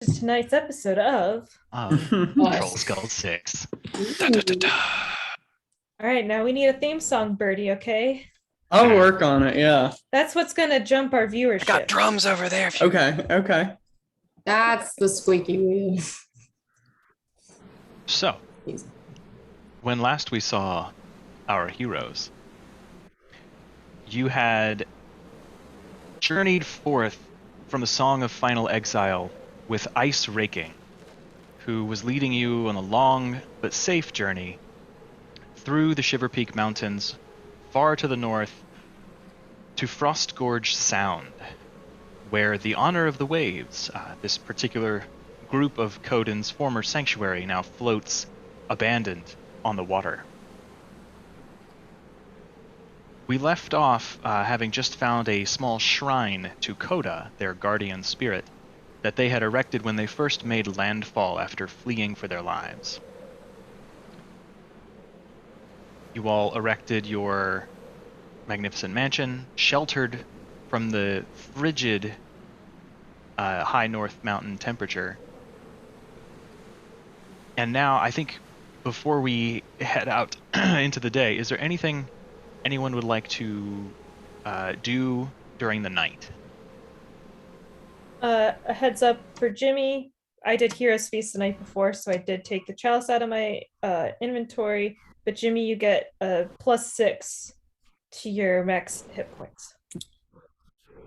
Tonight's episode of Trollskull 6. Da, da, da, da. All right, now we need a theme song, Birdie, okay? I'll work on it, yeah. That's what's gonna jump our viewership. I got drums over there. Okay. That's the squeaky wheel. So, when last we saw our heroes, you had journeyed forth from the Song of Final Exile with Ice Raking, who was leading you on a long but safe journey through the Shiver Peak Mountains, far to the north, to Frostgorge Sound, where the Honor of the Waves, this particular group of Coden's former sanctuary, now floats abandoned on the water. We left off having just found a small shrine to Coda, their guardian spirit, that they had erected when they first made landfall after fleeing for their lives. You all erected your magnificent mansion, sheltered from the frigid high north mountain temperature. And now, I think, before we head out into the day, is there anything anyone would like to do during the night? A heads up for Jimmy. I did Heroes Feast the night before, so I did take the chalice out of my inventory. But Jimmy, you get a +6 to your max hit points.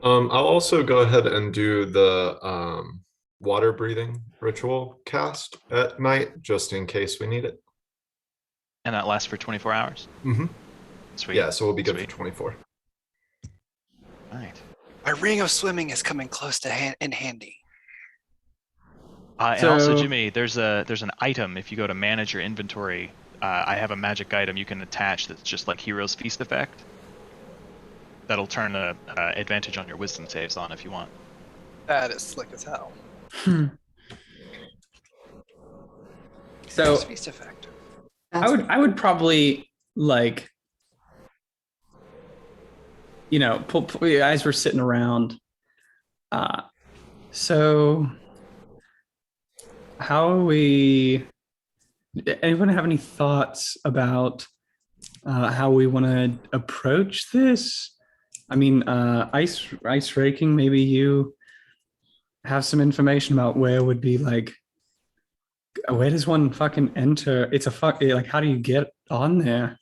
I'll also go ahead and do the water breathing ritual cast at night, just in case we need it. And that lasts for 24 hours? Mm-hmm. Sweet. Yeah, so we'll be good Sweet. for 24. All right. My ring of swimming is coming close to in handy. And also, Jimmy, there's an item. If you go to manage your inventory, I have a magic item you can attach that's just like Heroes Feast effect. That'll turn a advantage on your wisdom saves on if you want. That is slick as hell. So Heroes Feast effect. I would probably as we're sitting around. So how are we? Anyone have any thoughts about how we want to approach this? I mean, ice raking. Maybe you have some information about where would be where does one fucking enter? It's a how do you get on there?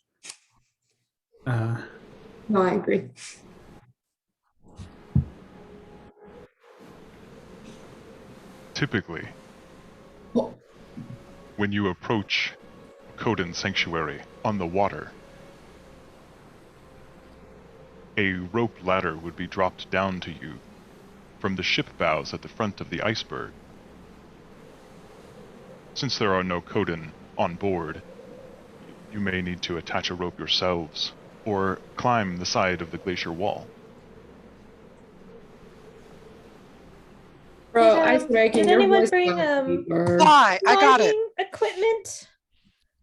No, I agree. Typically, when you approach Coden Sanctuary on the water, a rope ladder would be dropped down to you from the ship bows at the front of the iceberg. Since there are no Coden on board, you may need to attach a rope yourselves or climb the side of the glacier wall. Bro, ice breaking. Did anyone bring Fly! I got it! Equipment?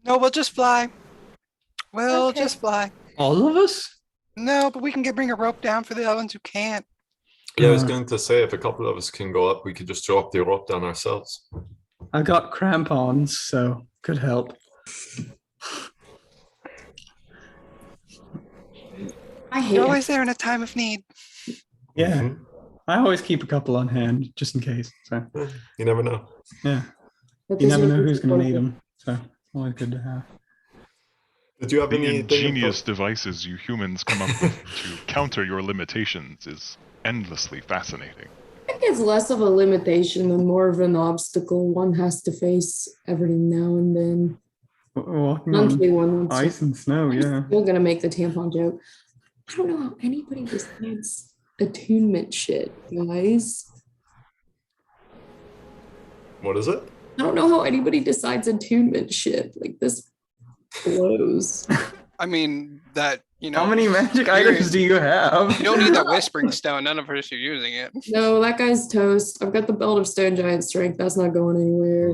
No, we'll just fly. We'll Okay. just fly. All of us? No, but we can bring a rope down for the other ones who can't. Yeah, I was going to say, if a couple of us can go up, we could just drop the rope down ourselves. I got crampons, so could help. I hate You're it. always there in a time of need. Yeah, Mhm. I always keep a couple on hand just in case. So You never know. yeah, But you this never is know who's going to need wonderful. them. So always good to have. Did you have The any ingenious devices you humans come up with to counter your limitations is endlessly fascinating. I think it's less of a limitation and more of an obstacle one has to face every now and then. Walking on Monthly one. ice and snow, yeah. Still gonna make the tampon joke. I don't know how anybody decides attunement shit, guys. What is it? I don't know how anybody decides attunement shit. Like this blows. I mean, How many magic items do you have? You don't need that whispering stone. None of us are using it. No, that guy's toast. I've got the belt of stone giant strength. That's not going anywhere.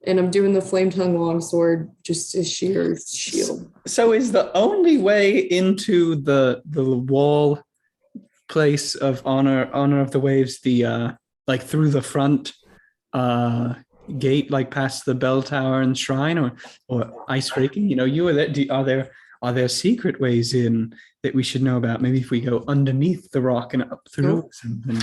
And I'm doing the flame tongue longsword, just a sheer shield. So is the only way into the wall place of honor of the waves the like through the front gate, like past the bell tower and shrine, or ice raking? You know, you were there. Are there secret ways in that we should know about? Maybe if we go underneath the rock and up through Nope. or something.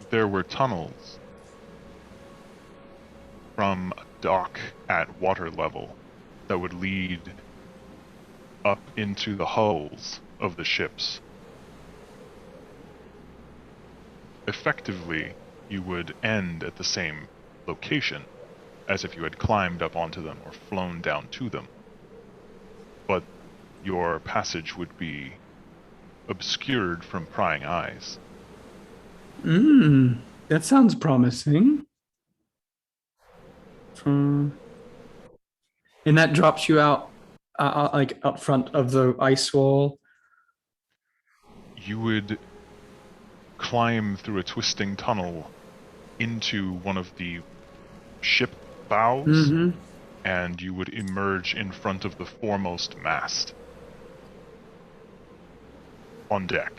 There were tunnels from a dock at water level that would lead up into the hulls of the ships. Effectively, you would end at the same location as if you had climbed up onto them or flown down to them. But your passage would be obscured from prying eyes. That sounds promising. And that drops you out, like up front of the ice wall. You would climb through a twisting tunnel into one of the ship bows, and you would emerge in front of the foremost mast on deck.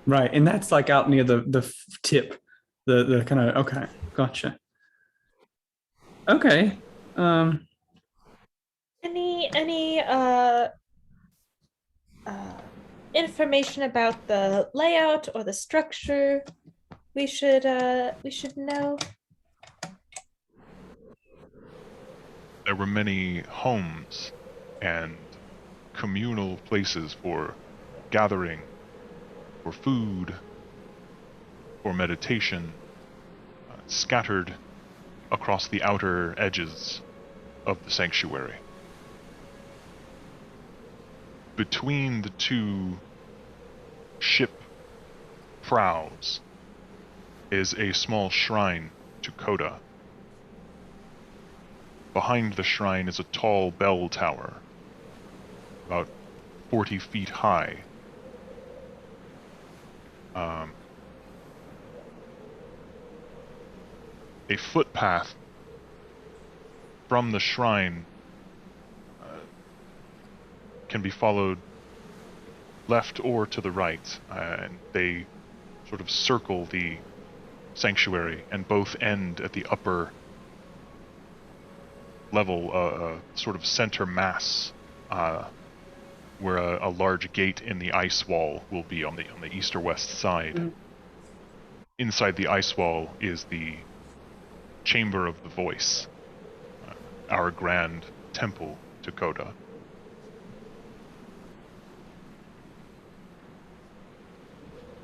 Right, and that's like out near the tip, the kind of, okay, gotcha. Okay. Any information about the layout or the structure we should know? There were many homes and communal places for gathering, for food, for meditation, scattered across the outer edges of the sanctuary. Between the two ship prows is a small shrine to Coda. Behind the shrine is a tall bell tower, about 40 feet high. A footpath from the shrine can be followed left or to the right, and they sort of circle the sanctuary and both end at the upper level, sort of center mass, where a large gate in the ice wall will be on the east or west side. Inside the ice wall is the Chamber of the Voice, our grand temple to Coda.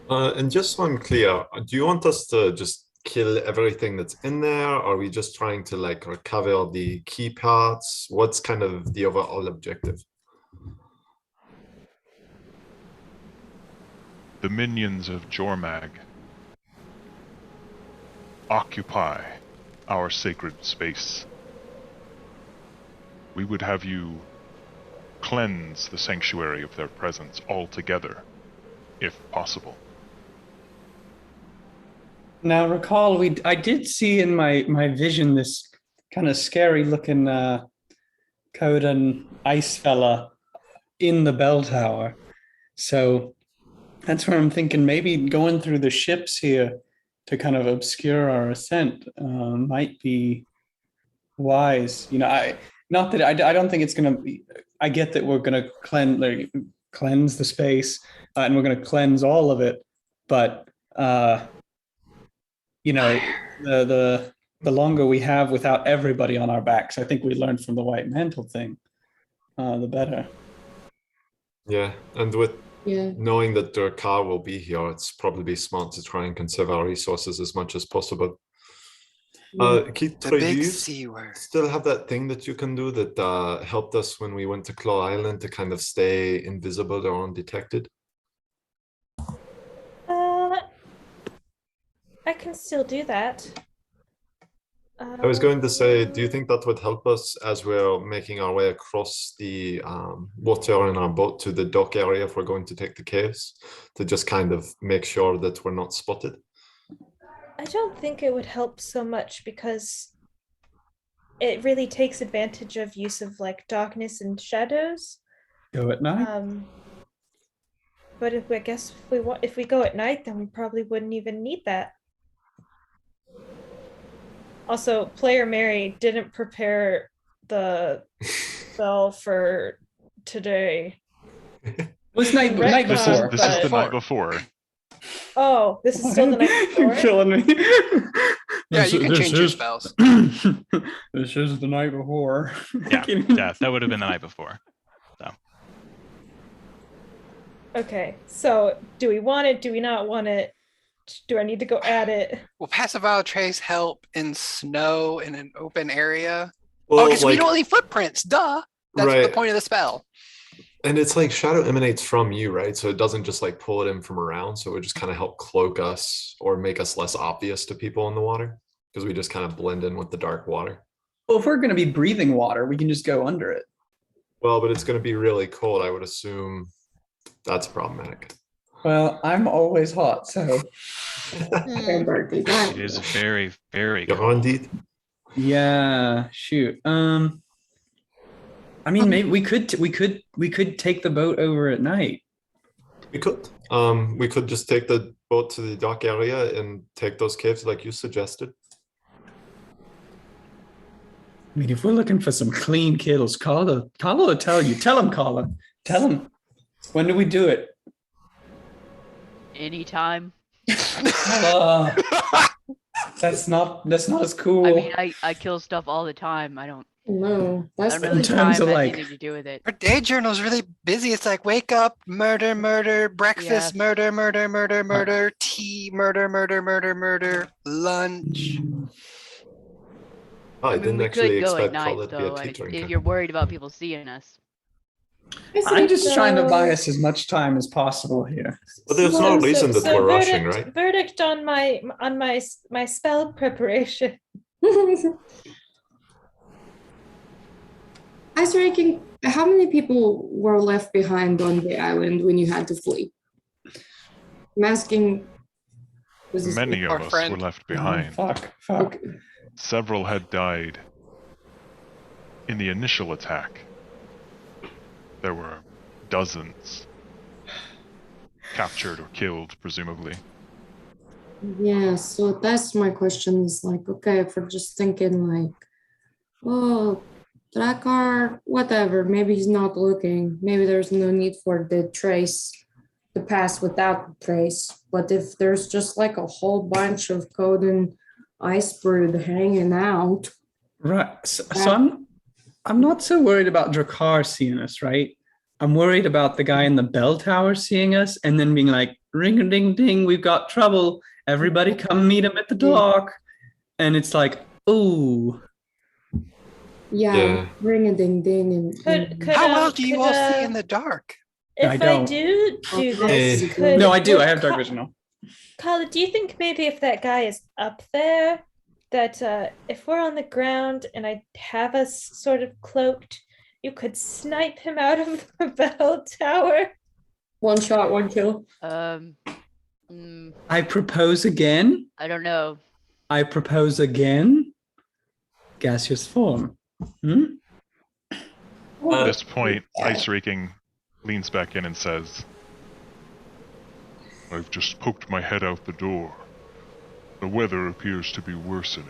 And just so I'm clear, do you want us to just kill everything that's in there? Are we just trying to like recover the key parts? What's kind of the overall objective? The minions of Jormag occupy our sacred space. We would have you cleanse the sanctuary of their presence altogether, if possible. Now recall, I did see in my vision this kind of scary looking Codan ice fella in the bell tower. So that's where I'm thinking maybe going through the ships here to kind of obscure our ascent might be wise. You know, I don't think it's gonna be. I get that we're gonna cleanse the space and we're gonna cleanse all of it, but you know, the longer we have without everybody on our backs, I think we learned from the white mantle thing, the better. Yeah, and with Yeah. knowing that their car will be here, it's probably smart to try and conserve our resources as much as possible. Keith, The Troy, do big you C word. still have that thing that you can do that helped us when we went to Claw Island to kind of stay invisible or undetected? I can still do that. I was going to say, do you think that would help us as we're making our way across the water in our boat to the dock area if we're going to take the caves, to just kind of make sure that we're not spotted? I don't think it would help so much because it really takes advantage of use of like darkness and shadows. Go at night. But if we go at night, then we probably wouldn't even need that. Also, player Mary didn't prepare the spell for today. It was night Retcon, before. This is the but- night before. Oh, this is still the night You're before. killing me. Yeah, you can This change your is- spells. This is the night before. Yeah, yeah, that would have been the night before. Okay, so do we want it? Do we not want it? Do I need to go at it? Will passive trace help in snow in an open area? Well, Because we like, don't leave footprints. Duh. That's the Right. point of the spell. and it's like shadow emanates from you, right? So it doesn't just like pull it in from around. So it would just kind of help cloak us or make us less obvious to people in the water because we just kind of blend in with the dark water. Well, if we're going to be breathing water, we can just go under it. Well, but it's going to be really cold. I would assume that's problematic. Well, I'm always hot, so It is very, very Yeah, cold. indeed. yeah. Shoot. I mean, maybe we could take the boat over at night. We could. We could just take the boat to the dock area and take those caves like you suggested. I mean, if we're looking for some clean kills, Carla will tell you. Tell him, Carla. Tell him. When do we do it? Anytime. Carla. That's not as cool. I mean, I kill stuff all the time. I don't No, that's know In the terms time of, has like- anything to do with it. Our day journal's really busy. It's like wake up, murder, murder, breakfast, Yes. murder, murder, murder, murder, tea, murder, murder, murder, murder, lunch. Oh, I I mean, didn't we actually could go at expect night Carla to be though, a tea if drinker. you're worried about people seeing us. I'm just trying to buy So- us as much time as possible here. But there's no reason that we're rushing, right? Verdict on my spell preparation. Ice ranking. How many people were left behind on the island when you had to flee? I'm asking. Was this Many of Our us friend. were left Oh, behind. fuck. Okay. Several had died in the initial attack. There were dozens captured or killed, presumably. Yeah, so that's my question is like, okay, if we're just thinking like, oh, Drakkar, whatever, maybe he's not looking. Maybe there's no need for the trace to pass without the trace. But if there's just like a whole bunch of code and ice brood hanging out, Right. So I'm not so worried about Drakkar seeing us, right? I'm worried about the guy in the bell tower seeing us and then being like, ring a ding ding, we've got trouble. Everybody come meet him at the dock. And it's like, ooh. yeah, Yeah. ring a ding ding and How well do you all see in the dark? If I I, don't. do this, Eh. could, No, I do. I would have dark Ca- vision now. Carla, do you think maybe if that guy is up there, that if we're on the ground and I have us sort of cloaked, you could snipe him out of the bell tower? one shot, one kill. I propose again. I don't know. I propose again. Gaseous form. Hmm? At this point, Ice Raking leans back in and says, I've just poked my head out the door. The weather appears to be worsening.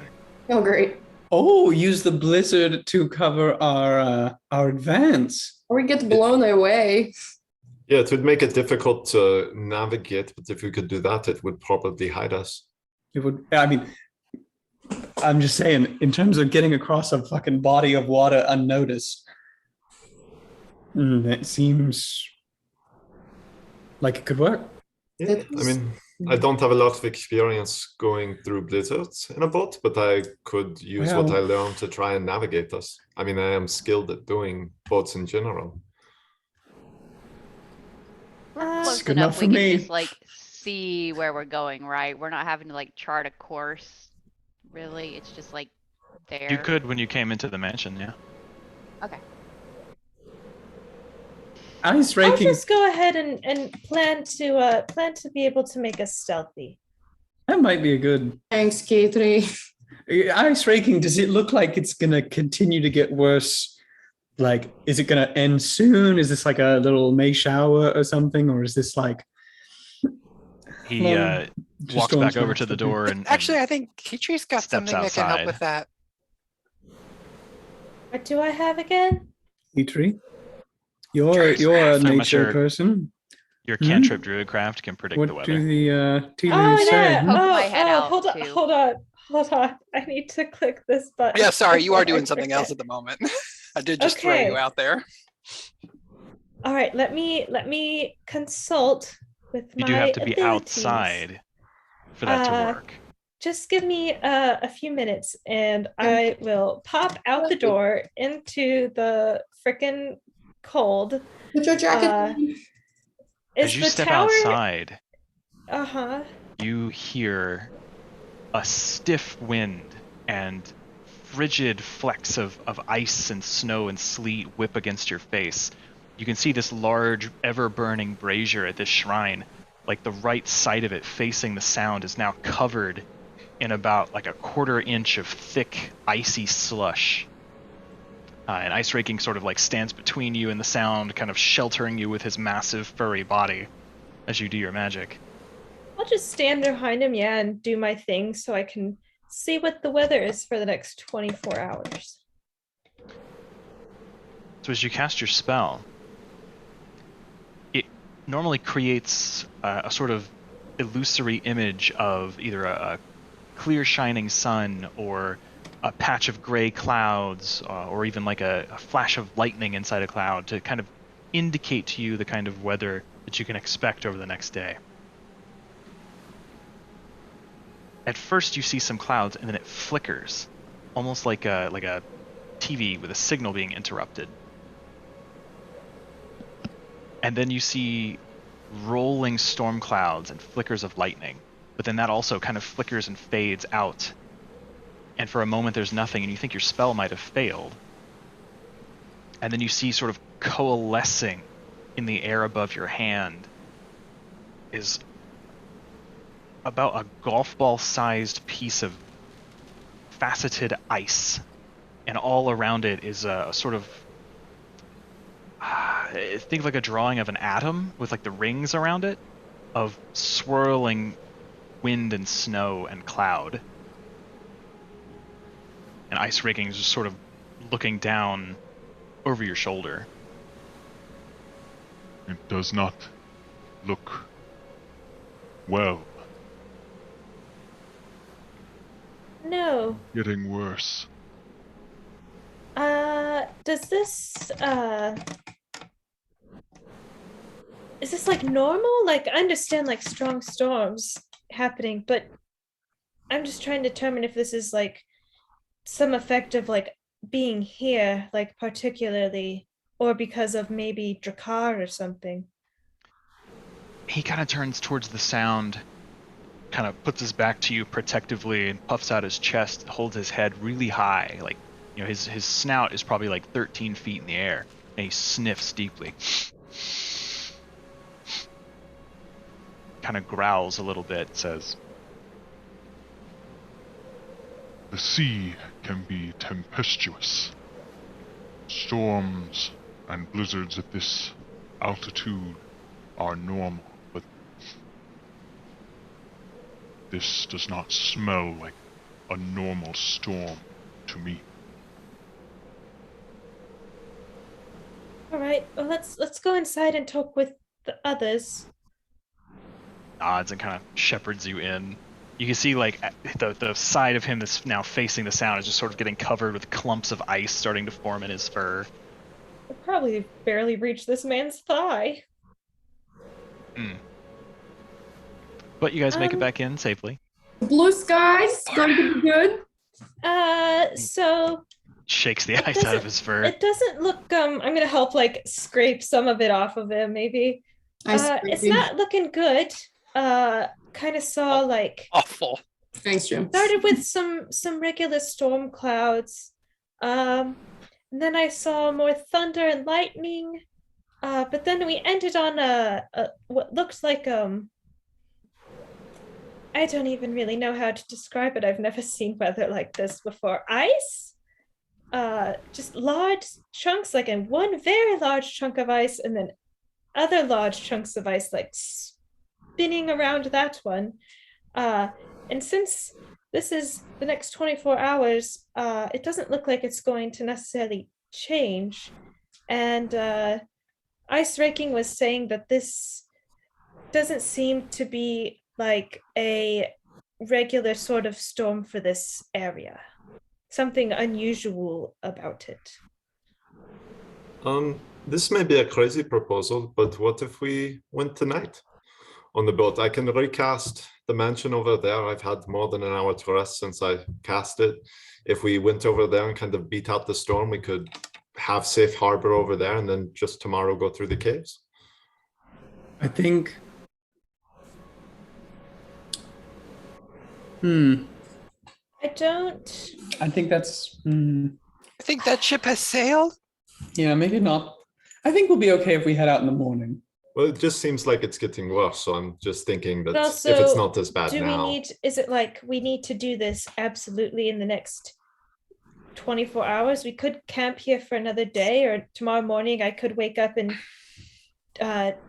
Oh, great. Oh, use the blizzard to cover our advance. Or we get blown away. Yeah, it would make it difficult to navigate, but if we could do that, it would probably hide us. It would. I mean, I'm just saying, in terms of getting across a fucking body of water unnoticed, it seems like it could work. Yeah, I mean, I don't have a lot of experience going through blizzards in a boat, but I could use what I Well- learned to try and navigate us. I mean, I am skilled at doing boats in general. Close good enough. enough We for can me. just like see where we're going, right? We're not having to like chart a course. Really, it's just like there. You could when you came into the mansion, yeah. Okay. Ice I'll raking. just go ahead and plan to be able to make us stealthy. That might be a good. Thanks, K3. Ice raking. Does it look like it's gonna continue to get worse like, is it going to end soon? Is this like a little May shower or something? Or is this like... He Just walks storm back over to smash the something. door and Actually, I think Kitri's got steps something that can help with outside. that. What do I have again? Petrie, you're a Pretty much nature your- person. Your cantrip druidcraft can predict the What weather. do the tea Oh leaves say? yeah. Poke my head out, hold on, too. hold on. I need to click this button. Yeah, sorry, you are before I doing something else forget. at the moment. I did just throw you Okay. out there. All right, let me consult with You my do have to be abilities. outside for that to work. Just give me a few minutes and I will pop out the door into the frickin' cold. Put your jacket on. Is As you the step tower... outside, Uh-huh. you hear a stiff wind and frigid flecks of ice and snow and sleet whip against your face. You can see this large, ever-burning brazier at this shrine. Like the right side of it facing the sound is now covered in about like a quarter inch of thick, icy slush. And Ice Raking sort of like stands between you and the sound, kind of sheltering you with his massive furry body as you do your magic. I'll just stand behind him, yeah, and do my thing so I can see what the weather is for the next 24 hours. So as you cast your spell, it normally creates a sort of illusory image of either a clear shining sun or a patch of gray clouds or even like a flash of lightning inside a cloud to kind of indicate to you the kind of weather that you can expect over the next day. At first you see some clouds and then it flickers, almost like a TV with a signal being interrupted. And then you see rolling storm clouds and flickers of lightning, but then that also kind of flickers and fades out. And for a moment there's nothing and you think your spell might have failed. And then you see sort of coalescing in the air above your hand is about a golf ball sized piece of faceted ice, and all around it is a sort of think of like a drawing of an atom with like the rings around it of swirling wind and snow and cloud. And Ice Raking is just sort of looking down over your shoulder. It does not look well. No. Getting worse. Does this, is this like normal? Like, I understand like strong storms happening, but I'm just trying to determine if this is like some effect of like being here, like particularly, or because of maybe Drakkar or something. He kind of turns towards the sound, kind of puts his back to you protectively and puffs out his chest, holds his head really high, like, you know, his snout is probably like 13 feet in the air, and he sniffs deeply. Kind of growls a little bit, says, The sea can be tempestuous. Storms and blizzards at this altitude are normal, but this does not smell like a normal storm to me. All right, well, let's go inside and talk with the others. nods and kind of shepherds you in. You can see like the side of him that's now facing the sound is just sort of getting covered with clumps of ice starting to form in his fur. We'll probably barely reach this man's thigh. But you guys make it back in safely. Blue skies, going to be good. So Shakes the ice out of his fur. it doesn't look. I'm gonna help like scrape some of it off of him, maybe. It's not looking good. Kind of saw like Awful. Thanks, Jim. started with some regular storm clouds. And then I saw more thunder and lightning. But then we ended on a what looks like I don't even really know how to describe it. I've never seen weather like this before. Ice? just large chunks, like in one very large chunk of ice, and then other large chunks of ice, like spinning around that one. And since this is the next 24 hours, it doesn't look like it's going to necessarily change. And Ice Raking was saying that this doesn't seem to be like a regular sort of storm for this area. Something unusual about it. This may be a crazy proposal, but what if we went tonight on the boat? I can recast the mansion over there. I've had more than an hour to rest since I cast it. If we went over there and kind of beat out the storm, we could have safe harbor over there and then just tomorrow go through the caves. I think. I don't. I think that's. I think that ship has sailed. Yeah, maybe not. I think we'll be okay if we head out in the morning. Well, it just seems like it's getting worse, so I'm just thinking that But if it's also, not as bad do now. we need? Is it like we need to do this absolutely in the next 24 hours? We could camp here for another day, or tomorrow morning I could wake up and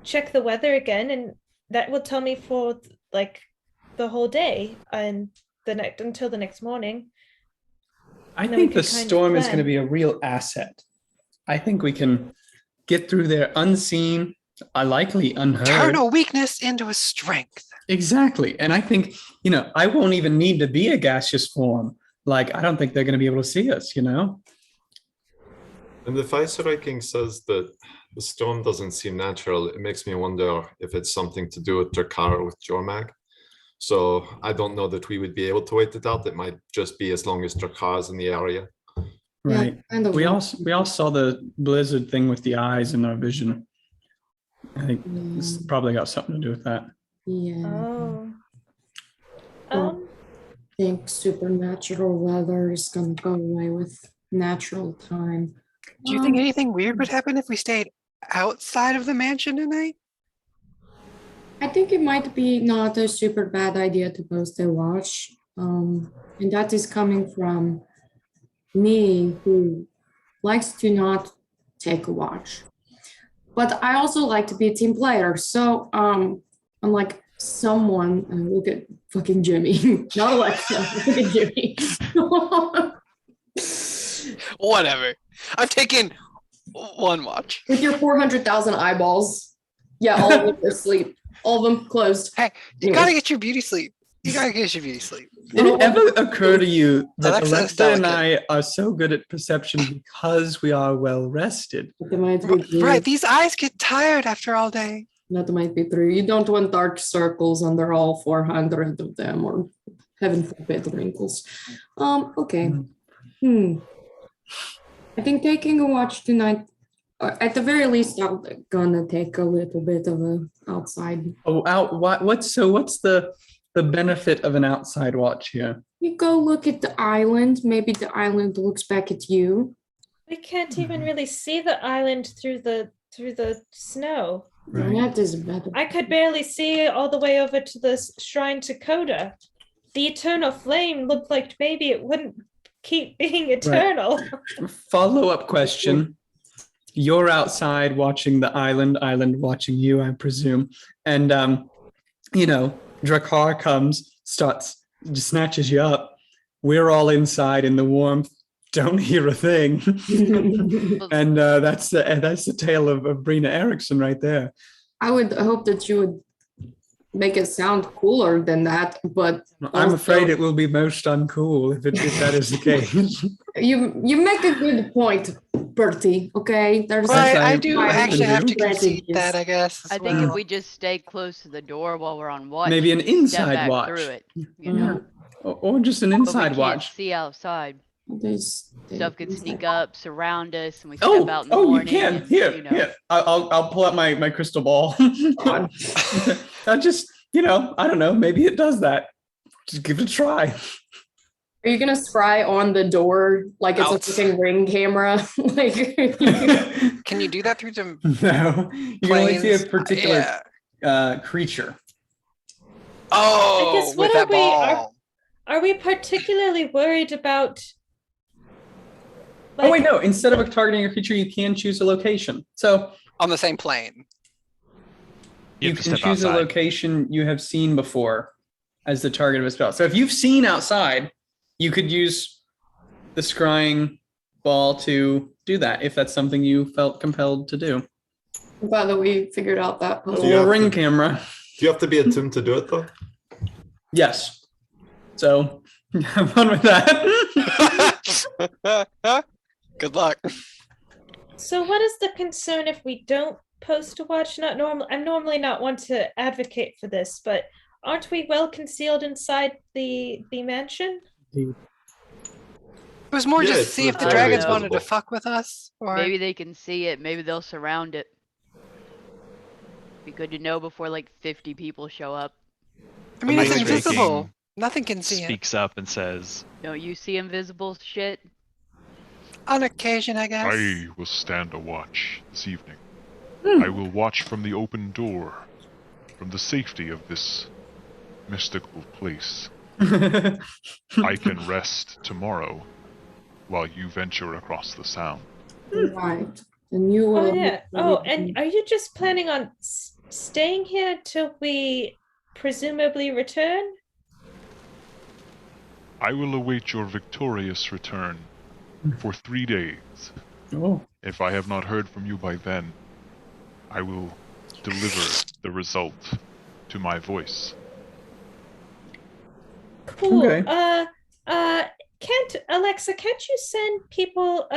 check the weather again, and that will tell me for like the whole day and the next until the next morning. I And then we think the can kind of storm is going to plan. be a real asset. I think we can get through there unseen, likely unheard. Turn a weakness into a strength. Exactly. And I think, I won't even need to be a gaseous form. Like, I don't think they're going to be able to see us, And if Ice Raking says that the storm doesn't seem natural, it makes me wonder if it's something to do with Drakkar or with Jormag. So I don't know that we would be able to wait it out. It might just be as long as Drakkar is in the area. Right. Kind of. We all saw the blizzard thing with the eyes in our vision. I think it's probably got something to do with that. Yeah. Oh. Well, I think supernatural weather is gonna go away with natural time. Do you think anything weird would happen if we stayed outside of the mansion tonight? I think it might be not a super bad idea to post a watch. And that is coming from me, who likes to not take a watch. But I also like to be a team player. So unlike someone, look at fucking Jimmy, not Alexa, look at Jimmy. Whatever. I'm taking one watch. With your 400,000 eyeballs. Yeah, all of them are asleep. All of them closed. Hey, you gotta get your beauty sleep. You gotta get your beauty sleep. Did it ever occur to you that Alexa's Alexa and delicate. I are so good at perception because we are well rested? That might be true. Right, these eyes get tired after all day. That might be true. You don't want dark circles under all 400 of them, or heaven forbid wrinkles. Okay. I think taking a watch tonight, at the very least, I'm gonna take a little bit of a outside. Oh, what's the benefit of an outside watch here? You go look at the island. Maybe the island looks back at you. We can't even really see the island through the snow. Right. That is better. I could barely see all the way over to the shrine to Coda. The eternal flame looked like maybe it wouldn't keep being eternal. Follow-up question. You're outside watching the island watching you, I presume. And, Drakkar comes, just snatches you up. We're all inside in the warmth, don't hear a thing. And that's the tale of Brina Erickson right there. I would hope that you would make it sound cooler than that, but I'm also- afraid it will be most uncool if that is the case. You make a good point, Bertie. Okay, there's Right, I I do I actually have to do. concede that, I guess. I as think well. if we just stay close to the door while we're on watch, Maybe an step inside back watch. through it, Yeah. Or just an But we inside can't watch. see outside. There's Stuff could sneak up, surround us, and we step out in the You morning. can. and, Here. I'll pull out my crystal ball. I just, I don't know. Maybe it does that. Just give it a try. Are you gonna spry on the door like it's Out. a fucking ring camera? Like, Can you do that through the No, you can only see a planes? particular Yeah. creature. Oh, guess with what that are we- ball. Are we particularly worried about Oh wait, no. Instead of targeting a creature, you can choose a location. So On the same plane. You you have to can step choose a outside. location you have seen before as the target of a spell. So if you've seen outside, you could use the scrying ball to do that if that's something you felt compelled to do. I'm glad that we figured out that A puzzle. you little have ring to- camera. Do you have to be attuned to do it though? Yes. So have fun with that. Good luck. So what is the concern if we don't post a watch? Not normal. I'm normally not one to advocate for this, but aren't we well concealed inside the mansion? It was more Yeah, just to it's see if the very dragons wanted to visible. fuck with us. Or Maybe they can see it. Maybe they'll surround it. Be good to know before like 50 people show up. I mean, The it's Ice invisible. Raking Nothing can see it. Speaks up and says, Don't you see invisible shit? On occasion, I guess. I will stand a watch this evening. Hmm. I will watch from the open door, from the safety of this mystical place. I can rest tomorrow while you venture across the sound. Right. And you will. Oh yeah. Oh, and are you just planning on staying here till we presumably return? I will await your victorious return for 3 days. Oh. If I have not heard from you by then, I will deliver the result to my voice. Cool. Okay. Can't you send people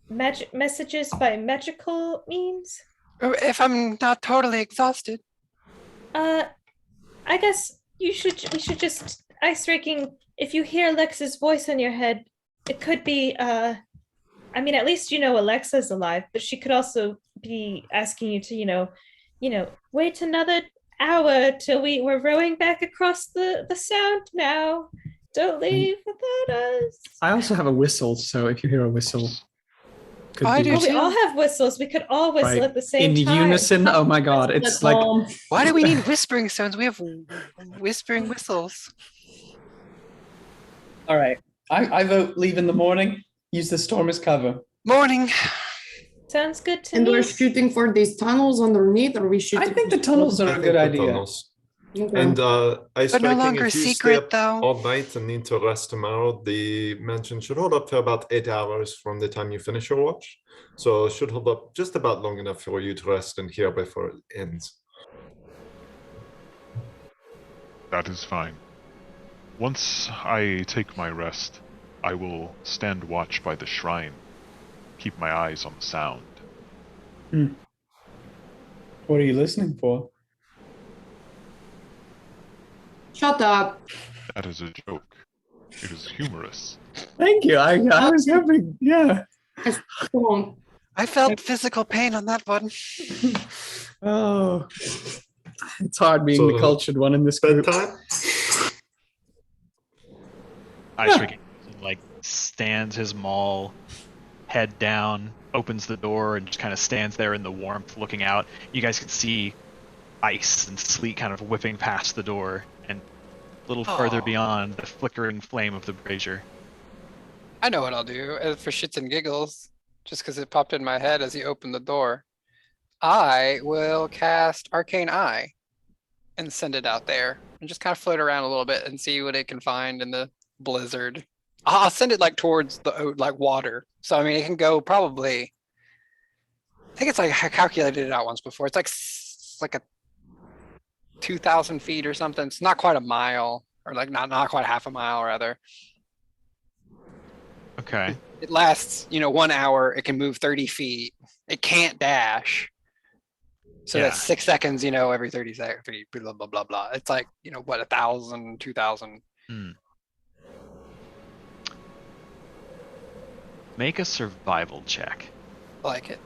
magic messages by magical means? If I'm not totally exhausted. I guess we should just ice raking. If you hear Alexa's voice in your head, it could be I mean, at least you know Alexa's alive, but she could also be asking you to, wait another hour till we're rowing back across the sound now. Don't leave without us. I also have a whistle, so if you hear a whistle, could I be do Oh, we too. all have whistles. We could all whistle right, at the same in time. unison. Oh my god, it's That's like all. Why do we need whispering stones? We have whispering whistles. all right. I vote leave in the morning. Use the storm as cover. Morning. Sounds good to And me. we're shooting for these tunnels underneath, or we shooting? I think the tunnels are I a think good the idea. tunnels. Okay. And Ice But no Striking, longer if you stay secret, up though. all night and need to rest tomorrow, the mansion should hold up for about 8 hours from the time you finish your watch. So it should hold up just about long enough for you to rest and hear before it ends. That is fine. Once I take my rest, I will stand watch by the shrine. Keep my eyes on the sound. What are you listening for? Shut up. That is a joke. It is humorous. Thank you. I was hoping. Yeah. Come on. I felt physical pain on that one. Oh, it's hard being So, the cultured one in this group. Bedtime? Ice Raking like stands his maul, head down, opens the door, and just kind of stands there in the warmth, looking out. You guys can see ice and sleet kind of whipping past the door, and a little further Aw. beyond, the flickering flame of the brazier. I know what I'll do for shits and giggles, just because it popped in my head as he opened the door. I will cast Arcane Eye and send it out there and just kind of float around a little bit and see what it can find in the blizzard. I'll send it like towards the like water. So I mean, it can go probably. I think it's like I calculated it out once before. It's like a 2,000 feet or something. It's not quite a mile, or like not quite half a mile rather. Okay. It lasts, 1 hour. It can move 30 feet. It can't dash. So that's 6 seconds, every 30 seconds, blah, blah, blah, blah. It's like, 1,000, 2,000. Make a survival check. I like it.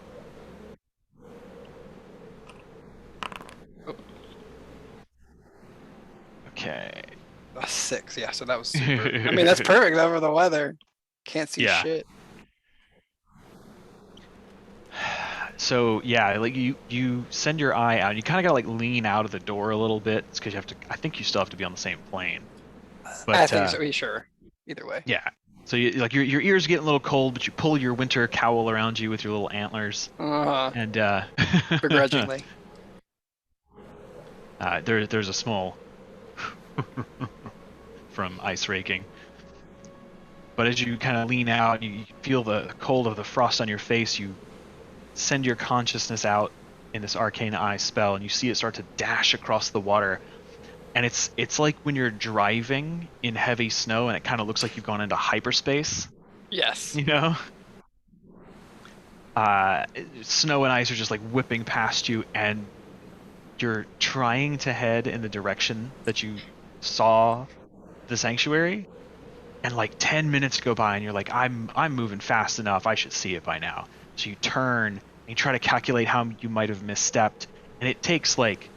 Okay. 6, yeah, so that was super. I mean, that's perfect though for the weather. Can't see Yeah. shit. So yeah, like you send your eye out. And you kind of gotta like lean out of the door a little bit, because you have to. I think you still have to be on the same plane. But I think so, sure. Either way. yeah. So your ears get a little cold, but you pull your winter cowl around you with your little antlers, and begrudgingly. there's a small from ice raking. But as you kind of lean out, you feel the cold of the frost on your face. You send your consciousness out in this arcane eye spell, and you see it start to dash across the water. And it's like when you're driving in heavy snow, and it kind of looks like you've gone into hyperspace. Yes. You know, snow and ice are just like whipping past you, and you're trying to head in the direction that you saw the sanctuary, and like 10 minutes go by, and you're like, I'm moving fast enough. I should see it by now. So you turn and you try to calculate how you might have misstepped, and it takes like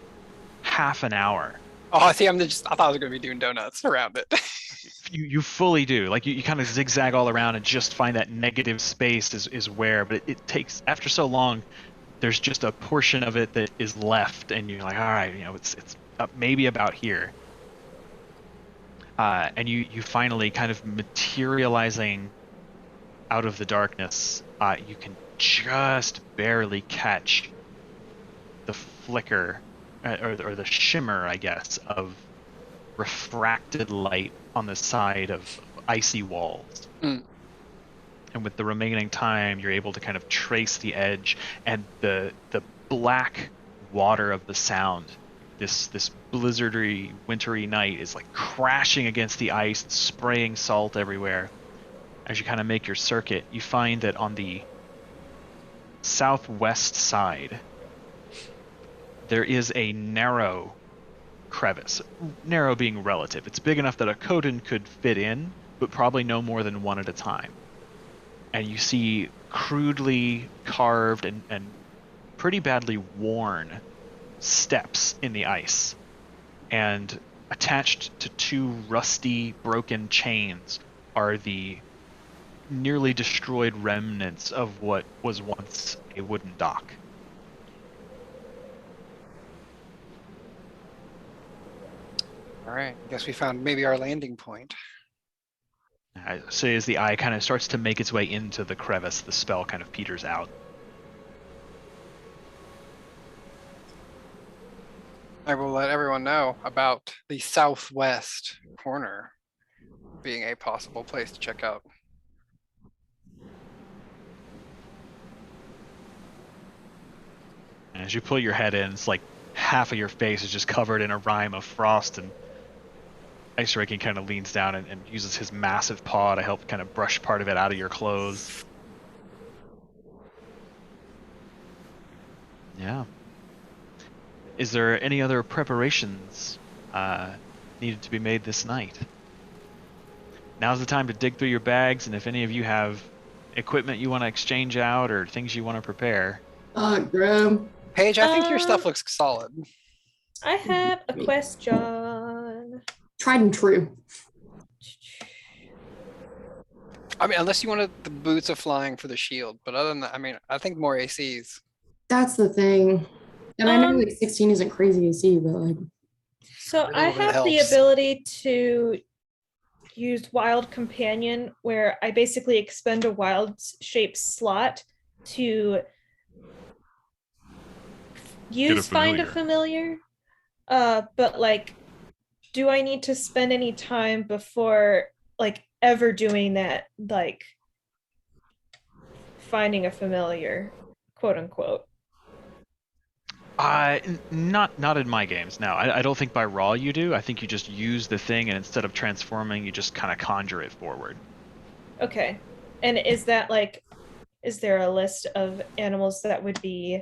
half an hour. Oh, I see. I thought I was going to be doing donuts around it. You fully do. Like you kind of zigzag all around and just find that negative space is where, but it takes, after so long, there's just a portion of it that is left, and you're like, all right, it's up maybe about here. And you finally kind of materializing out of the darkness, you can just barely catch the flicker or the shimmer, I guess, of refracted light on the side of icy walls. And with the remaining time, you're able to kind of trace the edge, and the black water of the sound, this blizzardy, wintry night, is like crashing against the ice, spraying salt everywhere. As you kind of make your circuit, you find that on the southwest side, there is a narrow crevice. Narrow being relative. It's big enough that a Coden could fit in, but probably no more than one at a time. And you see crudely carved and pretty badly worn steps in the ice. And attached to two rusty, broken chains are the nearly destroyed remnants of what was once a wooden dock. All right. I guess we found maybe our landing point. I say as the eye kind of starts to make its way into the crevice, the spell kind of peters out. I will let everyone know about the southwest corner being a possible place to check out. And as you pull your head in, it's like half of your face is just covered in a rime of frost, and Ice Raking kind of leans down and uses his massive paw to help kind of brush part of it out of your clothes. Yeah. Is there any other preparations needed to be made this night? Now's the time to dig through your bags, and if any of you have equipment you want to exchange out or things you want to prepare. Graham. Paige, I think your stuff looks solid. I have a question. Tried and true. I mean, unless you wanted the boots of flying for the shield, but other than that, I mean, I think more ACs. That's the thing. And I know like 16 isn't crazy AC, but like. So I little bit have the helps. ability to use Wild Companion, where I basically expend a wild shape slot to use Find a Familiar. But like, do I need to spend any time before like ever doing that, like finding a familiar, quote unquote? Not in my games. No, I don't think by raw you do. I think you just use the thing, and instead of transforming, you just kind of conjure it forward. Okay. And is that like, is there a list of animals that would be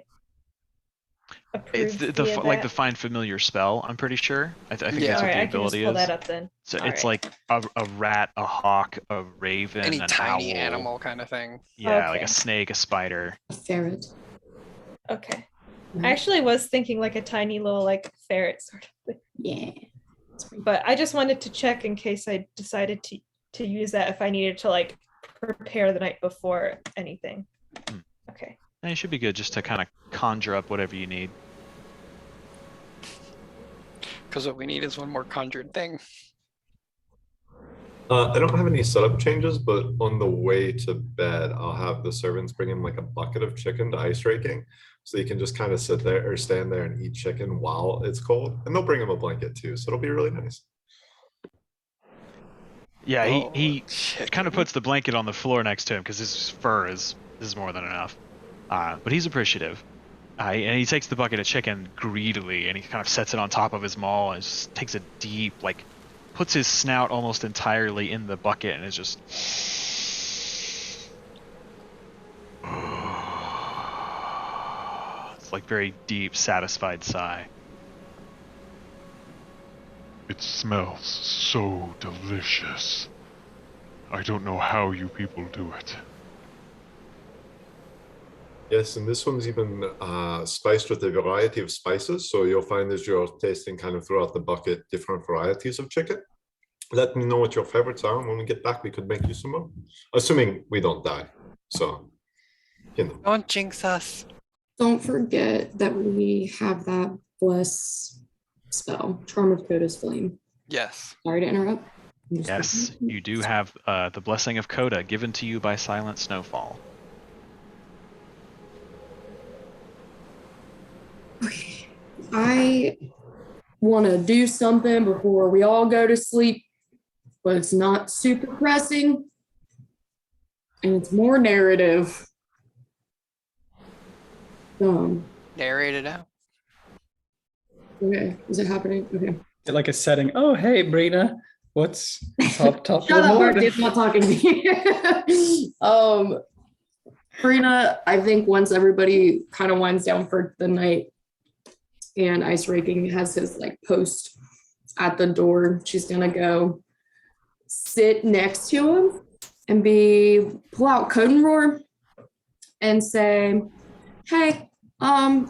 approved? It's like the Find Familiar spell, I'm pretty sure. I think Yeah. that's what Alright, the I can just ability pull is. that up then. So All it's right. like a rat, a hawk, a raven, Any an tiny owl. animal kind of thing. Yeah, like Okay. a snake, a spider. A ferret. Okay. Right? I actually was thinking like a tiny little like ferret sort of thing. Yeah. That's pretty But I just wanted to check in case I decided to use that if I needed to like prepare the night before anything. Hmm. Okay. And it should be good just to kind of conjure up whatever you need. Because what we need is one more conjured thing. I don't have any setup changes, but on the way to bed, I'll have the servants bring him like a bucket of chicken to ice raking, so he can just kind of sit there or stand there and eat chicken while it's cold. And they'll bring him a blanket too, so it'll be really nice. Yeah, Oh, he shit. kind of puts the blanket on the floor next to him because his fur is more than enough. But he's appreciative. And he takes the bucket of chicken greedily, and he kind of sets it on top of his maw and just takes a deep, like, puts his snout almost entirely in the bucket and is just. It's like very deep, satisfied sigh. It smells so delicious. I don't know how you people do it. Yes, and this one's even spiced with a variety of spices. So you'll find as you're tasting kind of throughout the bucket different varieties of chicken. Let me know what your favorites are, and when we get back, we could make you some more. Assuming we don't die. So, you know. Don't jinx us. Don't forget that we have that bless spell, Charm of Coda's Flame. Yes. Sorry to interrupt. Yes, you do have the blessing of Coda given to you by Silent Snowfall. I want to do something before we all go to sleep, but it's not super pressing, and it's more narrative. Narrate it out. Okay, is it happening? Okay. Like a setting. Oh, hey, Brina, what's top of Shut the up, board? Mark. It's not talking to you. Brina, I think once everybody kind of winds down for the night, and Ice Raking has his like post at the door, she's gonna go sit next to him and pull out Code and Roar and say, hey, I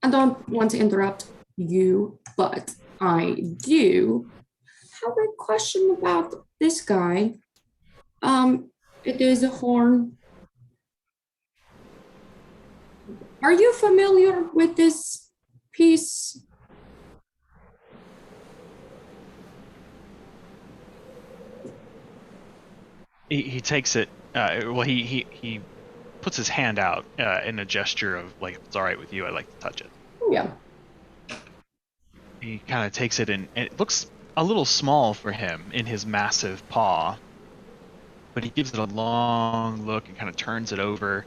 don't want to interrupt you, but I do have a question about this guy. It is a horn. Are you familiar with this piece? He takes it. Well, he puts his hand out in a gesture of like, if it's all right with you, I'd like to touch it. Yeah. He kind of takes it and it looks a little small for him in his massive paw, but he gives it a long look and kind of turns it over,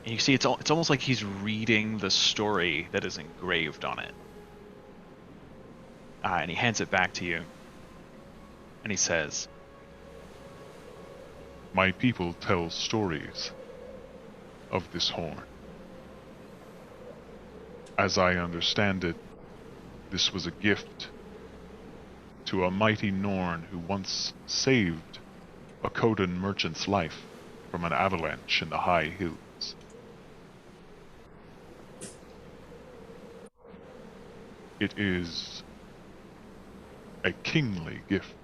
and you see it's almost like he's reading the story that is engraved on it. And he hands it back to you, and he says, My people tell stories of this horn. As I understand it, this was a gift to a mighty Norn who once saved a Codan merchant's life from an avalanche in the high hills. It is a kingly gift.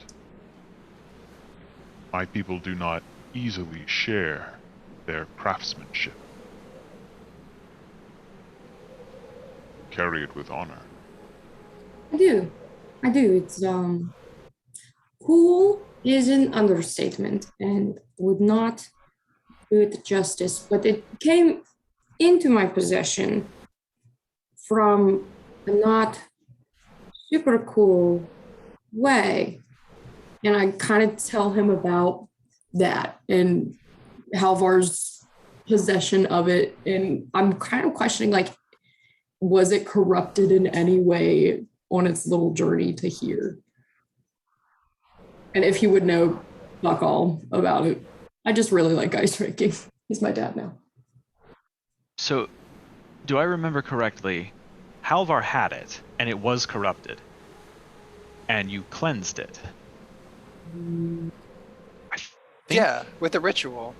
My people do not easily share their craftsmanship. Carry it with honor. I do. It's cool is an understatement and would not do it justice, but it came into my possession from a not super cool way. And I kind of tell him about that and Halvar's possession of it. And I'm kind of questioning, like, was it corrupted in any way on its little journey to here? And if he would know fuck all about it. I just really like Ice Raking. He's my dad now. so do I remember correctly, Halvar had it, and it was corrupted, and you cleansed it? I think- Yeah, with a ritual.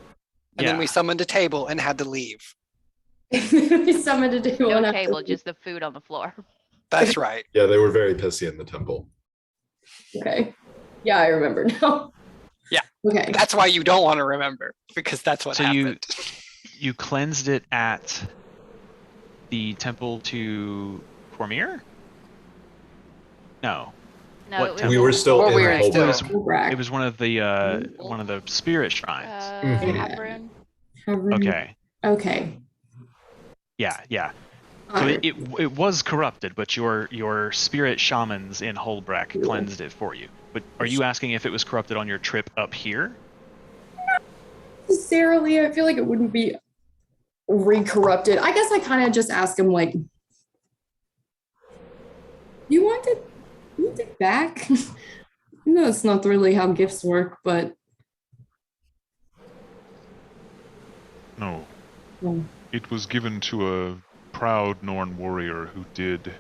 And then we Yeah. summoned a table and had to leave. He summoned a table. No and I- table, just the food on the floor. That's right. Yeah, they were very pissy in the temple. Okay. Yeah, I remember now. Yeah. Okay. That's why you don't want to remember, because that's what So happened. you cleansed it at the temple to Cormir? No. No, What it was temple? We were still Well, in we were It still- was, Ulbrach. it was one of the spirit shrines. Mhm. Havrun. Okay. Okay. Yeah. So it was corrupted, but your spirit shamans in Holbrack Cool. cleansed it for you. But are you asking if it was corrupted on your trip up here? Necessarily, I feel like it wouldn't be re-corrupted. I guess I kind of just ask him like, you want it back? No, it's not really how gifts work, but No, well, it was given to a proud Norn warrior who did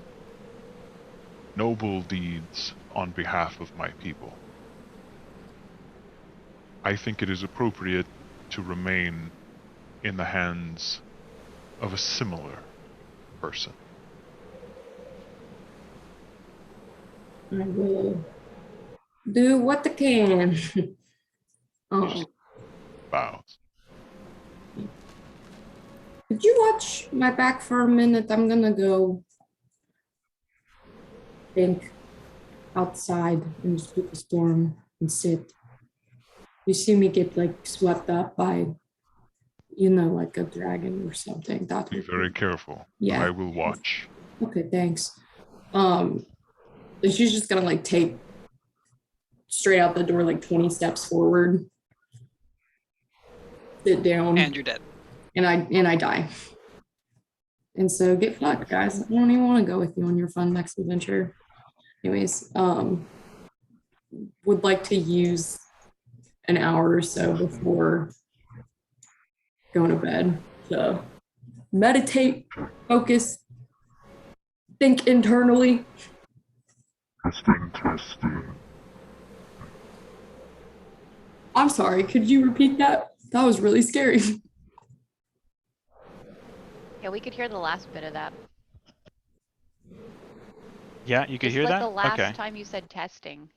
noble deeds on behalf of my people. I think it is appropriate to remain in the hands of a similar person. I will do what I can. Just bows. Could you watch my back for a minute? I'm gonna go think outside in the spooky storm and sit. You see me get like swept up by, like a dragon or something. That Be would very careful. Yeah. I will watch. Okay, thanks. And she's just gonna like take straight out the door, like 20 steps forward, sit down, And you're dead. and I die. And so get fucked, guys. I don't even want to go with you on your fun next adventure. Anyways, would like to use an hour or so before going to bed. So meditate, focus, think internally. Testing. I'm sorry, could you repeat that? That was really scary. Yeah, we could hear the last bit of that. Yeah, you could Just hear like that? the last Okay. time you said testing,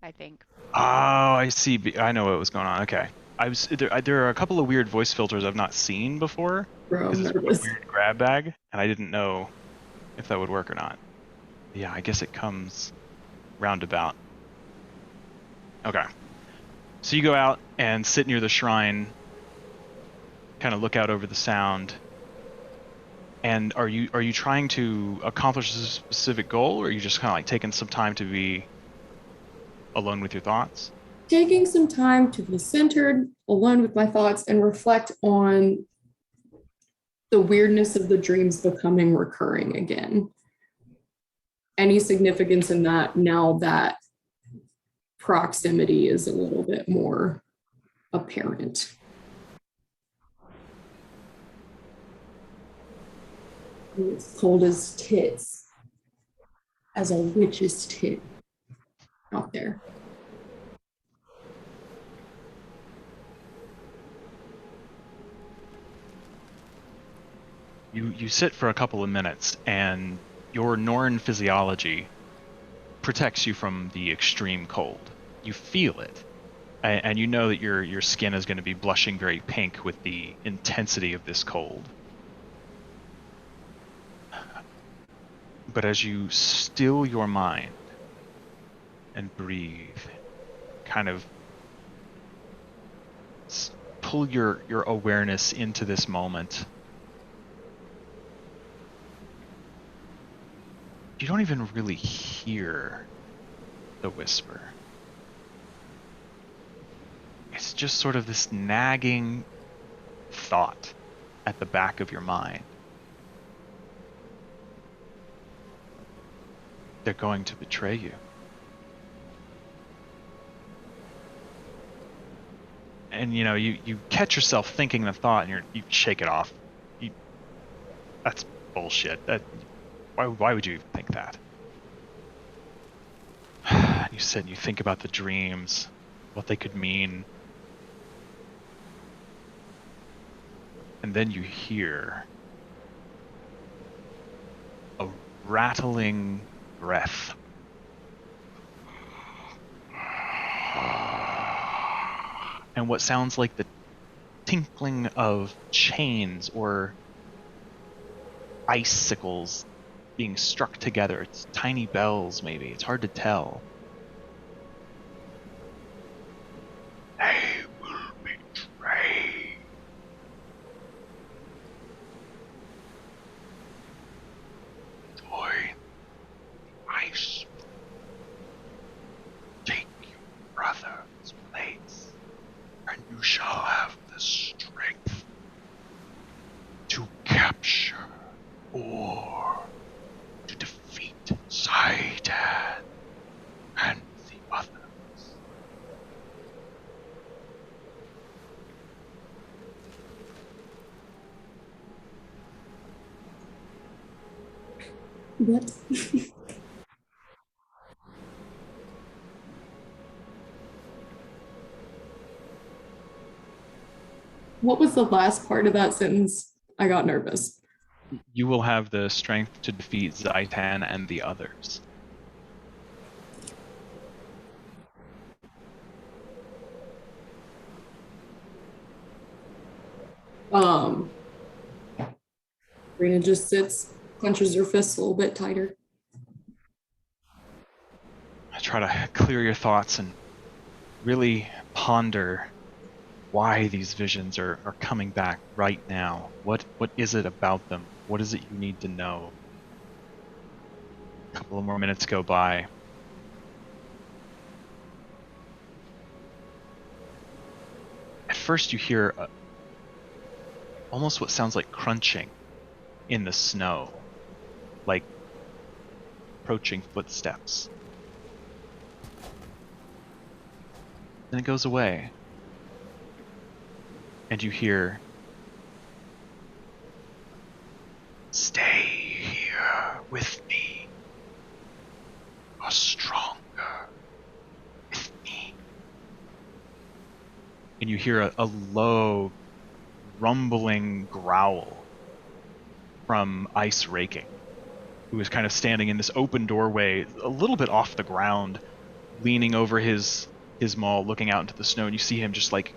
I think. Oh, I see. I know what was going on. Okay. There are a couple of weird voice filters I've not seen before. Bro, I'm Because it's from a nervous. weird grab bag, and I didn't know if that would work or not. Yeah, I guess it comes roundabout. Okay. So you go out and sit near the shrine, kind of look out over the sound. And are you trying to accomplish a specific goal, or are you just kind of like taking some time to be alone with your thoughts? Taking some time to be centered, alone with my thoughts, and reflect on the weirdness of the dreams becoming recurring again. Any significance in that now that proximity is a little bit more apparent. It's cold as tits, as a witch's tit out there. You sit for a couple of minutes, and your Norn physiology protects you from the extreme cold. You feel it, and you know that your skin is going to be blushing very pink with the intensity of this cold. But as you still your mind and breathe, kind of pull your awareness into this moment, you don't even really hear the whisper. It's just sort of this nagging thought at the back of your mind. They're going to betray you. And you catch yourself thinking the thought, and you shake it off. That's bullshit. Why would you think that? You sit and you think about the dreams, what they could mean. And then you hear a rattling breath. And what sounds like the tinkling of chains or icicles being struck together. It's tiny bells, maybe. It's hard to tell. They will betray. Join ice. Take your brother's place, and you shall have the strength to capture or to defeat Zaidan and the others. What? What was the last part of that sentence? I got nervous. You will have the strength to defeat Zaitan and the others. Rena just sits, clenches her fists a little bit tighter. I try to clear your thoughts and really ponder why these visions are coming back right now. What is it about them? What is it you need to know? A couple of more minutes go by. At first you hear almost what sounds like crunching in the snow, like approaching footsteps. Then it goes away. And you hear, "Stay here with me. You're stronger with me." And you hear a low, rumbling growl from Ice Raking, who is kind of standing in this open doorway, a little bit off the ground, leaning over his maul, looking out into the snow, and you see him just like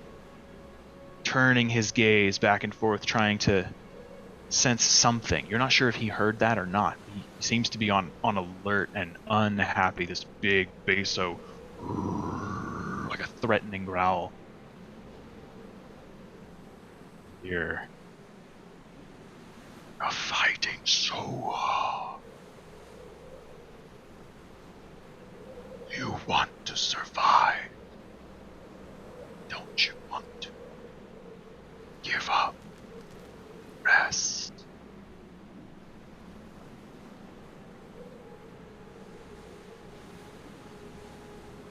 turning his gaze back and forth, trying to sense something. You're not sure if he heard that or not. He seems to be on alert and unhappy, this big basso, like a threatening growl. You're fighting so hard. You want to survive. Don't you want to give up? Rest.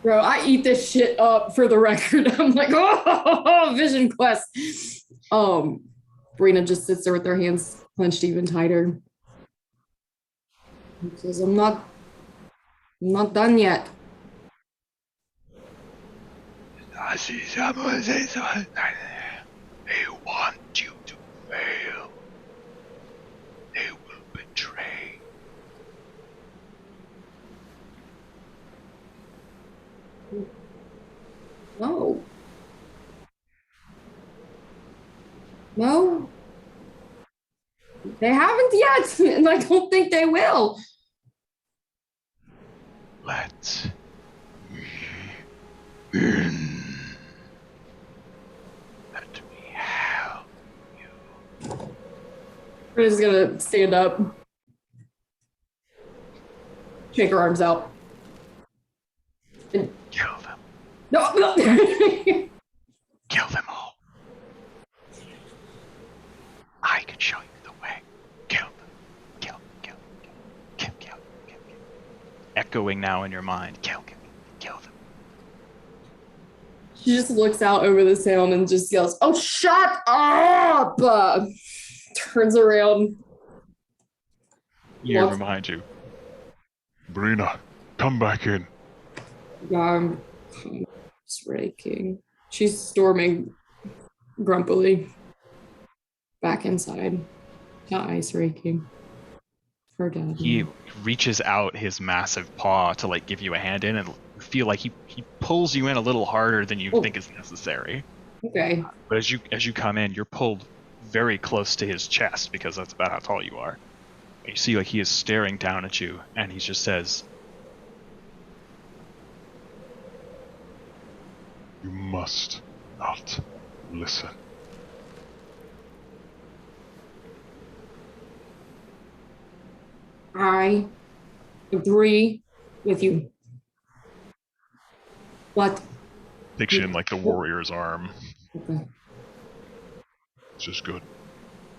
Bro, I eat this shit up for the record. I'm like, oh, Vision Quest. Brina just sits there with her hands clenched even tighter. He says, I'm not done yet. I see someone say something. They want you to fail. They will betray. No. No. They haven't yet, and I don't think they will. Let me in. Let me help you. We're just gonna stand up, shake her arms out. And Kill them. no. Kill them all. I can show you the way. Kill them. Kill. Echoing now in your mind. Kill them. She just looks out over the sound and just yells, "Oh, shut up!" Turns around. You hear from behind you. Brina, come back in. I'm just raking. She's storming grumpily back inside to Ice Raking. Her dad. He reaches out his massive paw to like give you a hand in, and you feel like he pulls you in a little harder than you think is necessary. Okay. But as you come in, you're pulled very close to his chest because that's about how tall you are. You see, like, he is staring down at you, and he just says, You must not listen. I agree with you. What? Takes you in like the warrior's arm. Okay. It's just good.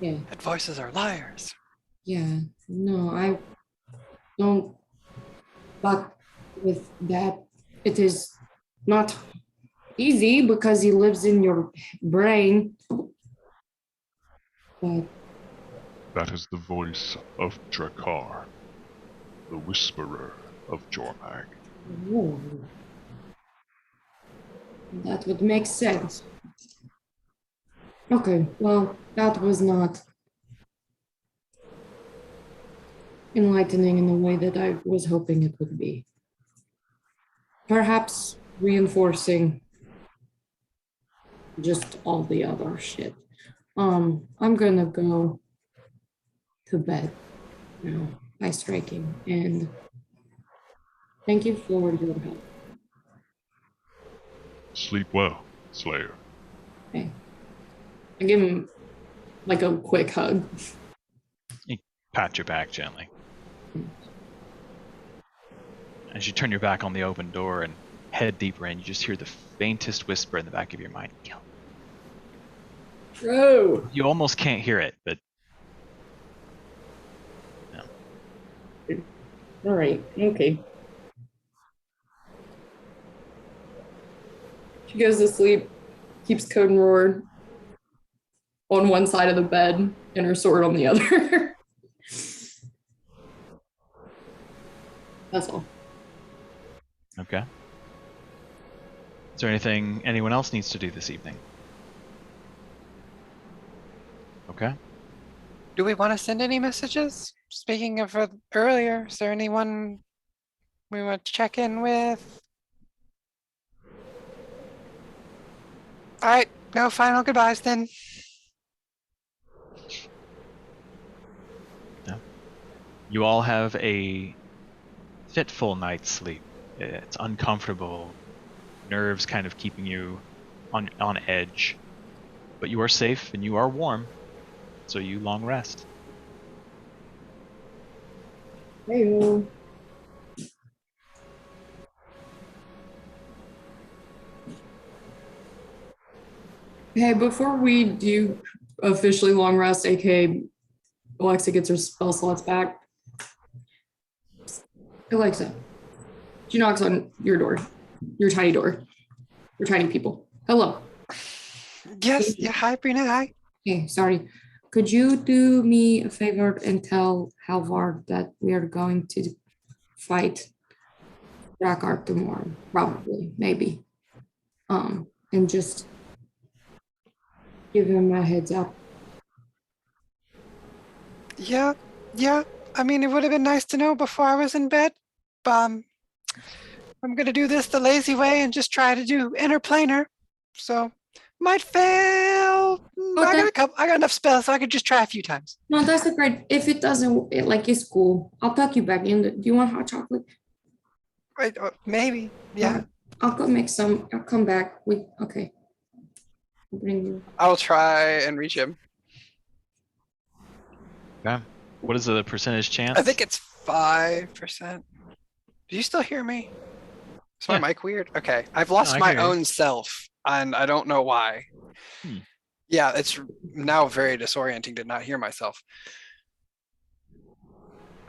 Yeah. And voices are liars. Yeah. No, I don't. But with that, it is not easy because he lives in your brain. But That is the voice of Drakkar, the whisperer of Jormag. oh, that would make sense. Okay, well, that was not enlightening in the way that I was hoping it would be. Perhaps reinforcing just all the other shit. I'm gonna go to bed now by striking, and thank you for your help. Sleep well, Slayer. Okay. I give him like a quick hug. pat your back gently. As you turn your back on the open door and head deeper in, you just hear the faintest whisper in the back of your mind. Kill. Oh. You almost can't hear it, but no. All right. Okay. She goes to sleep, keeps Code and Roar on one side of the bed and her sword on the other. That's all. Okay. Is there anything anyone else needs to do this evening? Okay. Do we want to send any messages? Speaking of earlier, is there anyone we want to check in with? All right, no final goodbyes then. No. You all have a fitful night's sleep. It's uncomfortable, nerves kind of keeping you on edge, but you are safe and you are warm, so you long rest. Hey. Hey, before we do officially long rest, aka Alexa gets her spell slots back. Alexa, she knocks on your door, your tiny door, your tiny people. Hello. Yes, yeah, hi, Brina, hi. Hey, sorry. Could you do me a favor and tell Halvar that we are going to fight Drakkar tomorrow? Probably, maybe. And just give him a heads up. Yeah, I mean, it would have been nice to know before I was in bed. I'm gonna do this the lazy way and just try to do interplanar. So might fail. I got enough spells, so I could just try a few times. No, that's a great. If it doesn't, it's cool. I'll tuck you back in. Do you want hot chocolate? Right, maybe. Yeah. I'll go make some. I'll come back. Okay. I'll bring you. I'll try and reach him. Okay. What is the percentage chance? I think it's 5%. Do you still hear me? Is my mic weird? Okay. I've lost my own self, and I don't know why. Yeah, it's now very disorienting to not hear myself.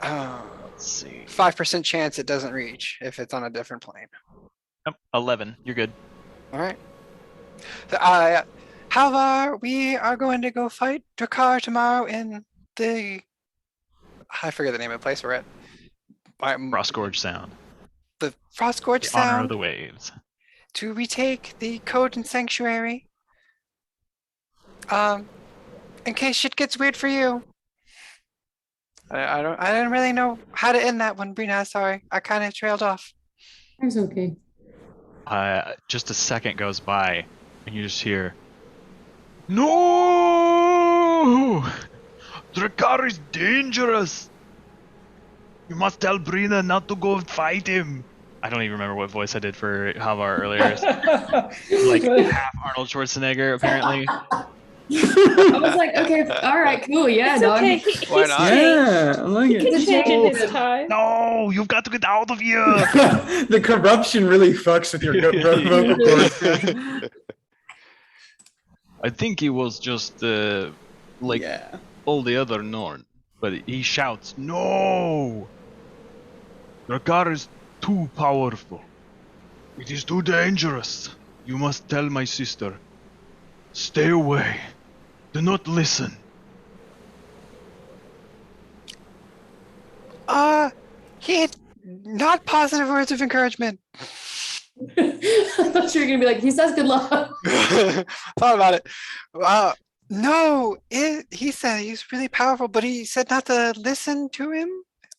Let's see. 5% chance it doesn't reach if it's on a different plane. 11. You're good. All right. Halvar, we are going to go fight Drakkar tomorrow in the... I forget the name of the place we're at. Frostgorge Sound. The Frostgorge The honor Sound. of the waves. To retake the code and sanctuary. In case shit gets weird for you. I didn't really know how to end that one, Brina. Sorry, I kind of trailed off. It's okay. Just a second goes by, and you just hear, "No! Drakkar is dangerous. You must tell Brina not to go fight him. I don't even remember what voice I did for Halvar earlier. Like half Arnold Schwarzenegger, apparently. I was like, okay, all right, cool, yeah, It's dog. okay. Why He's not? changed. Yeah, I like He can it. change in No. his time. No, you've got to get out of here. The corruption really fucks with your vocal cords. I think he was just like Yeah. all the other Norn, but he shouts, "No! Drakkar is too powerful. It is too dangerous. You must tell my sister. Stay away. Do not listen." He had not positive words of encouragement. I thought you were gonna be like, he says good luck. Thought about it. No, he said he's really powerful, but he said not to listen to him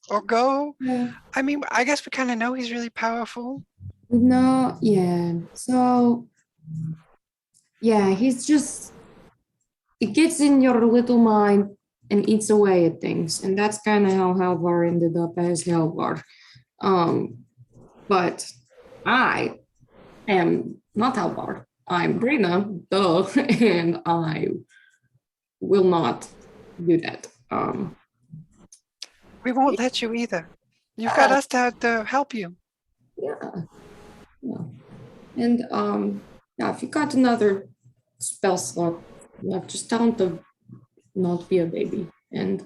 or go. Yeah. I mean, I guess we kind of know he's really powerful. No, yeah. So, yeah, he's just, it gets in your little mind and eats away at things. And that's kind of how Halvar ended up as Halvar. But I am not Halvar. I'm Brina, duh, and I will not do that. We won't let you either. You've got us to help you. Yeah. And yeah, if you got another spell slot, like just tell him to not be a baby. And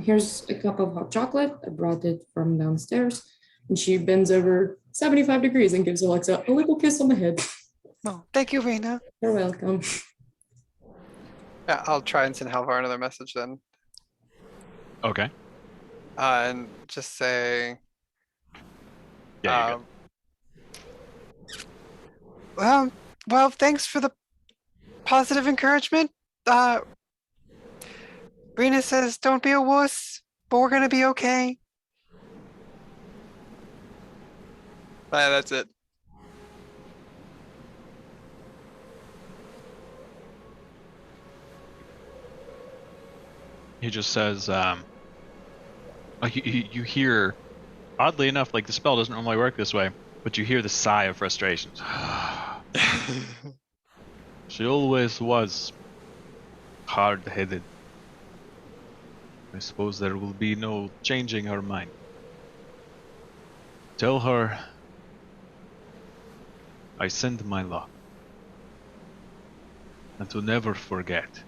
here's a cup of hot chocolate. I brought it from downstairs. And she bends over 75 degrees and gives Alexa a little kiss on the head. Oh, thank you, Rena. You're welcome. Yeah, I'll try and send Halvar another message then. Okay. And just say, Yeah, well, thanks for the positive encouragement. Rena says, don't be a wuss, but we're gonna be okay. That's it. He just says, you hear, oddly enough, like the spell doesn't normally work this way, but you hear the sigh of frustration. She always was hard-headed. I suppose there will be no changing her mind. Tell her I send my love, and to never forget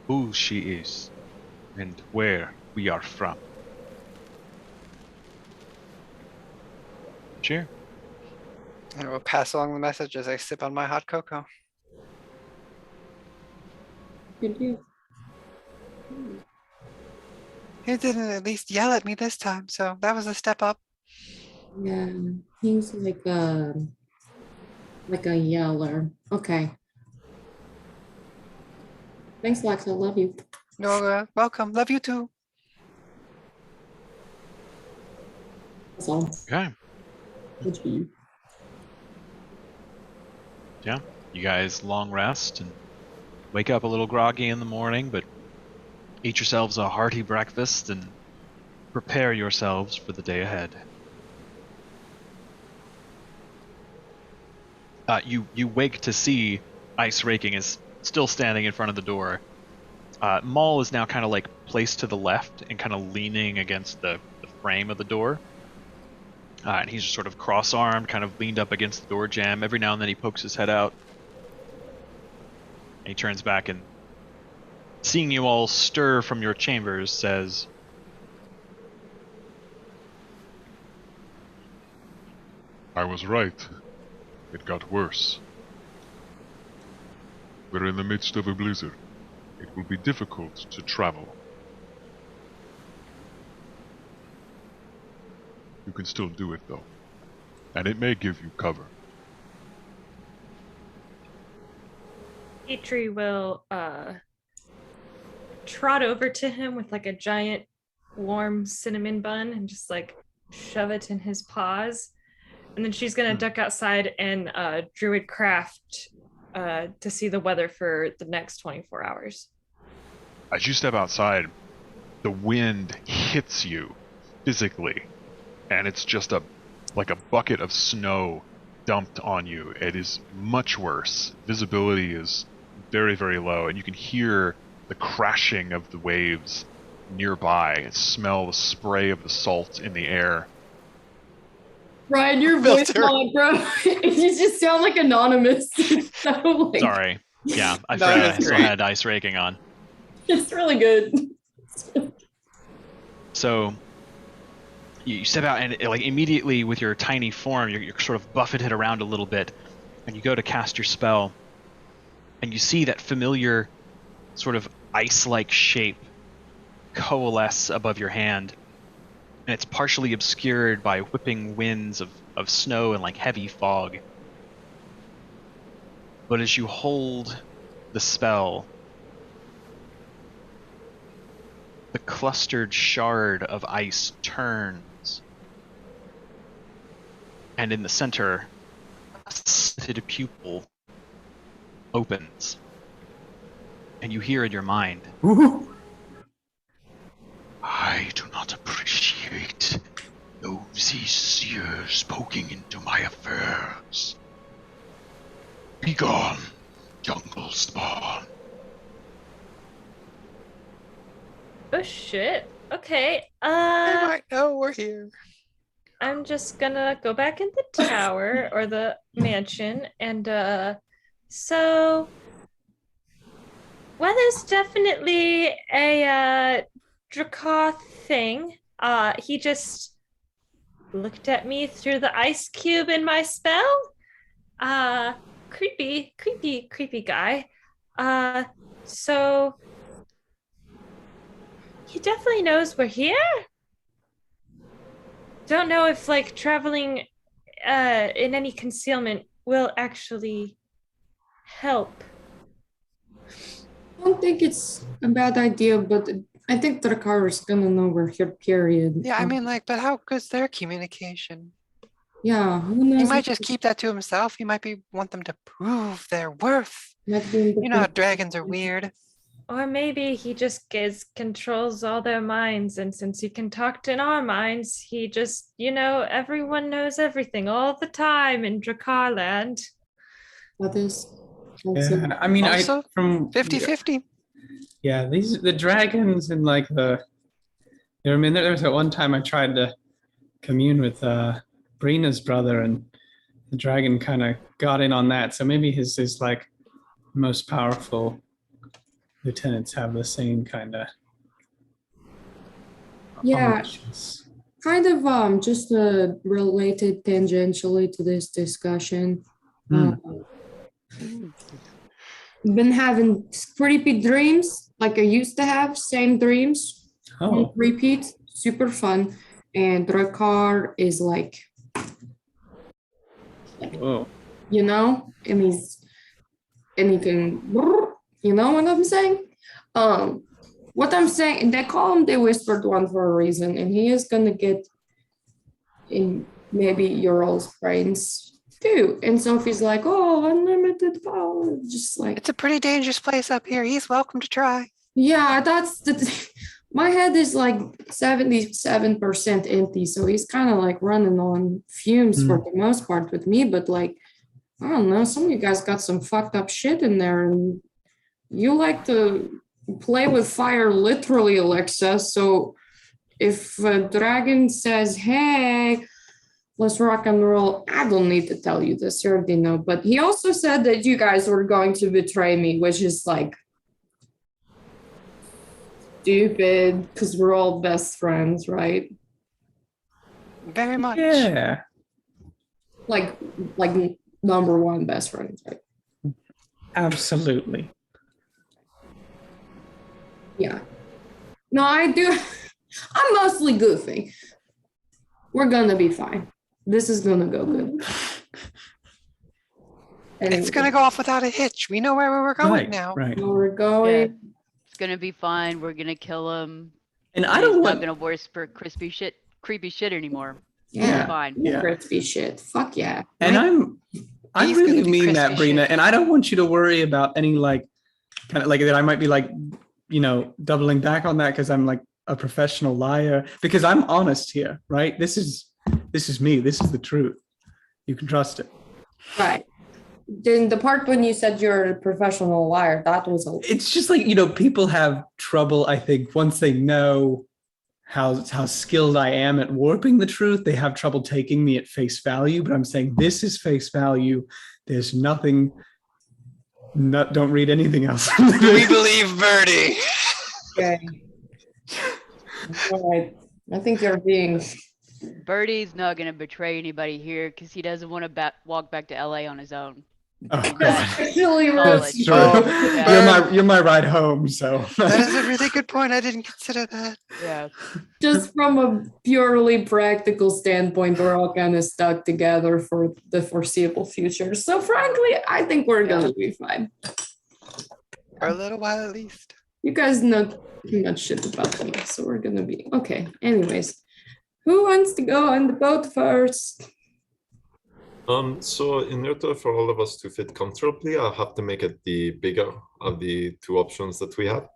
who she is and where we are from. Cheer. I will pass along the message as I sip on my hot cocoa. Good deal. He didn't at least yell at me this time, so that was a step up. Yeah, he's like a yeller. Okay. Thanks, Alexa. Love you. You're welcome. Love you too. That's all. Okay. Good for you. Yeah. You guys long rest and wake up a little groggy in the morning, but eat yourselves a hearty breakfast and prepare yourselves for the day ahead. You wake to see Ice Raking is still standing in front of the door. Maul is now kind of like placed to the left and kind of leaning against the frame of the door. And he's just sort of cross-armed, kind of leaned up against the door jamb. Every now and then he pokes his head out. And he turns back and, seeing you all stir from your chambers, says, I was right. It got worse. We're in the midst of a blizzard. It will be difficult to travel. You can still do it though, and it may give you cover. Atri will trot over to him with like a giant warm cinnamon bun and just like shove it in his paws. And then she's gonna duck outside and druid craft to see the weather for the next 24 hours. As you step outside, the wind hits you physically, and it's just like a bucket of snow dumped on you. It is much worse. Visibility is very, very low, and you can hear the crashing of the waves nearby and smell the spray of the salt in the air. Ryan, your voice Filter. mod, bro. You just sound like anonymous. So, like, Sorry. Yeah, I No, forgot I that's still great. had ice raking on. it's really good. So you step out and like immediately with your tiny form, you're sort of buffeted around a little bit, and you go to cast your spell, and you see that familiar sort of ice-like shape coalesce above your hand, and it's partially obscured by whipping winds of snow and like heavy fog. But as you hold the spell, the clustered shard of ice turns, and in the center, a slitted pupil opens, and you hear in your mind, I do not appreciate nosy seers poking into my affairs. Begone, jungle spawn. Oh shit. Okay. They might know we're here. I'm just gonna go back in the tower or the mansion and so weather's definitely a Dracoth thing. He just looked at me through the ice cube in my spell. Creepy guy. So he definitely knows we're here. Don't know if like traveling in any concealment will actually help. I don't think it's a bad idea, but I think Drakar is gonna know we're here, period. Yeah, I mean, like, but how good's their communication? Yeah, who knows? He might just keep that to himself. He might want them to prove their worth. Might be in the You know how dragons are weird. Or maybe he just controls all their minds, and since he can talk in our minds, he just, everyone knows everything all the time in Dracarland. That is. Yeah, I mean, Also, from 50-50. Yeah, the dragons and like I mean, there was that one time I tried to commune with Brina's brother, and the dragon kind of got in on that. So maybe his like most powerful lieutenants have the same kind of. Yeah. Kind of just related tangentially to this discussion. Been having creepy dreams like I used to have, same dreams. Oh. Repeat, super fun. And Drakar is like, Whoa. and he's anything, you know what I'm saying? What I'm saying, they call him the Whispered One for a reason, and he is gonna get in maybe your all's brains too. And Sophie's like, oh, unlimited power, just like, It's a pretty dangerous place up here. He's welcome to try. yeah, that's my head is like 77% empty, so he's kind of like running on fumes for the most part with me, but like, I don't know, some of you guys got some fucked up shit in there, and you like to play with fire literally, Alexa. So if a dragon says, hey, let's rock and roll, I don't need to tell you this, you already know. But he also said that you guys were going to betray me, which is like stupid because we're all best friends, right? Very much. Yeah. Like number one best friends, right? Absolutely. Yeah. No, I do. I'm mostly goofy. We're gonna be fine. This is gonna go good. It's gonna go off without a hitch. We know where we're going now. Right. Where we're going. Yeah. It's gonna be fine. We're gonna kill him. And I He's don't not want. gonna whisper creepy shit anymore. Yeah. It's fine. Yeah. Crispy shit. Fuck yeah. And I He's really gonna be mean that, crispy Brina. shit. And I don't want you to worry about any like kind of like that I might be like, doubling back on that because I'm like a professional liar because I'm honest here, right? This is me. This is the truth. You can trust it. Right. Then the part when you said you're a professional liar, that was a It's just like, people have trouble, I think, once they know how skilled I am at warping the truth, they have trouble taking me at face value. But I'm saying this is face value. There's nothing. Don't read anything else. We believe Birdie. okay. All right. I think you're being Birdie's not gonna betray anybody here because he doesn't want to walk back to LA on his own. Oh, That's God. actually That's true. Yeah. You're my ride home. So That is a really good point. I didn't consider that. Yeah. just from a purely practical standpoint, we're all kind of stuck together for the foreseeable future. So frankly, I think we're gonna be fine. For a little while at least. You guys know too much shit about me, so we're gonna be okay. Anyways, who wants to go on the boat first? So in order for all of us to fit comfortably, I'll have to make it the bigger of the two options that we have.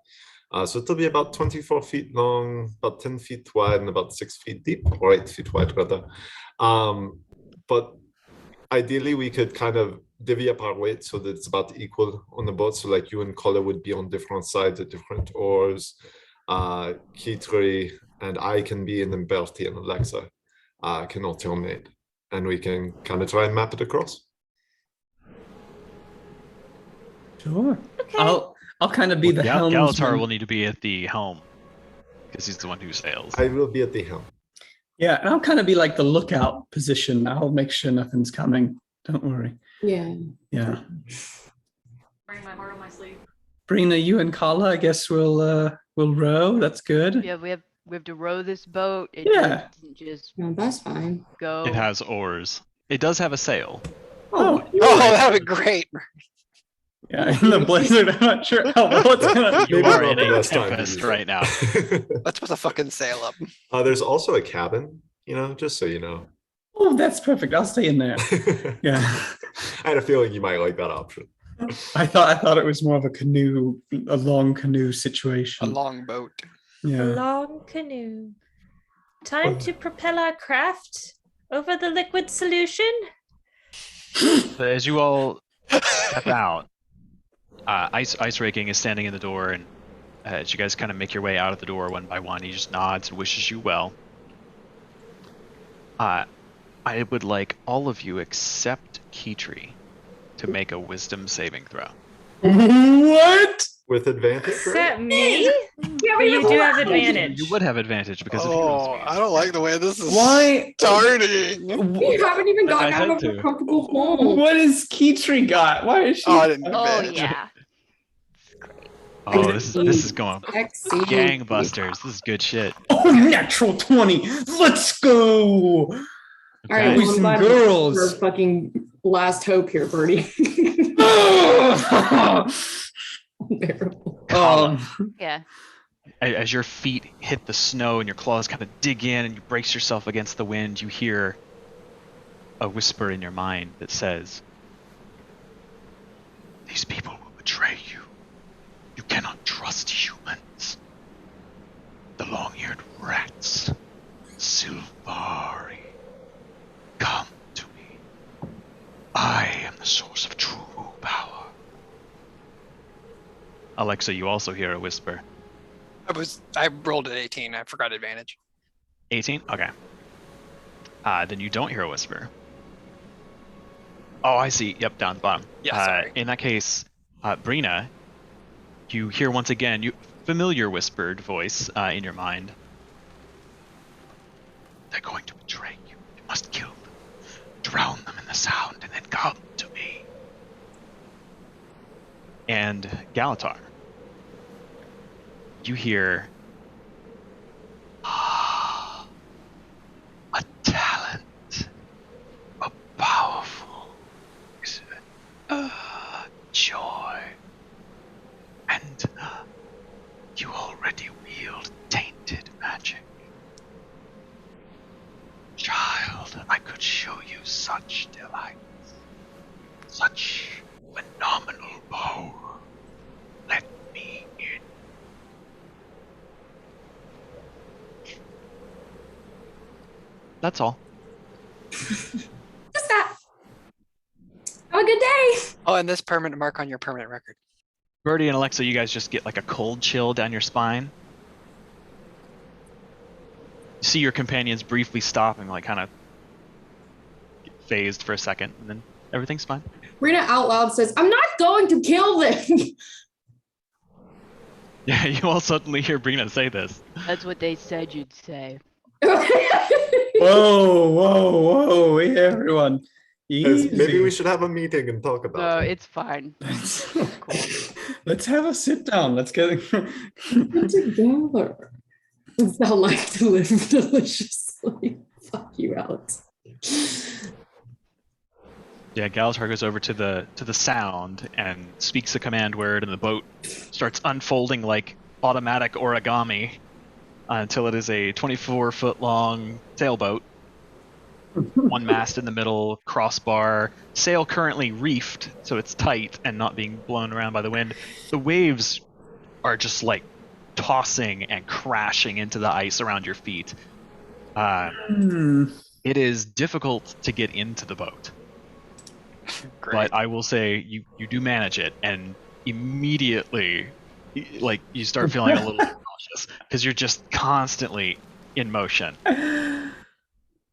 So it'll be about 24 feet long, about 10 feet wide, and about 6 feet deep, or 8 feet wide rather. But ideally, we could kind of divvy up our weight so that it's about equal on the boat. So like you and Collar would be on different sides of different oars. Kitri and I can be in, and Bertie and Alexa can alternate. And we can kind of try and map it across. sure. Okay. I'll kind of be the helmsman. Galatar will need to be at the helm because he's the one who sails. I will be at the helm. Yeah, and I'll kind of be like the lookout position. I'll make sure nothing's coming. Don't worry. Yeah. Yeah. Wearing my heart on my sleeve. Brina, you and Kala, I guess we'll row. That's good. Yeah, we have to row this boat. It Yeah. doesn't just No, that's fine. go. It has oars. It does have a sail. Oh, Oh, that would be great. yeah. In the blizzard, I'm not sure how well it's gonna. You Maybe are not in the a best time to tempest use it. right now. Let's put the fucking sail up. There's also a cabin, just so you know. Oh, that's perfect. I'll stay in there. Yeah. I had a feeling you might like that option. I thought it was more of a long canoe A situation. long boat. Yeah. Long canoe. Time to propel our craft over the liquid solution. But as you all step out, Ice Raking is standing in the door, and as you guys kind of make your way out of the door one by one, he just nods and wishes you well. I would like all of you except Kitri to make a wisdom saving throw. What? With advantage, Is right? that me? But you do have advantage. You would have advantage because of Oh, heroes. I don't like the way this is Why? starting. We haven't even Like I gotten out of said our to. comfortable home. What is Kitri got? Why is she? Oh, I didn't Oh advantage. yeah. Oh, this is going Sexy. gangbusters. This is good shit. Oh, natural 20. Let's go. All right, Okay. Boys well, and I'm girls. for fucking last hope here, Birdie. Terrible. Yeah. As your feet hit the snow and your claws kind of dig in and you brace yourself against the wind, you hear a whisper in your mind that says, "These people will betray you. You cannot trust humans. The long-eared rats, Silvari, come to me. I am the source of true power." Alexa, you also hear a whisper. I rolled an 18. I forgot advantage. 18? Okay. Then you don't hear a whisper. Oh, I see. Yep, down the bottom. Yeah, sorry. In that case, Brina, you hear once again familiar whispered voice in your mind. They're going to betray you. You must kill them. Drown them in the sound and then come to me. And Galatar, you hear a talent, a powerful, joy, and you already wield tainted magic. Child, I could show you such delights, such phenomenal power. Let me in. That's all. Just that. Have a good day. Oh, and this permanent mark on your permanent record. Birdie and Alexa, you guys just get like a cold chill down your spine. You see your companions briefly stop and like kind of get phased for a second, and then everything's fine. Rena out loud says, I'm not going to kill them. Yeah, you all suddenly hear Brina say this. That's what they said you'd say. Whoa, hey, everyone. Guys, maybe Easy. we should have a meeting and talk about No, it. it's fine. Let's have a sit down. Let's get Together. It's not like to live deliciously. Fuck you, Alex. Yeah, Galatar goes over to the sound and speaks a command word, and the boat starts unfolding like automatic origami until it is a 24-foot long sailboat. One mast in the middle, crossbar, sail currently reefed, so it's tight and not being blown around by the wind. The waves are just like tossing and crashing into the ice around your feet. It is difficult to get into the boat. Great. But I will say you do manage it, and immediately like you start feeling a little bit cautious because you're just constantly in motion.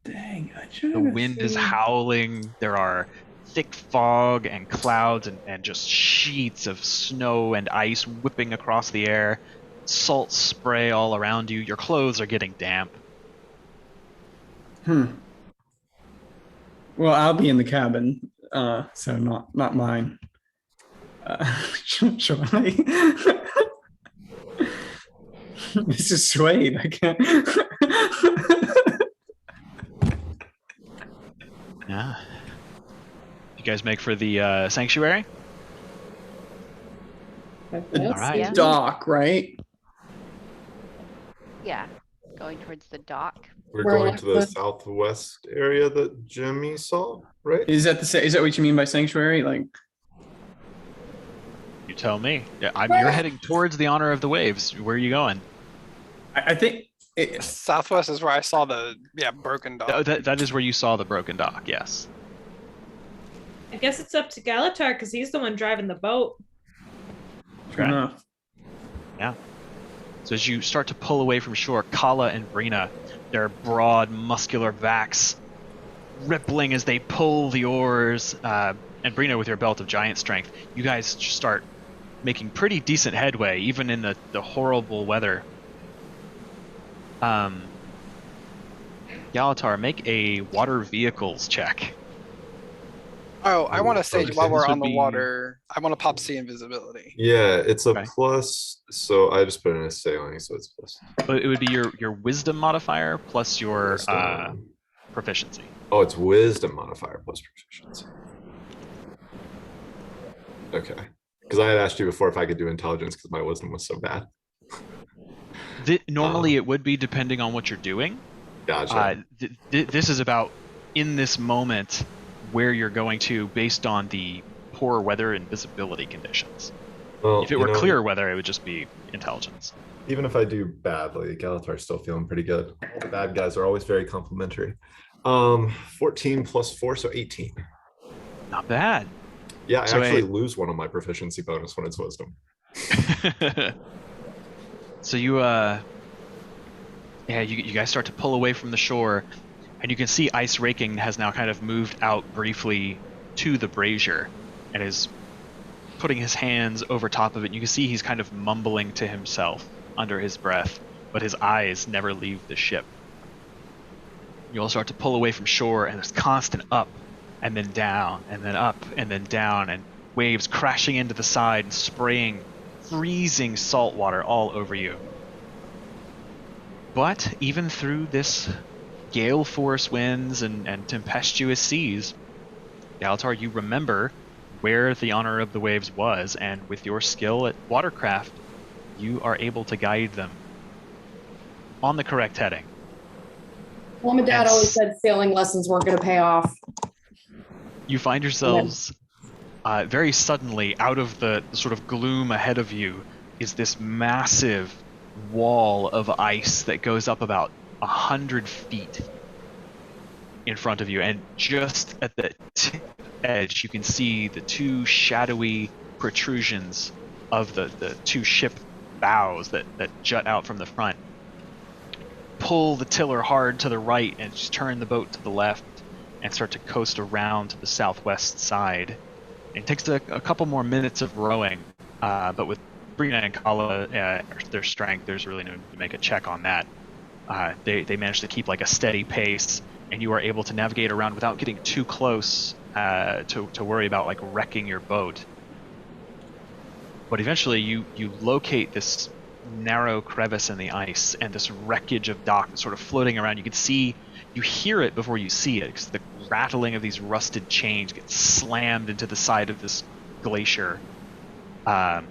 Dang, The wind is howling. There are thick fog and clouds and just sheets of snow and ice whipping across the air. Salt spray all around you. Your clothes are getting damp. Well, I'll be in the cabin, so not mine. Shall I? This is Suede. I can't. Yeah. You guys make for the sanctuary? All right. Yeah. Dock, right? Yeah, going towards the dock. We're Where going to the the- southwest area that Jimmy saw, right? Is that what you mean by sanctuary? Like, You tell me. Yeah, you're heading towards the Honor of the Waves. Where are you going? I think Southwest is where I saw the broken dog. That is where you saw the broken dock, yes. I guess it's up to Galatar because he's the one driving the boat. fair enough. So as you start to pull away from shore, Kala and Brina, their broad, muscular backs rippling as they pull the oars, and Brina with your belt of giant strength, you guys start making pretty decent headway, even in the horrible weather. Galatar, make a water vehicles check. Oh, I want to say Okay. while we're This on would the be- water, I want to pop sea invisibility. Yeah, it's a Okay. plus, so I just put in a sailing, so it's plus. But it would be your wisdom modifier plus your Wisdom. proficiency. Oh, it's wisdom modifier plus proficiency. Okay. Because I had asked you before if I could do intelligence because my wisdom was so bad. Normally it would be depending on what you're doing. Gotcha. This is about in this moment where you're going to based on the poor weather and visibility conditions. Well, If it were clear weather, it would just be intelligence. even if I do badly, Galatar's still feeling pretty good. All the bad guys are always very complimentary. 14 plus 4, so 18. Not bad. Yeah, I So actually lose one of my proficiency bonus when it's wisdom. So you guys start to pull away from the shore, and you can see Ice Raking has now kind of moved out briefly to the brazier and is putting his hands over top of it. You can see he's kind of mumbling to himself under his breath, but his eyes never leave the ship. You all start to pull away from shore, and there's constant up and then down and then up and then down, and waves crashing into the side and spraying freezing salt water all over you. But even through this gale force winds and tempestuous seas, Galatar, you remember where the Honor of the Waves was, and with your skill at watercraft, you are able to guide them on the correct heading. Mom and Dad Yes. always said sailing lessons weren't going to pay off. You find yourselves very suddenly out of the sort of gloom ahead of you is this massive wall of ice that goes up about 100 feet. in front of you, and just at the edge, you can see the two shadowy protrusions of the two ship bows that jut out from the front. Pull the tiller hard to the right and just turn the boat to the left and start to coast around to the southwest side. It takes a couple more minutes of rowing, but with Brina and Kala, their strength, there's really no need to make a check on that. They managed to keep like a steady pace, and you are able to navigate around without getting too close to worry about like wrecking your boat. But eventually you locate this narrow crevice in the ice and this wreckage of dock that's sort of floating around. You hear it before you see it, because the rattling of these rusted chains gets slammed into the side of this glacier. But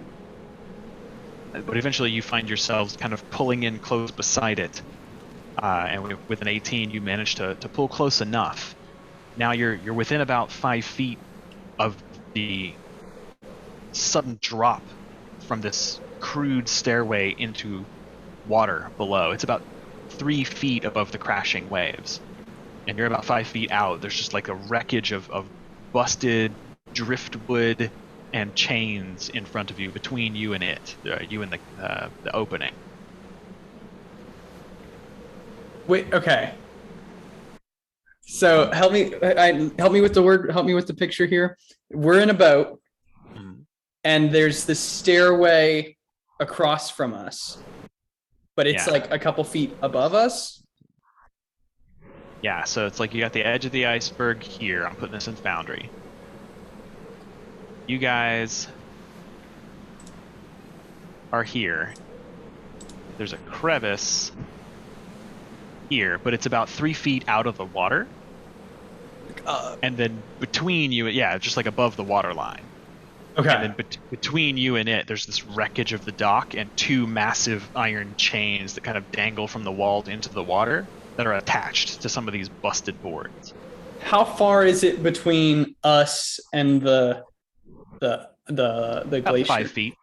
eventually you find yourselves kind of pulling in close beside it. And with an 18, you manage to pull close enough. Now you're within about 5 feet of the sudden drop from this crude stairway into water below. It's about 3 feet above the crashing waves, and you're about 5 feet out. There's just like a wreckage of busted driftwood and chains in front of you, between you and it, you and the opening. Wait, okay. So help me with the picture here. We're in a boat, and there's this stairway across from us, but it's like a couple feet above us. Yeah, so it's like you got the edge of the iceberg here. I'm putting this in Foundry. You guys are here. There's a crevice here, but it's about 3 feet out of the water. And then between you, just like above the water line. Okay. And then between you and it, there's this wreckage of the dock and two massive iron chains that kind of dangle from the wall into the water that are attached to some of these busted boards. How far is it between us and the glacier? 5 feet.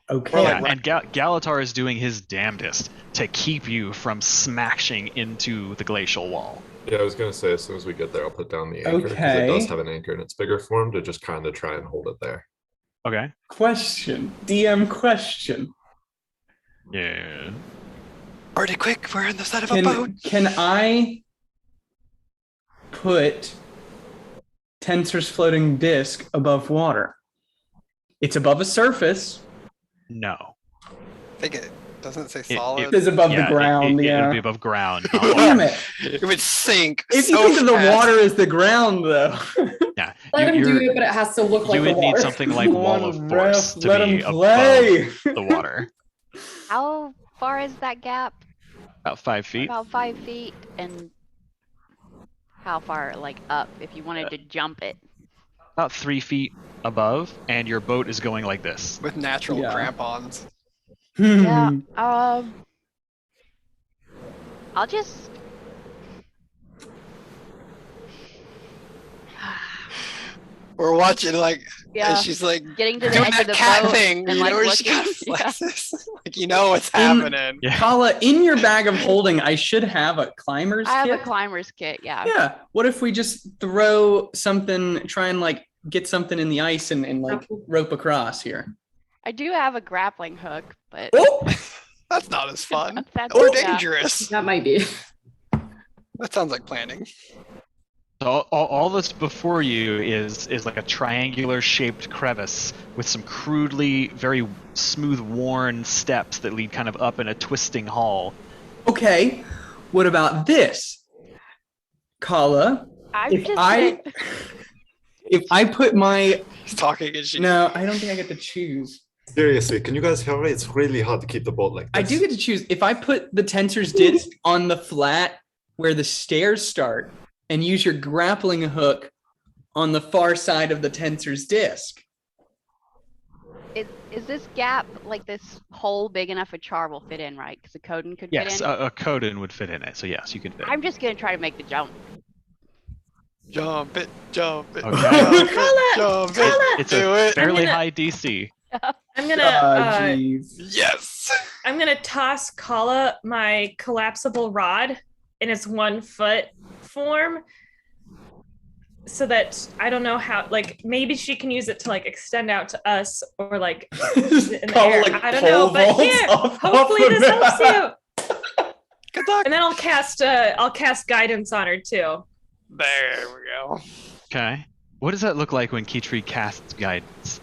Okay. Yeah, and Galatar is doing his damnedest to keep you from smashing into the glacial wall. Yeah, I was going to say, as soon as we get there, I'll put down the anchor, because it does have an anchor in its bigger form, to just kind of try and hold it there. Okay. Question. DM question. Yeah. Already quick, we're on the side of a boat. Can I put Tensor's floating disc above water? It's above a surface. No. I think it doesn't say solid. It is above the ground. It would be above ground. Damn it. It would sink. If you think of the water as the ground, though. Yeah. Let him do it, but it has to look like you the would need water. something like Wall of Force to Let be him play. above the water. How far is that gap? About 5 feet. About 5 feet. And how far, like, up if you wanted to jump it? About 3 feet above, and your boat is going like this. With natural crampons. Yeah. I'll just. We're watching, like, Yeah. and she's like Getting to the doing edge that of the cat boat thing, and you like know, where she looking. kind of flexes. Like, you know what's happening. Yeah. Kala, in your bag of holding, I should have a climber's I have kit. a climber's kit, yeah. Yeah. What if we just throw something, try and like get something in the ice and like rope across here? I do have a grappling hook, but Oh, That's not as fun. That's- Or yeah. dangerous. That might be. That sounds like planning. So all that's before you is like a triangular shaped crevice with some crudely very smooth worn steps that lead kind of up in a twisting hall. okay. What about this, Kala? If I put my He's talking and she. no, I don't think I get to choose. Seriously, can you guys hear me? It's really hard to keep the boat like this. I do get to choose. If I put the tensor's disc on the flat where the stairs start and use your grappling hook on the far side of the tensor's disc. Is this gap, like this hole, big enough a char will fit in, right? Because a Coden could Yes, fit in. a Coden would fit in it. So yes, you can fit. I'm just gonna try to make the jump. Jump it, jump it, Okay. jump Kala, it, jump it. It's Do a it. fairly gonna- high DC. I'm gonna Jeez. Yes. I'm gonna toss Kala my collapsible rod, and it's 1 foot form so that I don't know how, like maybe she can use it to like extend out to us or like use it in the Call, air. like, I don't know, pole but vaults here, off hopefully the this helps map. you. Good luck. And then I'll cast guidance on her too. There we go. Okay. What does that look like when Kitri casts guidance?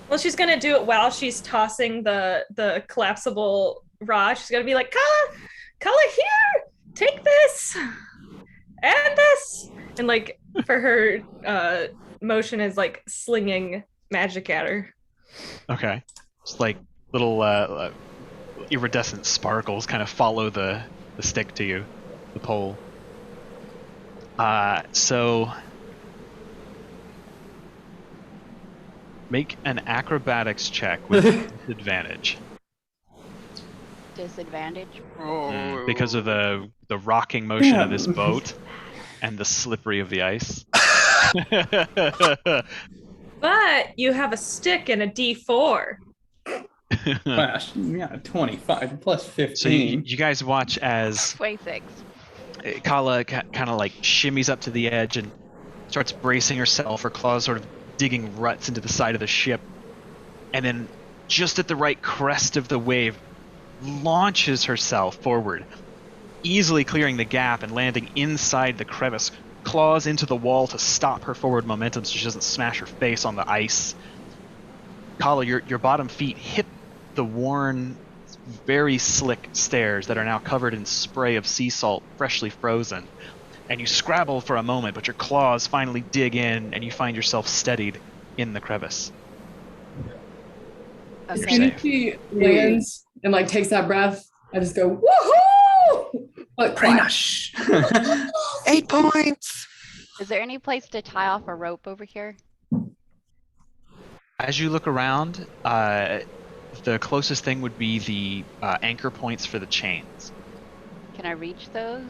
Well, she's gonna do it while she's tossing the collapsible rod. She's gonna be like, Kala, here, take this and this, and like for her motion is like slinging magic at her. Okay. Just like little iridescent sparkles kind of follow the stick to you, the pole. So make an acrobatics check with disadvantage. Disadvantage. Because of the rocking motion of this boat and the slippery of the ice. But you have a stick and a D4. Gosh, yeah, 25 plus 15. So you guys watch as 26. Kala kind of like shimmies up to the edge and starts bracing herself, her claws sort of digging ruts into the side of the ship, and then just at the right crest of the wave launches herself forward, easily clearing the gap and landing inside the crevice, claws into the wall to stop her forward momentum so she doesn't smash her face on the ice. Kala, your bottom feet hit the worn, very slick stairs that are now covered in spray of sea salt, freshly frozen. And you scrabble for a moment, but your claws finally dig in, and you find yourself steadied in the crevice. Okay. You're As soon safe. as she lands and like takes that breath, I just go woohoo! Like clap. 8 points. Is there any place to tie off a rope over here? As you look around, the closest thing would be the anchor points for the chains. Can I reach those?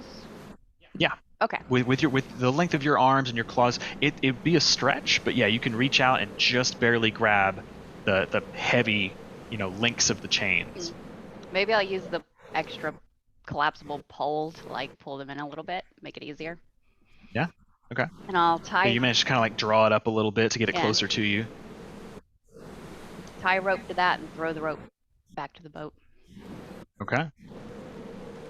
Yeah. Okay. With the length of your arms and your claws, it'd be a stretch, but yeah, you can reach out and just barely grab the heavy, links of the chains. Maybe I'll use the extra collapsible pole to like pull them in a little bit, make it easier. Yeah. Okay. And I'll tie Yeah, you managed to kind of like draw it up a little bit to get it Yeah. closer to you. tie a rope to that and throw the rope back to the boat. Okay.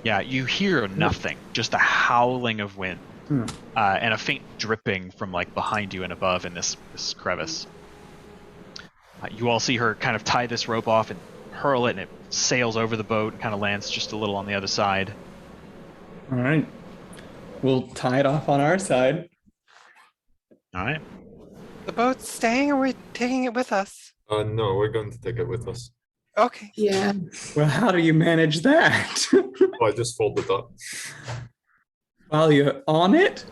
Yeah, you hear nothing, just a howling of wind, and a faint dripping from like behind you and above in this crevice. You all see her kind of tie this rope off and hurl it, and it sails over the boat and kind of lands just a little on the other side. All right. We'll tie it off on our side. All right. The boat's staying, or we're taking it with us? No, we're going to take it with us. Okay. Yeah. Well, how do you manage that? Oh, I just folded up. While you're on it?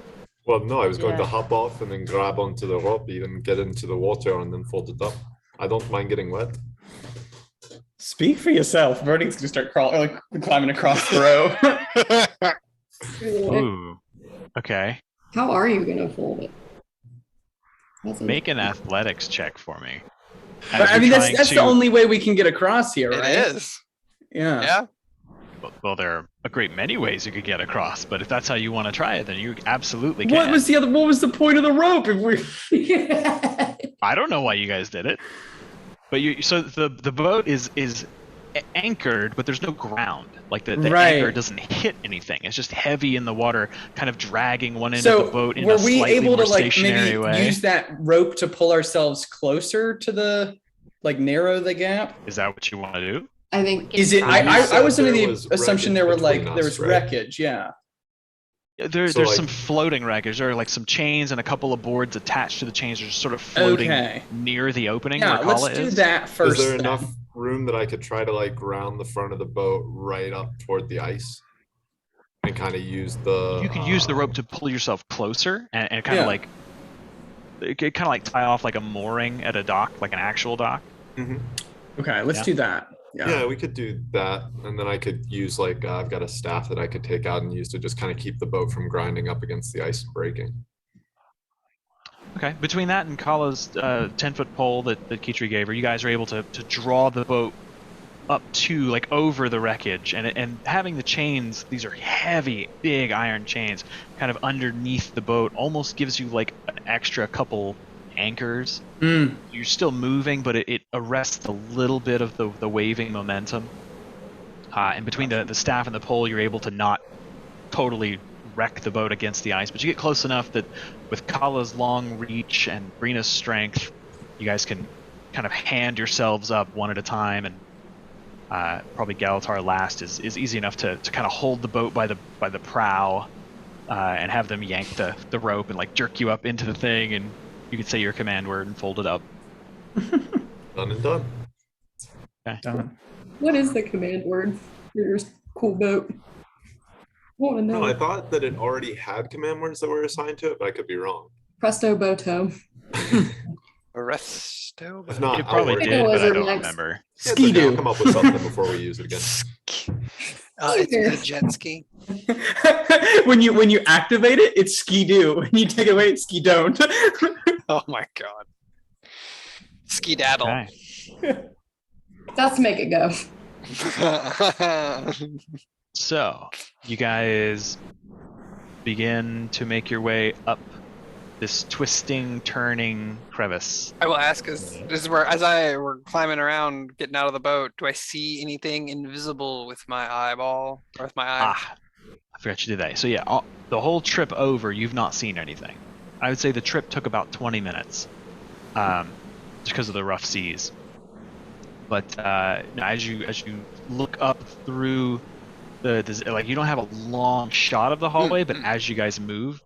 Well, no, I was going to Yeah. hop off and then grab onto the rope, even get into the water and then fold it up. I don't mind getting wet. Speak for yourself. Verdict's gonna start climbing across the row. Ooh. Okay. How are you gonna fold it? That's a- Make an athletics check for me. But, I mean, that's the only way we can get across here, It right? is. Yeah. Yeah. Well, there are a great many ways you could get across, but if that's how you want to try it, then you absolutely can. What was the point of the rope if we I don't know why you guys did it, but so the boat is anchored, but there's no ground. Like the Right. anchor doesn't hit anything. It's just heavy in the water, kind of dragging one end So of the boat in were a we slightly able more to like stationary maybe way. use that rope to pull ourselves closer to the narrow the gap? Is that what you want to do? I think Is it? You I said was under there the was assumption there wreckage were like between there us, was right? wreckage. Yeah. There's So, like- some floating wreckage. There are like some chains and a couple of boards attached to the chains, just sort of floating Okay. near the opening Yeah. where Let's Kala do is. that first. Is there then. enough room that I could try to like ground the front of the boat right up toward the ice and kind of use the? You could use the rope to pull yourself closer and kind Yeah. of like tie off like a mooring at a dock, like an actual dock. Mhm. Okay. Let's Yeah. do that. Yeah. Yeah, we could do that, and then I could use like I've got a staff that I could take out and use to just kind of keep the boat from grinding up against the ice and breaking. Okay. Between that and Kala's 10-foot pole that Kitri gave her, you guys are able to draw the boat up to, like, over the wreckage, and having the chains, these are heavy, big iron chains, kind of underneath the boat, almost gives you like an extra couple anchors. You're still moving, but it arrests a little bit of the waving momentum. And between the staff and the pole, you're able to not totally wreck the boat against the ice, but you get close enough that with Kala's long reach and Brina's strength, you guys can kind of hand yourselves up one at a time, and probably Galatar last is easy enough to kind of hold the boat by the prow and have them yank the rope and like jerk you up into the thing, and you could say your command word and fold it up. Done and done. Okay. Done. What is the command word for your cool boat? I want to know. No, I thought that it already had command words that were assigned to it, but I could be wrong. Presto Boto. Resto. If not, It I'll probably work did, it. but I Wizard don't Max. remember. Yeah, it's okay, I'll Ski-Doo. come up with something before we use it again. It's a jet ski. when you activate it, it's ski-doo. When you take it away, it's ski-don't. Oh my god. Skedaddle. Okay. That's make it go. So, you guys begin to make your way up this twisting, turning crevice. I will ask, this is where, as we're climbing around, getting out of the boat, do I see anything invisible with my eyeball, or with my eye? I forgot you did that. So yeah, the whole trip over, you've not seen anything. I would say the trip took about 20 minutes, just because of the rough seas. But as you look up through like, you don't have a long shot of the hallway, but as you guys move,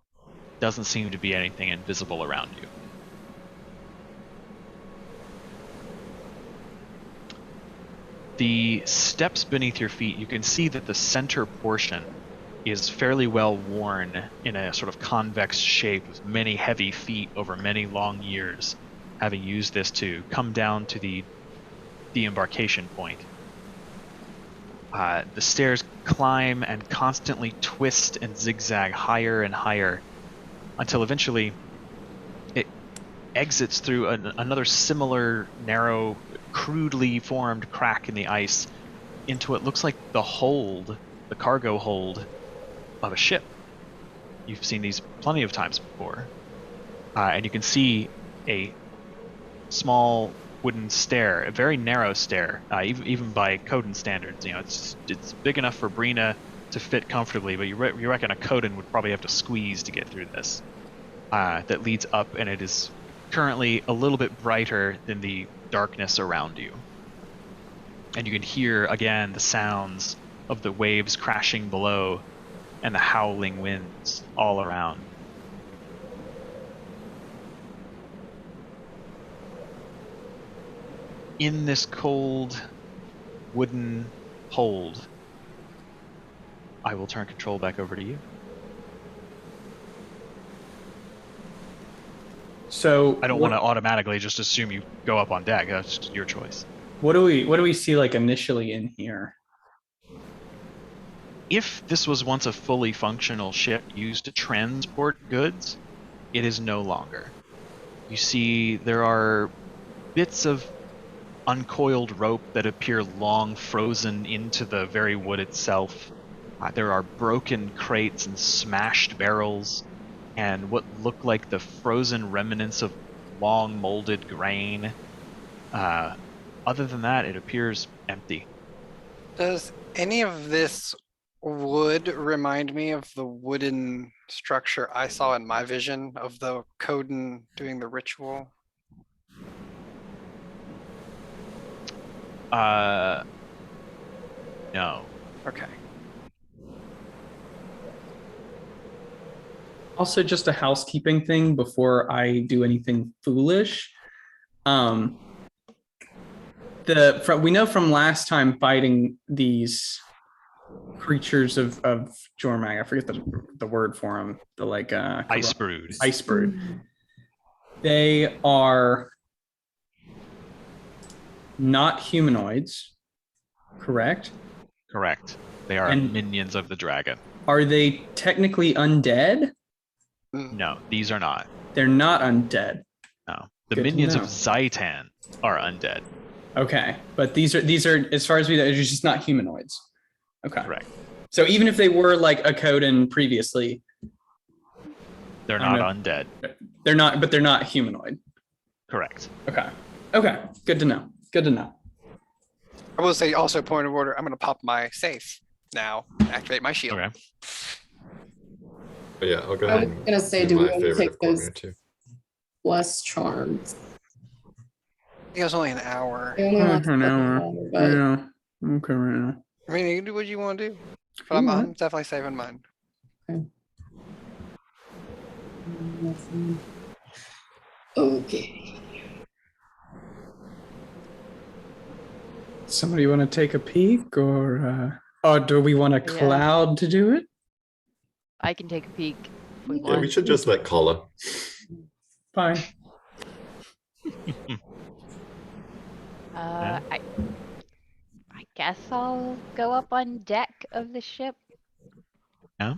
doesn't seem to be anything invisible around you. The steps beneath your feet, you can see that the center portion is fairly well worn in a sort of convex shape with many heavy feet over many long years, having used this to come down to the embarkation point. The stairs climb and constantly twist and zigzag higher and higher until eventually it exits through another similar narrow, crudely formed crack in the ice into what looks like the cargo hold of a ship. You've seen these plenty of times before. And you can see a small wooden stair, a very narrow stair, even by Coden standards. You know, it's big enough for Brina to fit comfortably, but you reckon a Coden would probably have to squeeze to get through this. That leads up, and it is currently a little bit brighter than the darkness around you. And you can hear again the sounds of the waves crashing below and the howling winds all around. In this cold wooden hold, I will turn control back over to you. So I don't want to automatically just assume you go up on deck. That's just your choice. What do we see like initially in here? If this was once a fully functional ship used to transport goods, it is no longer. You see there are bits of uncoiled rope that appear long frozen into the very wood itself. There are broken crates and smashed barrels and what look like the frozen remnants of long molded grain. Other than that, it appears empty. Does any of this wood remind me of the wooden structure I saw in my vision of the Coden doing the ritual? No. Okay. Also, just a housekeeping thing before I do anything foolish. We know from last time fighting these creatures of Jormag, I forget the word for them. The Ice brood. Ice brood. They are not humanoids, correct? Correct. They are minions of the dragon. Are they technically undead? No, these are not. They're not undead. No. The Good to minions of know. Zaitan are undead. Okay, but these are as far as we know, it's just not humanoids. Okay. Correct. So even if they were like a Coden previously, They're I don't not know. undead. They're not, but they're not humanoid. Correct. Okay. Okay. Good to know. Good to know. I will say also point of order. I'm gonna pop my safe now. Activate my shield. Okay. But yeah, I'll go I ahead was and gonna say, do do we my want to favorite take of those Cormier too. less charms? I think it was only an hour. They only last An like an hour. hour, but Yeah. Okay. Right now. I mean, you can do what you want to do, but I'm definitely saving mine. okay. Somebody want to take a peek, or do we want a Yeah. cloud to do it? I can take a peek if we Yeah, want. we should just let Kala. Fine. I guess I'll go up on deck of the ship. Yeah.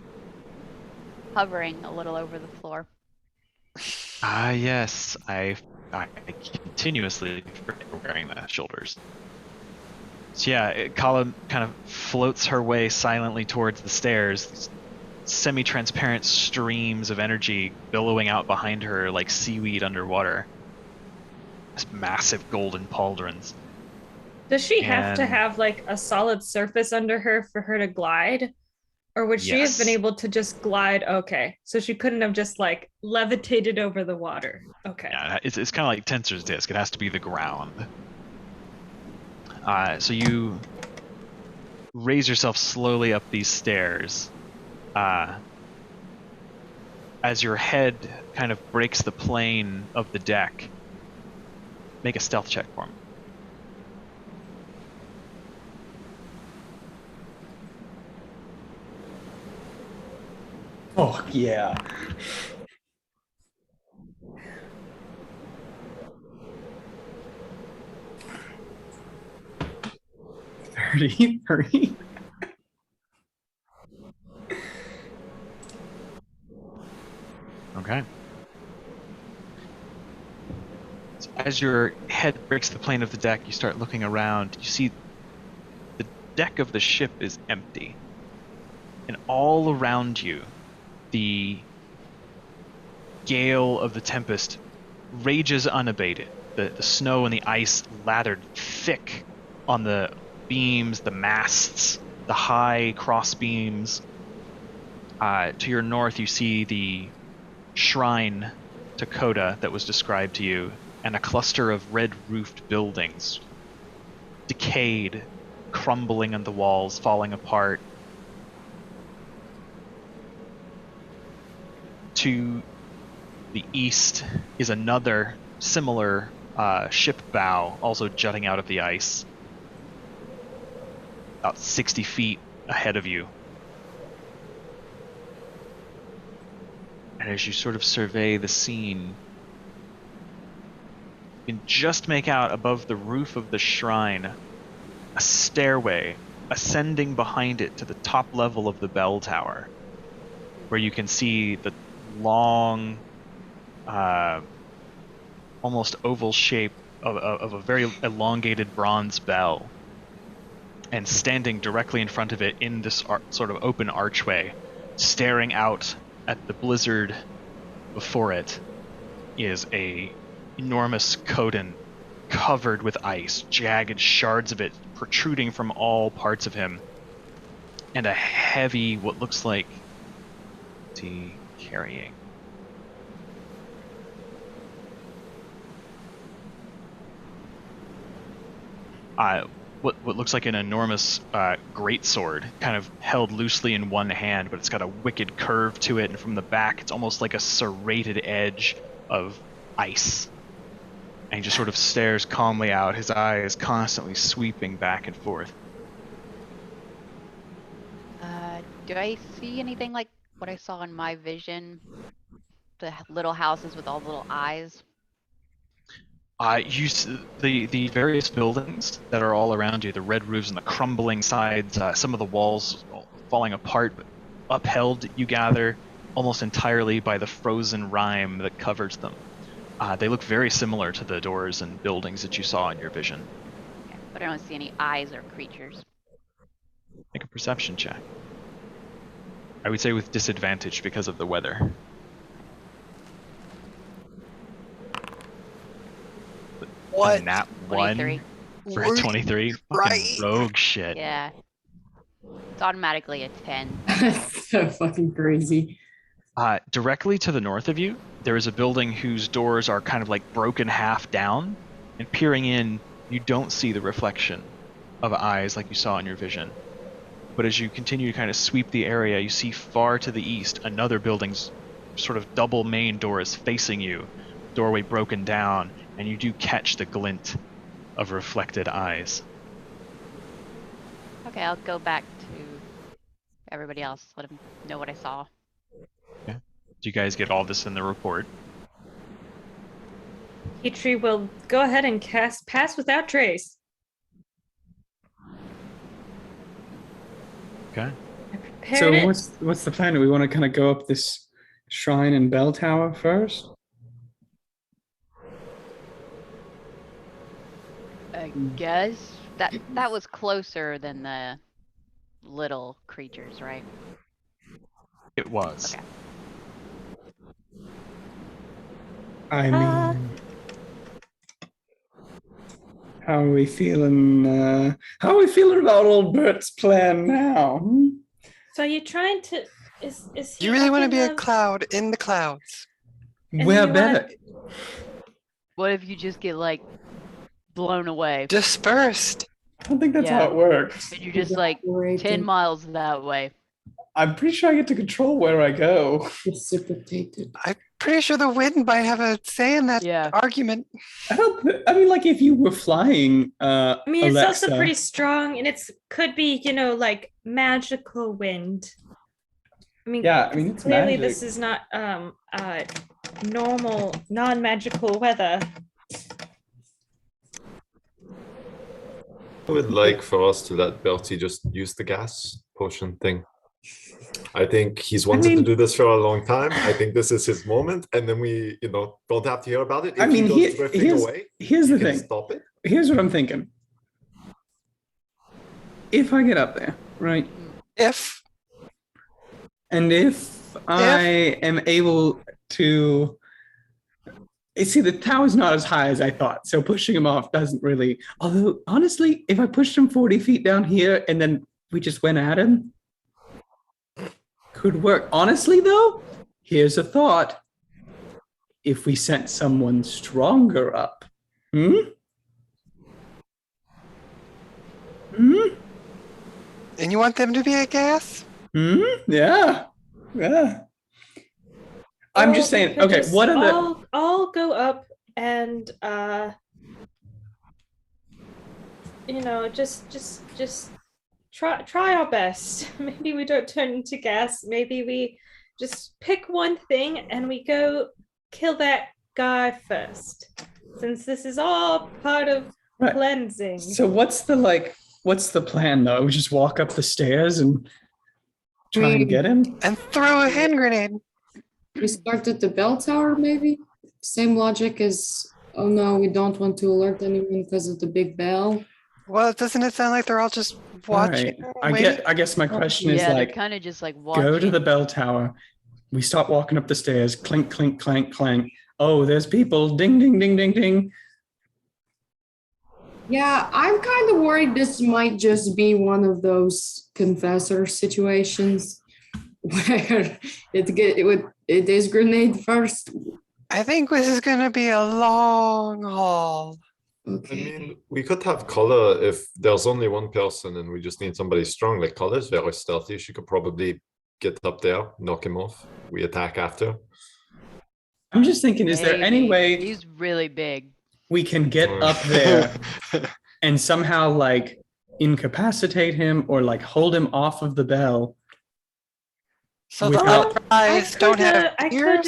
Hovering a little over the floor. Ah, yes. I continuously forget wearing the shoulders. So yeah, Kala kind of floats her way silently towards the stairs. These semi-transparent streams of energy billowing out behind her like seaweed underwater. This massive golden pauldrons. Does she have to And- have like a solid surface under her for her to glide? Or would she have been Yes. able to just glide? Okay. So she couldn't have just like levitated over the water. Okay. Yeah, it's kind of like Tensor's disc. It has to be the ground. So you raise yourself slowly up these stairs. As your head kind of breaks the plane of the deck, make a stealth check for me. Oh yeah. Hurry. Okay. So as your head breaks the plane of the deck, you start looking around. You see the deck of the ship is empty. And all around you, the gale of the tempest rages unabated. The snow and the ice lathered thick on the beams, the masts, the high cross beams. To your north, you see the shrine to Coda that was described to you, and a cluster of red-roofed buildings, decayed, crumbling on the walls, falling apart. To the east is another similar ship bow, also jutting out of the ice, about 60 feet ahead of you. And as you sort of survey the scene, you can just make out above the roof of the shrine a stairway ascending behind it to the top level of the bell tower, where you can see the long, almost oval shape of a very elongated bronze bell. And standing directly in front of it in this sort of open archway, staring out at the blizzard before it, is a enormous Coden covered with ice, jagged shards of it protruding from all parts of him, and a heavy, what looks like carrying. What looks like an enormous greatsword, kind of held loosely in one hand, but it's got a wicked curve to it, and from the back, it's almost like a serrated edge of ice. And he just sort of stares calmly out, his eyes constantly sweeping back and forth. Do I see anything like what I saw in my vision? The little houses with all the little eyes? The various buildings that are all around you, the red roofs and the crumbling sides, some of the walls falling apart, but upheld, you gather, almost entirely by the frozen rime that covers them. They look very similar to the doors and buildings that you saw in your vision. But I don't see any eyes or creatures. Make a perception check. I would say with disadvantage because of the weather. What? A nat 23. 1 for a 23? Fucking Right. rogue shit. Yeah. It's automatically a 10. That's so fucking crazy. Directly to the north of you, there is a building whose doors are kind of like broken half down, and peering in, you don't see the reflection of eyes like you saw in your vision. But as you continue to kind of sweep the area, you see far to the east another building's sort of double main door is facing you, doorway broken down, and you do catch the glint of reflected eyes. Okay, I'll go back to everybody else. Let them know what I saw. Okay. Do you guys get all this in the report? Petrie will go ahead and cast Pass Without Trace. Okay. I prepared So it. what's the plan? Do we want to kind of go up this shrine and bell tower first? I guess that was closer than the little creatures, right? It was. Okay. I mean, how are we feeling? How are we feeling about old Bert's plan now? Hmm? So are you trying to? Is he You really want to upping be a them? cloud in the clouds? And We're then you wanna- better. What if you just get like blown away? Dispersed. I don't think that's how Yeah. it works. And you're just like 10 Evaporated, miles that way. I'm pretty sure I get to control where I go. precipitated. I'm pretty sure the wind might have a say in that Yeah. argument. I mean, like if you were flying, I mean, it's Alexa. also pretty strong, and it's could be, like magical wind. I mean, Yeah, I mean, it's clearly magic. this is not normal, non-magical weather. I would like for us to let Bertie just use the gas potion thing. I think he's wanted to mean- do this for a long time. I think this is his moment, and then we, don't have to hear about it. If I mean, he goes drifting away, here's you the can thing. stop it. Here's what I'm thinking. If I get up there, right, If and if I am able to see, the tower's not as high as I thought, so pushing him off doesn't really. Although, honestly, if I pushed him 40 feet down here and then we just went at him, could work. Honestly, though, here's a thought. If we sent someone stronger up, and you want them to be a gas? Yeah. I'm just Or we saying. could Okay, just what are the? all go up and just try our best. Maybe we don't turn into gas. Maybe we just pick one thing and we go kill that guy first, since this is all part of Right. cleansing. So what's the plan though? We just walk up the stairs and try and get him. And throw a hand grenade. We start at the bell tower, maybe? Same logic as, oh no, we don't want to alert anyone because of the big bell. Well, doesn't it sound like they're all just watching? All right. I guess my question is Yeah, they're like, kind of just like watching. go to the bell tower. We start walking up the stairs. Clink, clink, clank, clank. Oh, there's people. Ding, ding, ding, ding, ding. Yeah, I'm kind of worried this might just be one of those confessor situations where it is grenade first. I think this is going to be a long haul. I Okay. mean, we could have Color if there's only one person and we just need somebody strong. Like Color's very stealthy. She could probably get up there, knock him off. We attack after. I'm just thinking, is there any Maybe. way He's really big. we can get up there and somehow like incapacitate him or like hold him off of the bell? So the Without- little eyes don't have ears?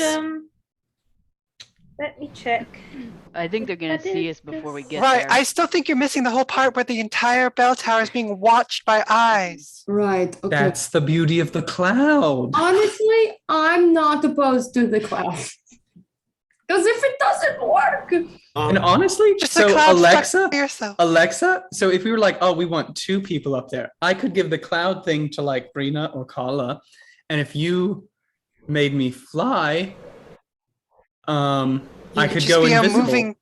Let me check. I think they're gonna I did see us before we get Right, there. I still think you're missing the whole part where the entire bell tower is being watched by eyes. Right. Okay. That's the beauty of the cloud. Honestly, I'm not opposed to the cloud. Because if it doesn't work, And honestly, Just a so cloud stuck Alexa, to yourself. Alexa, so if we were like, oh, we want 2 people up there, I could give the cloud thing to like Brina or Kala. And if you made me fly, I You could just go be a invisible. moving.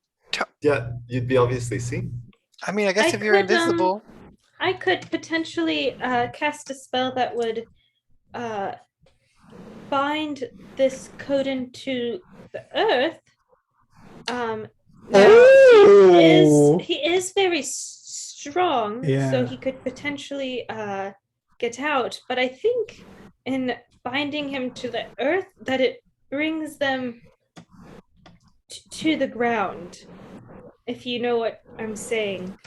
Yeah, you'd be obviously seen. I mean, I guess I if you're could, invisible, I could potentially cast a spell that would bind this Coden to the earth. Now Oh! he is very strong, so Yeah. he could potentially get out. But I think in binding him to the earth, that it brings them to the ground. If you know what I'm saying.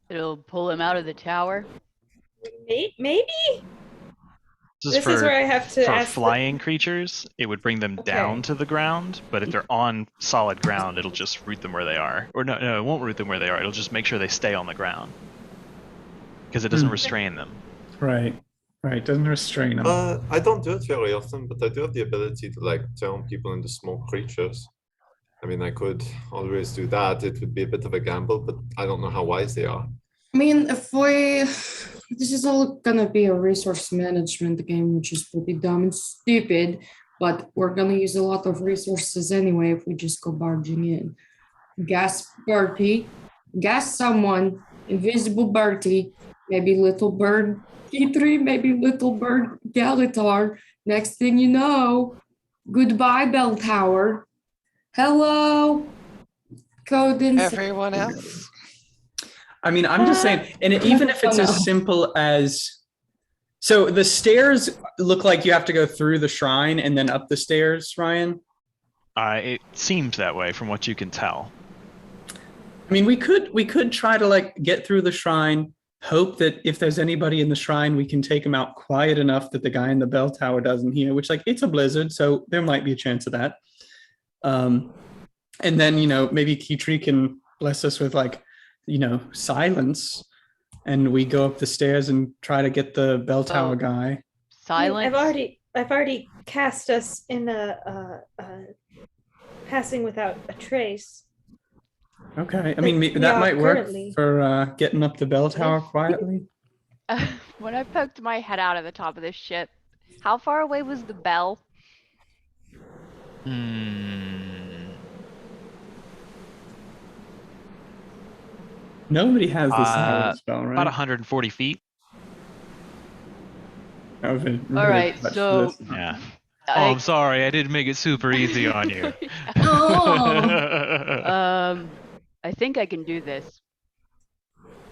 It'll pull him out of the tower. Maybe? This is where I have to for ask the- flying creatures, it would bring them Okay. down to the ground, but if they're on solid ground, it'll just root them where they are. Or no, it won't root them where they are. It'll just make sure they stay on the ground. Because it doesn't restrain them. Right. Doesn't restrain them. I don't do it very often, but I do have the ability to like turn people into small creatures. I mean, I could always do that. It would be a bit of a gamble, but I don't know how wise they are. I mean, this is all gonna be a resource management game, which is pretty dumb and stupid, but we're gonna use a lot of resources anyway if we just go barging in. Gas Bertie, gas someone, invisible Bertie, maybe little bird P3, maybe little bird Galatar. Next thing you know, goodbye bell tower. Hello, Coden. everyone else. I mean, I'm just saying, and even if it's as simple as, so the stairs look like you have to go through the shrine and then up the stairs, Ryan. It seems that way from what you can tell. I mean, we could try to like get through the shrine, hope that if there's anybody in the shrine, we can take them out quiet enough that the guy in the bell tower doesn't hear, which like it's a blizzard, so there might be a chance of that. And then, maybe Kitri can bless us with like, silence, and we go up the stairs and try to get the bell tower guy. Silence. I've already cast us in a passing without a trace. Okay, I mean, We that are might work currently- for getting up the bell tower quietly. When I poked my head out of the top of this ship, how far away was the bell? Nobody has the silence spell, right? About 140 feet. That would've been All really right, clutch for so this. Yeah. Oh, I'm sorry. I didn't make it super easy on you. I think I can do this.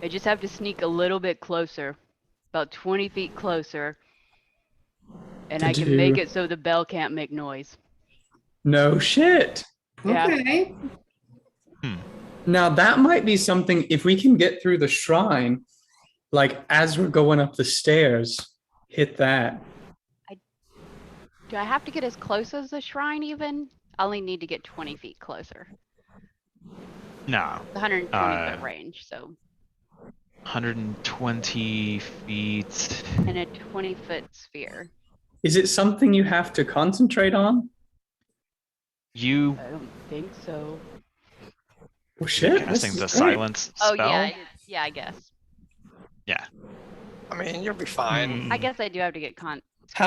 I just have to sneak a little bit closer, about 20 feet closer, and I can make it so the bell can't make noise. No shit. Yeah. Okay. Now that might be something, if we can get through the shrine, like as we're going up the stairs, hit that. Do I have to get as close as the shrine even? I only need to get 20 feet closer. No. The 120 foot range, so. 120 feet. In a 20-foot sphere. Is it something you have to concentrate on? I don't think so. Oh shit. Casting the silence spell? Oh yeah, yeah, I guess. Yeah. I mean, you'll be fine. I guess I do have to get How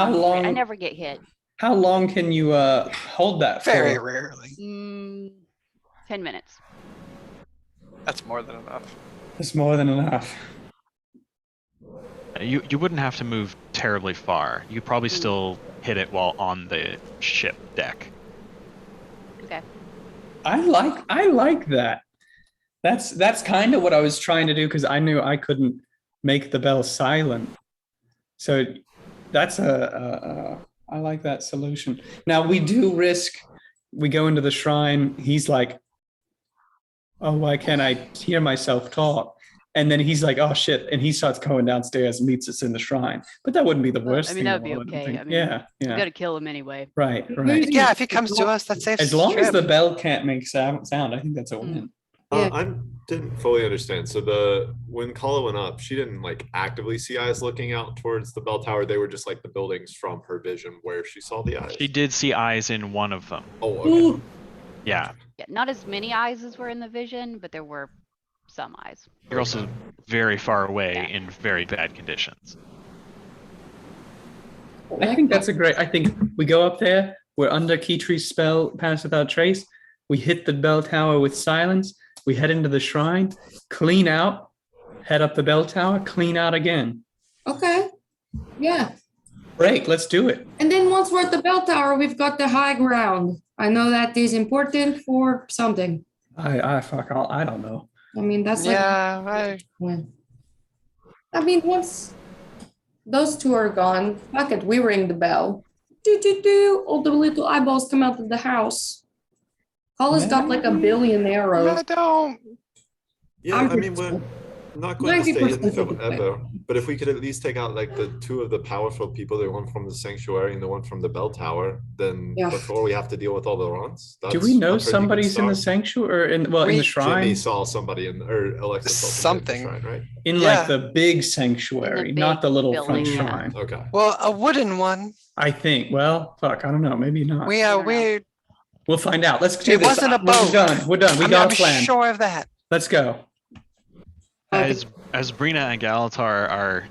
concentrate. long? I never get hit. How long can you hold that for? Very rarely. 10 minutes. That's more than enough. It's more than enough. You wouldn't have to move terribly far. You probably still hit it while on the ship deck. Okay. I like that. That's kind of what I was trying to do, because I knew I couldn't make the bell silent. So that's I like that solution. Now we do risk, we go into the shrine, he's like, oh, why can't I hear myself talk? And then he's like, oh shit, and he starts going downstairs and meets us in the shrine. But that wouldn't be the worst I thing. mean, that'd be in the world, I don't okay. think. I mean, yeah. We gotta kill him anyway. Right. Yeah, if he comes to us, that saves As long as trip. the bell can't make sound, I think that's a win. Yeah. I didn't fully understand. So when Kala went up, she didn't like actively see eyes looking out towards the bell tower. They were just like the buildings from her vision where she saw the eyes. She did see eyes in one of them. Oh, okay. Yeah. Yeah, not as many eyes as were in the vision, but there were some eyes. You're also very far away Yeah. in very bad conditions. I think that's a great. I think we go up there. We're under Keytree's spell, Pass Without Trace. We hit the bell tower with silence. We head into the shrine, clean out, head up the bell tower, clean out again. Okay. Yeah. Great, let's do it. And then once we're at the bell tower, we've got the high ground. I know that is important for something. I don't know. I mean, that's like when. I mean, once those two are gone, fuck it, we ring the bell. Do do do. All the little eyeballs come out of the house. Kala's got like a billion arrows. I don't. Yeah, I mean, we're not going to stay 90% in of the time. forever, but if we could at least take out like the two of the powerful people, the one from the sanctuary and the one from the bell tower, then Yeah. before we have to deal with all the runs. Do we know a pretty good somebody's in the start. sanctuary or in the We- shrine? Jimmy saw somebody or Alexa saw somebody Something. in the shrine, right? In Yeah. like the big sanctuary, not big the little building, front yeah. shrine. Okay. Well, a wooden one. I think. Well, fuck, I don't know. Maybe not. We We'll find out. Let's do It this. wasn't a We're boat. done. We're done. We I'm, got I'm a plan. sure of that. Let's go. As Brina and Galatar are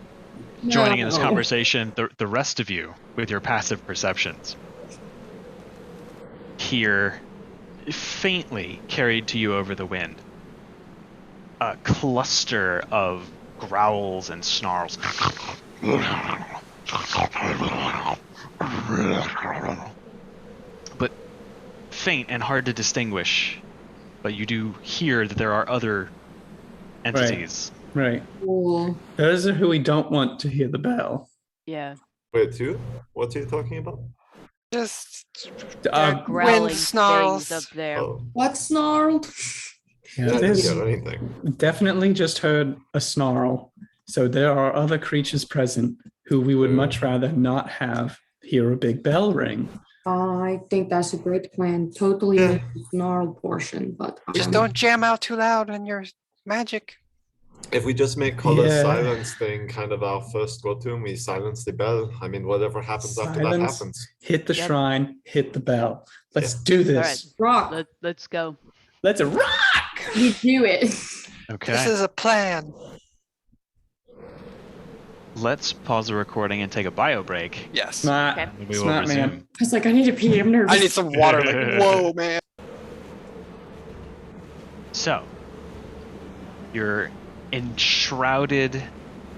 joining in this No. conversation, the rest of you, with your passive perceptions, hear faintly carried to you over the wind a cluster of growls and snarls. But faint and hard to distinguish. But you do hear that there are other entities. Right. Cool. Those are who we don't want to hear the bell. Yeah. Wait, two? What are you talking about? Just There Uh, are growling wind snarls. things up there. Oh, What snarled? yeah, I didn't there's hear anything. definitely just heard a snarl. So there are other creatures present who we would much rather not have hear a big bell ring. I think that's a great plan. Totally Yeah. missed the snarl portion, but Just don't jam out too loud on your magic. If we just make Color's Yeah. silence thing kind of our first go-to and we silence the bell, I mean, whatever happens after that Silence. happens. Hit the Yep. shrine, hit the bell. Let's Yeah. do All this. rock. Let's go. Let's rock. We do it. Okay. This is a plan. Let's pause the recording and take a bio break. Yes. Smart. Okay. We will Smart man. resume. I was like, I need to pee. I'm nervous. I need some water. Like, whoa, man. So, you're enshrouded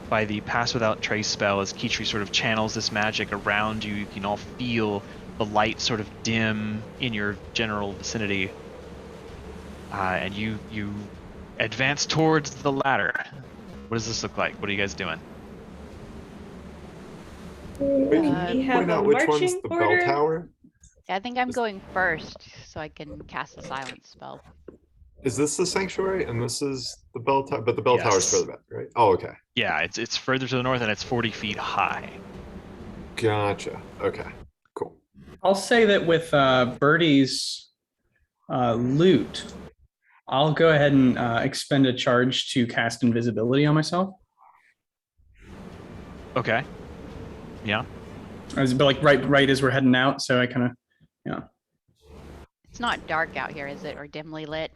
by the Pass Without Trace spell as Keytree sort of channels this magic around you. You can all feel the light sort of dim in your general vicinity. And you advance towards the ladder. What does this look like? What are you guys doing? We can We have point a out which one's marching the order. bell tower. Yeah, I think I'm going first so I can cast a silence spell. Is this the sanctuary and this is the bell tower? But the bell tower is Yes. further back, right? Oh, okay. Yeah, it's further to the north and it's 40 feet high. Gotcha. Okay. Cool. I'll say that with Birdie's loot, I'll go ahead and expend a charge to cast invisibility on myself. Okay. Yeah. But like right as we're heading out, so I kind of, yeah. It's not dark out here, is it? Or dimly lit?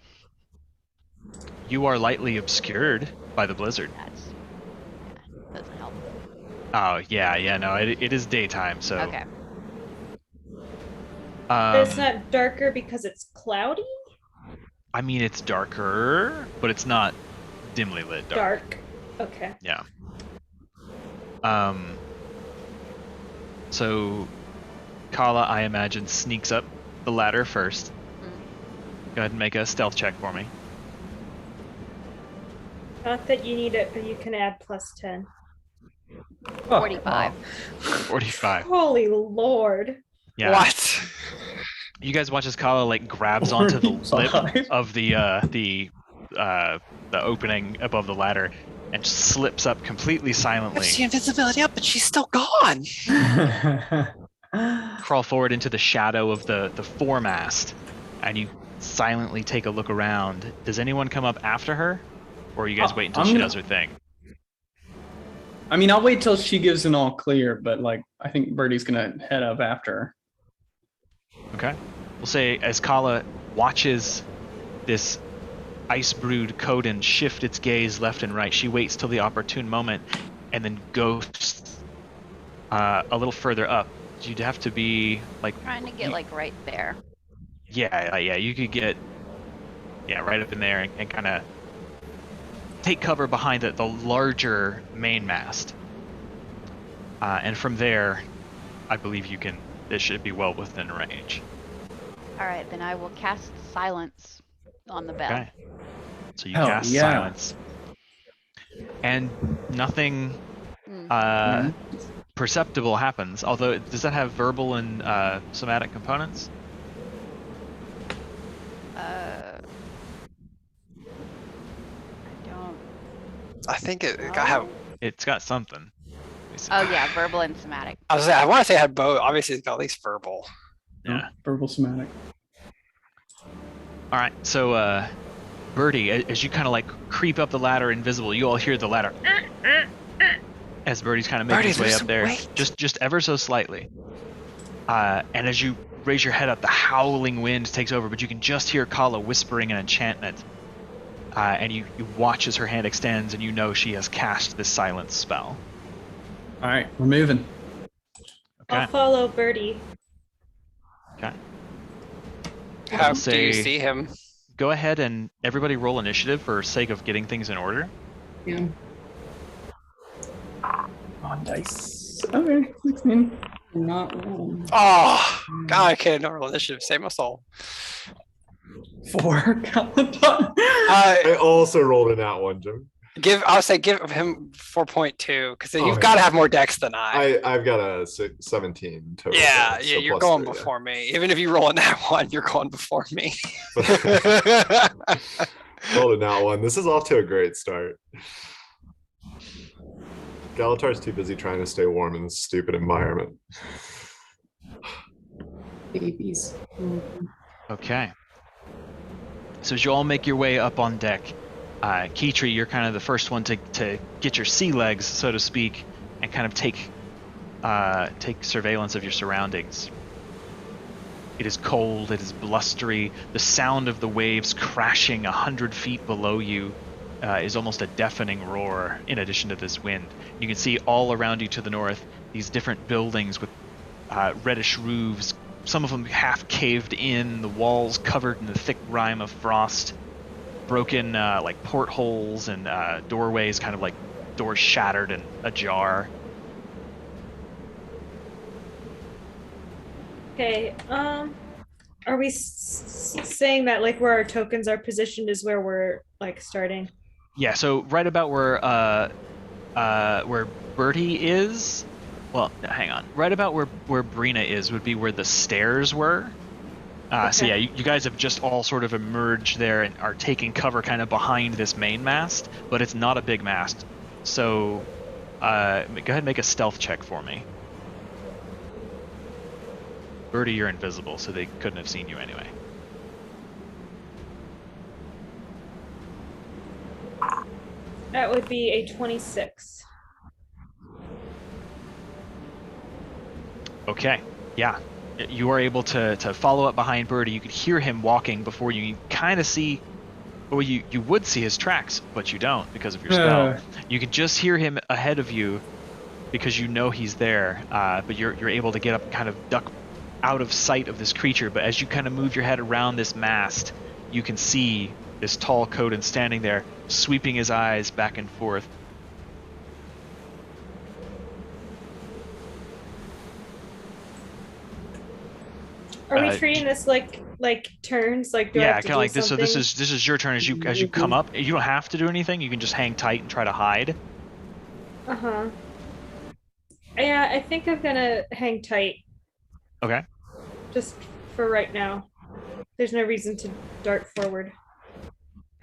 You are lightly obscured by the blizzard. Doesn't help. Oh, yeah, no, it is daytime, so. Okay. But it's not darker because it's cloudy? I mean, it's darker, but it's not dimly lit dark. Okay. Yeah. So, Kala, I imagine, sneaks up the ladder first. Go ahead and make a stealth check for me. Not that you need it, but you can add +10. 45. 45. Holy lord. Yeah. What? You guys watch as Kala like grabs onto the lip of the opening above the ladder and slips up completely I've silently. seen invisibility up, but she's still gone. Crawl forward into the shadow of the foremast, and you silently take a look around. Does anyone come up after her, or you guys wait until she does her thing? I mean, I'll wait till she gives an all clear, but like I think Birdie's gonna head up after her. Okay. We'll say as Kala watches this ice-brewed Coden shift its gaze left and right. She waits till the opportune moment and then ghosts a little further up. You'd have to be like Trying to get like right there. Yeah, you could get right up in there and kind of take cover behind the larger main mast. And from there, I believe it should be well within range. All right, then I will cast silence on the bell. Okay. So you Hell cast yeah. silence. And nothing perceptible happens. Although, does that have verbal and somatic components? I don't. I think it got have. It's got something. Oh yeah, verbal and somatic. I want to say it had both. Obviously, it's got at least verbal. Yeah. Verbal somatic. All right. So, Birdie, as you kind of like creep up the ladder invisible, you all hear the ladder as Birdie's kind of making his way up there, just ever so slightly. And as you raise your head up, the howling wind takes over, but you can just hear Kala whispering an enchantment. And you watch as her hand extends, and you know she has cast this silence spell. All right, we're moving. Okay. I'll follow Birdie. Okay. How do you see him? Go ahead and everybody roll initiative for sake of getting things in order. Yeah. On dice. Okay, 16. Not wrong. Oh, God, I can't roll initiative. Save my soul. 4. I also rolled in that one, Jim. I'll say give him 4.2 because you've yeah. got to have more decks than I. I've got a 17 total. Yeah, so you're plus going 3, before me. Even if you roll in that one, you're going before me. Rolled in that one. This is off to a great start. Galatar's too busy trying to stay warm in this stupid environment. Babies. Okay. So as you all make your way up on deck, Keetri, you're kind of the first one to get your sea legs, so to speak, and kind of take surveillance of your surroundings. It is cold, it is blustery. The sound of the waves crashing 100 feet below you is almost a deafening roar in addition to this wind. You can see all around you to the north these different buildings with reddish roofs, some of them half caved in, the walls covered in the thick rime of frost, broken like portholes and doorways, kind of like doors shattered and ajar. Okay, are we saying that like where our tokens are positioned is where we're like starting? Yeah, so right about where Bertie is, well, hang on. Right about where Brina is would be where the stairs were. So yeah, you guys have just all sort of emerged there and are taking cover kind of behind this main mast, but it's not a big mast. So go ahead and make a stealth check for me. Birdie, you're invisible, so they couldn't have seen you anyway. That would be a 26. Okay, yeah. You are able to follow up behind Birdie. You could hear him walking before you. You kind of see, well, you would see his tracks, but you don't because of your spell. You can just hear him ahead of you because you know he's there, but you're able to get up and kind of duck out of sight of this creature. But as you kind of move your head around this mast, you can see this tall Coden standing there, sweeping his eyes back and forth. Are we treating this like turns? Like, do I yeah, have to kind of like this. So something? this is your turn as you come up. You don't have to do anything. You can just hang tight and try to hide. Uh-huh. Yeah, I think I'm gonna hang tight. Okay. Just for right now. There's no reason to dart forward.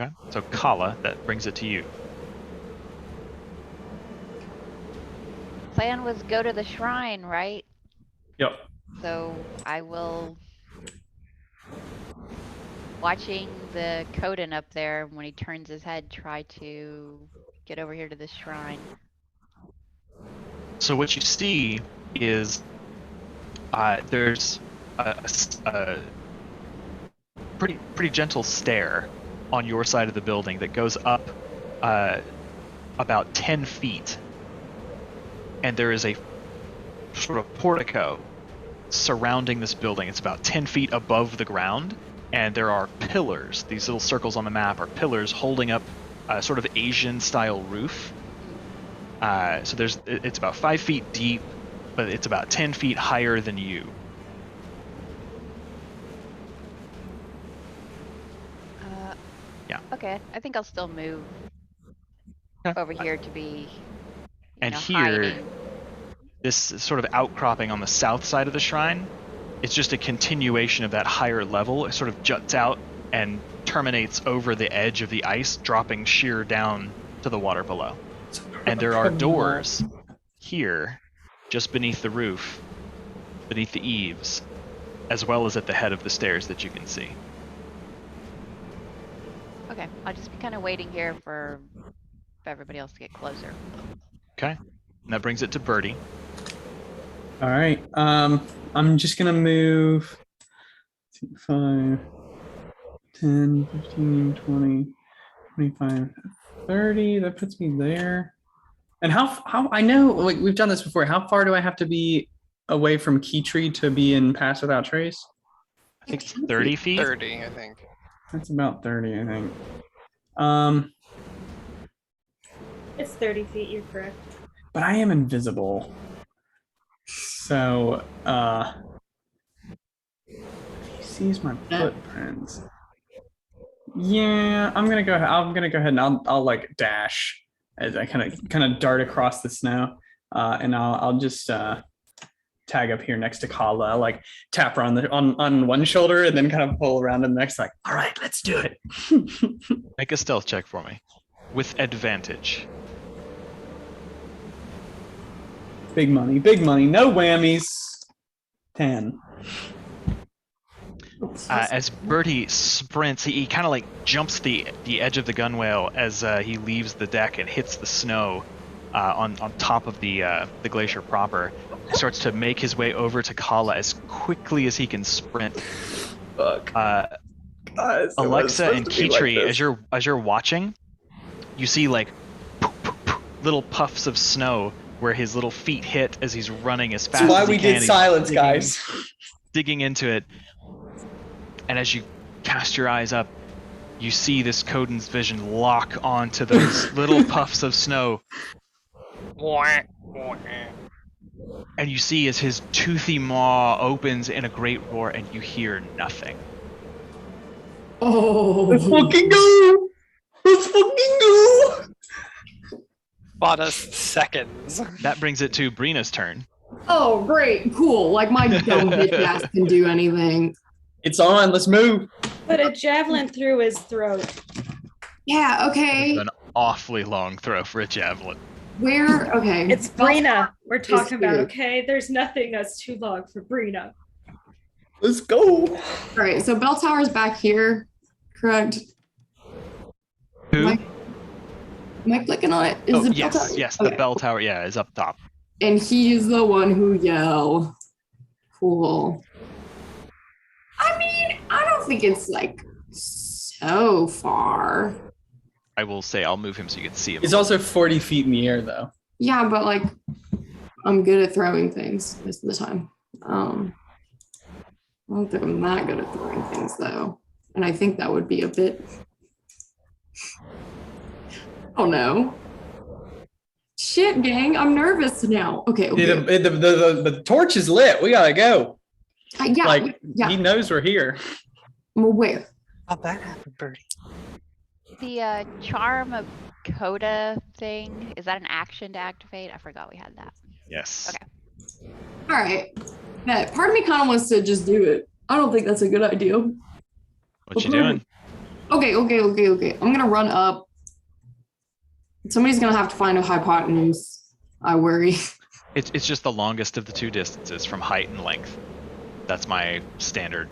Okay. So Kala, that brings it to you. Plan was go to the shrine, right? Yep. So I will, watching the Coden up there, when he turns his head, try to get over here to the shrine. So what you see is there's a pretty gentle stair on your side of the building that goes up about 10 feet, and there is a sort of portico surrounding this building. It's about 10 feet above the ground, and there are pillars. These little circles on the map are pillars holding up a sort of Asian-style roof. So it's about 5 feet deep, but it's about 10 feet higher than you. Yeah. Okay, I think I'll still move over here to be, And here, hiding. this sort of outcropping on the south side of the shrine, it's just a continuation of that higher level. It sort of juts out and terminates over the edge of the ice, dropping sheer down to the water below. And there are doors here, just beneath the roof, beneath the eaves, as well as at the head of the stairs that you can see. Okay, I'll just be kind of waiting here for everybody else to get closer. Okay, and that brings it to Birdie. All right. I'm just gonna move 5, 10, 15, 20, 25, 30. That puts me there. And how I know, like, we've done this before. How far do I have to be away from Key Tree to be in Pass Without Trace? I think it's 30 feet. 30, I think. That's about 30, I think. It's 30 feet, you're correct. But I am invisible. So, if he sees my footprints. Yeah, I'm gonna go ahead and I'll like dash as I kind of dart across the snow. And I'll just tag up here next to Kala, like tap her on one shoulder and then kind of pull around in the next, like, all right, let's do it. Make a stealth check for me. With advantage. Big money, no whammies. 10. As Bertie sprints, he kind of like jumps the edge of the gunwale as he leaves the deck and hits the snow on top of the glacier proper. He starts to make his way over to Kala as quickly as he can sprint. Fuck. Guys, Alexa and Kitri, as you're watching, you see like little puffs of snow where his little feet hit as he's running as fast as he can. That's why we did silence, guys. Digging into it. And as you cast your eyes up, you see this Coden's vision lock onto those little puffs of snow. And you see as his toothy maw opens in a great roar and you hear nothing. Oh, let's fucking go! Let's fucking go! Bought us seconds. That brings it to Brina's turn. Oh, great, cool. Like my dumb bitch ass can do anything. It's on. Let's move. Put a javelin through his throat. Yeah. Okay. It's an awfully long throw for a javelin. Where? Okay. It's Brina we're talking about, here. okay? There's nothing that's too long for Brina. Let's go. All right. So bell tower's back here, correct? Who? Am I clicking on it? Is the bell tower? Yes, Okay. the bell tower, is up top. And he's the one who yelled. Cool. I mean, I don't think it's like so far. I will say I'll move him so you can see him. He's also 40 feet in the air, though. Yeah, but like, I'm good at throwing things most of the time. I don't think I'm that good at throwing things though, and I think that would be a bit. Oh no! Shit, gang! I'm nervous now. Okay. The torch is lit. We gotta go. Yeah. He knows we're here. I'm aware. How'd that happen, Birdie? The charm of Coda thing, is that an action to activate? I forgot we had that. Yes. Okay. All right. That part of me kind of wants to just do it. I don't think that's a good idea. What you doing? Okay. I'm gonna run up. Somebody's gonna have to find a hypotenuse. I worry. It's just the longest of the two distances from height and length. That's my standard.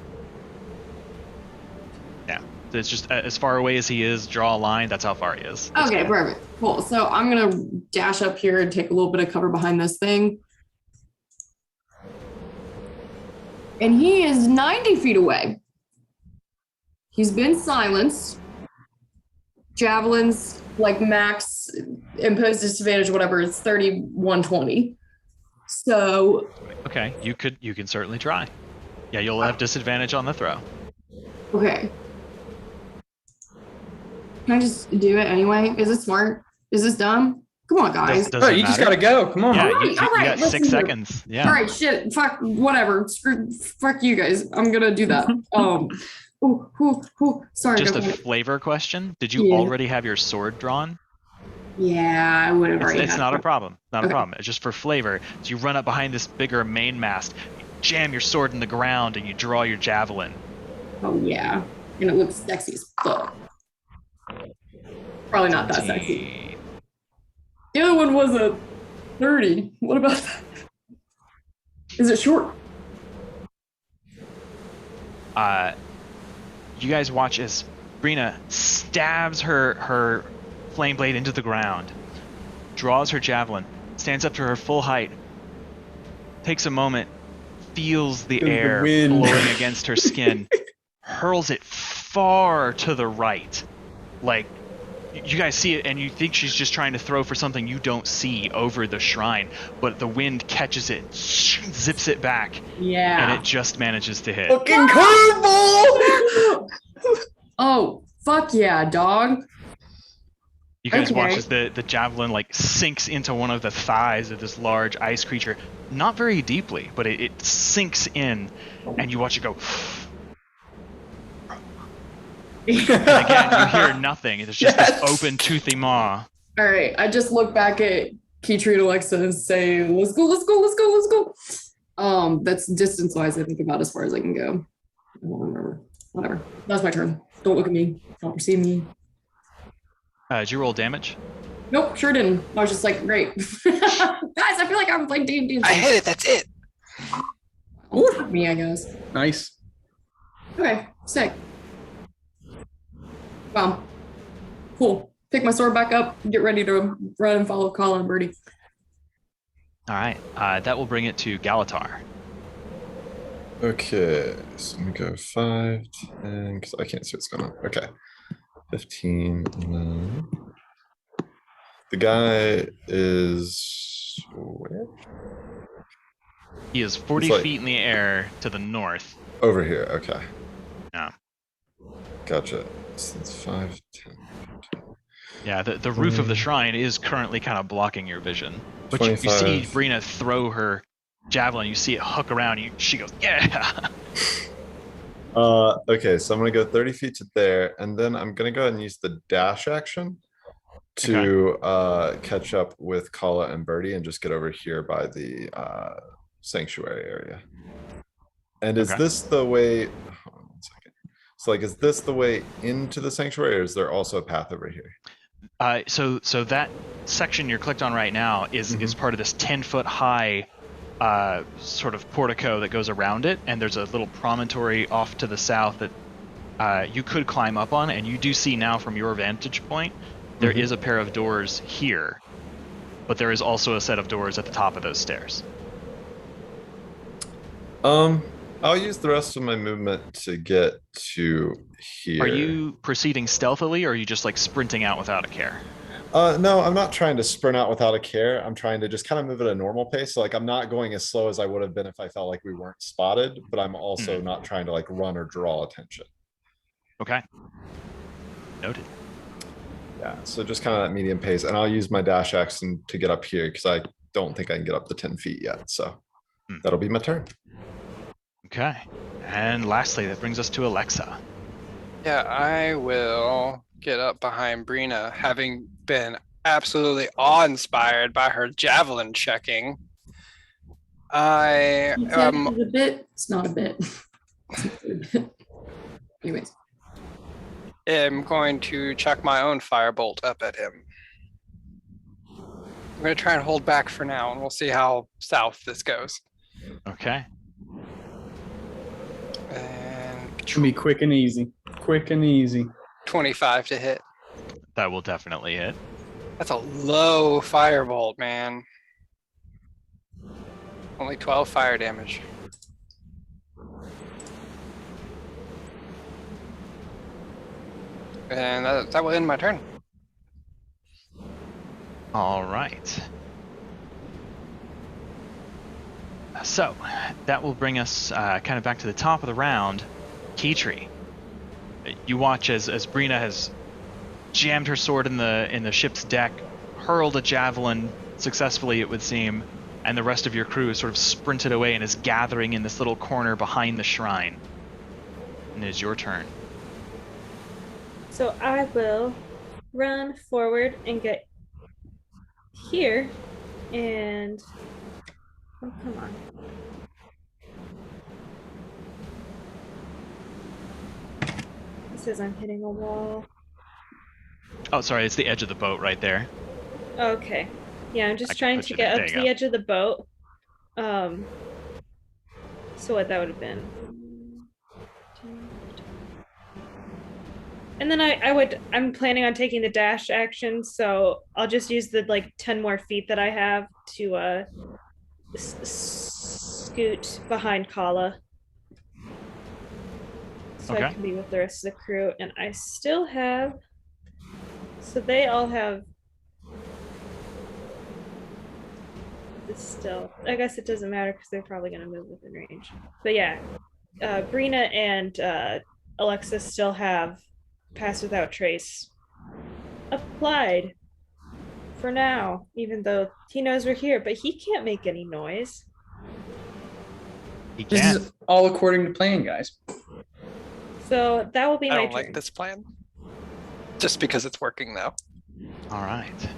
Yeah. It's just as far away as he is, draw a line, that's how far he is. Okay, perfect. Cool. So I'm gonna dash up here and take a little bit of cover behind this thing. And he is 90 feet away. He's been silenced. Javelins, like max imposed disadvantage, whatever, it's 3120. So Okay, you can certainly try. Yeah, you'll have disadvantage on the throw. okay. Can I just do it anyway? Is it smart? Is this dumb? Come on, guys. Does Oh, it you just matter? gotta go. Come on. Yeah, All you right, got listen 6 here. seconds. Yeah. All right, shit, fuck, whatever. Screw, fuck you guys. I'm gonna do that. Sorry. Just a go. flavor question. Did you Yeah. already have your sword drawn? Yeah, I would have already. It's not a problem. Not a Okay. problem. It's just for flavor. So you run up behind this bigger main mast, you jam your sword in the ground, and you draw your javelin. Oh yeah, and it looks sexy as fuck. Probably not that sexy. The other one was a 30. What about that? Is it short? You guys watch as Brina stabs her flame blade into the ground, draws her javelin, stands up to her full height, takes a moment, feels the air wind. blowing against her skin, hurls it far to the right. Like, you guys see it and you think she's just trying to throw for something you don't see over the shrine, but the wind catches it, zips it back, Yeah. and it just manages to hit. Fucking curveball! Oh, fuck yeah, dog. You guys watch Okay. as the javelin like sinks into one of the thighs of this large ice creature, not very deeply, but it sinks in, and you watch it go. And again, you hear nothing. There's just this open, toothy maw. All right, I just look back at Keytree and Alexa and say, let's go. That's distance-wise, I think about as far as I can go. I don't remember. Whatever. That's my turn. Don't look at me. Don't perceive me. Did you roll damage? Nope, sure didn't. I was just like, great. Guys, I feel like I'm playing D&D. I hit it. That's it. Me, I guess. Nice. Okay, sick. Wow. Cool. Pick my sword back up, get ready to run and follow Colin and Birdie. All right. That will bring it to Galatar. Okay, so let me go 5, 10, because I can't see what's going on. Okay, 15, and then the guy is where? He is 40 It's like- feet in the air to the north. Over here. Okay. Yeah. Gotcha. So it's 5, 10. Yeah, the roof of the shrine is currently kind of blocking your vision. But you see 25. Brina throw her javelin, you see it hook around, she goes, yeah! Okay, so I'm gonna go 30 feet to there, and then I'm gonna go ahead and use the dash action to catch up with Kala and Birdie and just get over here by the sanctuary area. And is Okay. this the way? Hold on 1 second. So, like, is this the way into the sanctuary, or is there also a path over here? So that section you're clicked on right now is part of this 10-foot high sort of portico that goes around it, and there's a little promontory off to the south that you could climb up on, and you do see now from your vantage point there is a pair of doors here, but there is also a set of doors at the top of those stairs. I'll use the rest of my movement to get to here. Are you proceeding stealthily, or are you just like sprinting out without a care? No, I'm not trying to sprint out without a care. I'm trying to just kind of move at a normal pace. So, like, I'm not going as slow as I would have been if I felt like we weren't spotted, but I'm also not trying to like run or draw attention. Okay. Noted. Yeah, so just kind of that medium pace, and I'll use my dash action to get up here because I don't think I can get up to 10 feet yet. So that'll be my turn. Okay. And lastly, that brings us to Alexa. Yeah, I will get up behind Brina, having been absolutely awe-inspired by her javelin checking. I It's a bit. It's not a bit. Anyways. am going to chuck my own firebolt up at him. I'm going to try and hold back for now, and we'll see how south this goes. Okay. And It's gonna be quick and easy. Quick and easy. 25 to hit. That will definitely hit. That's a low firebolt, man. Only 12 fire damage. And that will end my turn. All right. So that will bring us kind of back to the top of the round. Keytree, you watch as Brina has jammed her sword in the ship's deck, hurled a javelin successfully, it would seem, and the rest of your crew has sort of sprinted away and is gathering in this little corner behind the shrine. And it is your turn. So I will run forward and get here, and oh, come on. It says I'm hitting a wall. Oh, sorry, it's the edge of the boat right there. Okay. Yeah, I'm I just can trying put to you get there. up to There the you edge of the boat. So what that would have been. And then I'm planning on taking the dash action, so I'll just use the like 10 more feet that I have to scoot behind Kala. So I Okay. can be with the rest of the crew. And I still have, so they all have this still. I guess it doesn't matter because they're probably going to move within range. But yeah, Brina and Alexis still have Pass Without Trace applied for now, even though he knows we're here, but he can't make any noise. He This can. is all according to plan, guys. So that will be I my don't turn. like this plan. Just because it's working now. All right.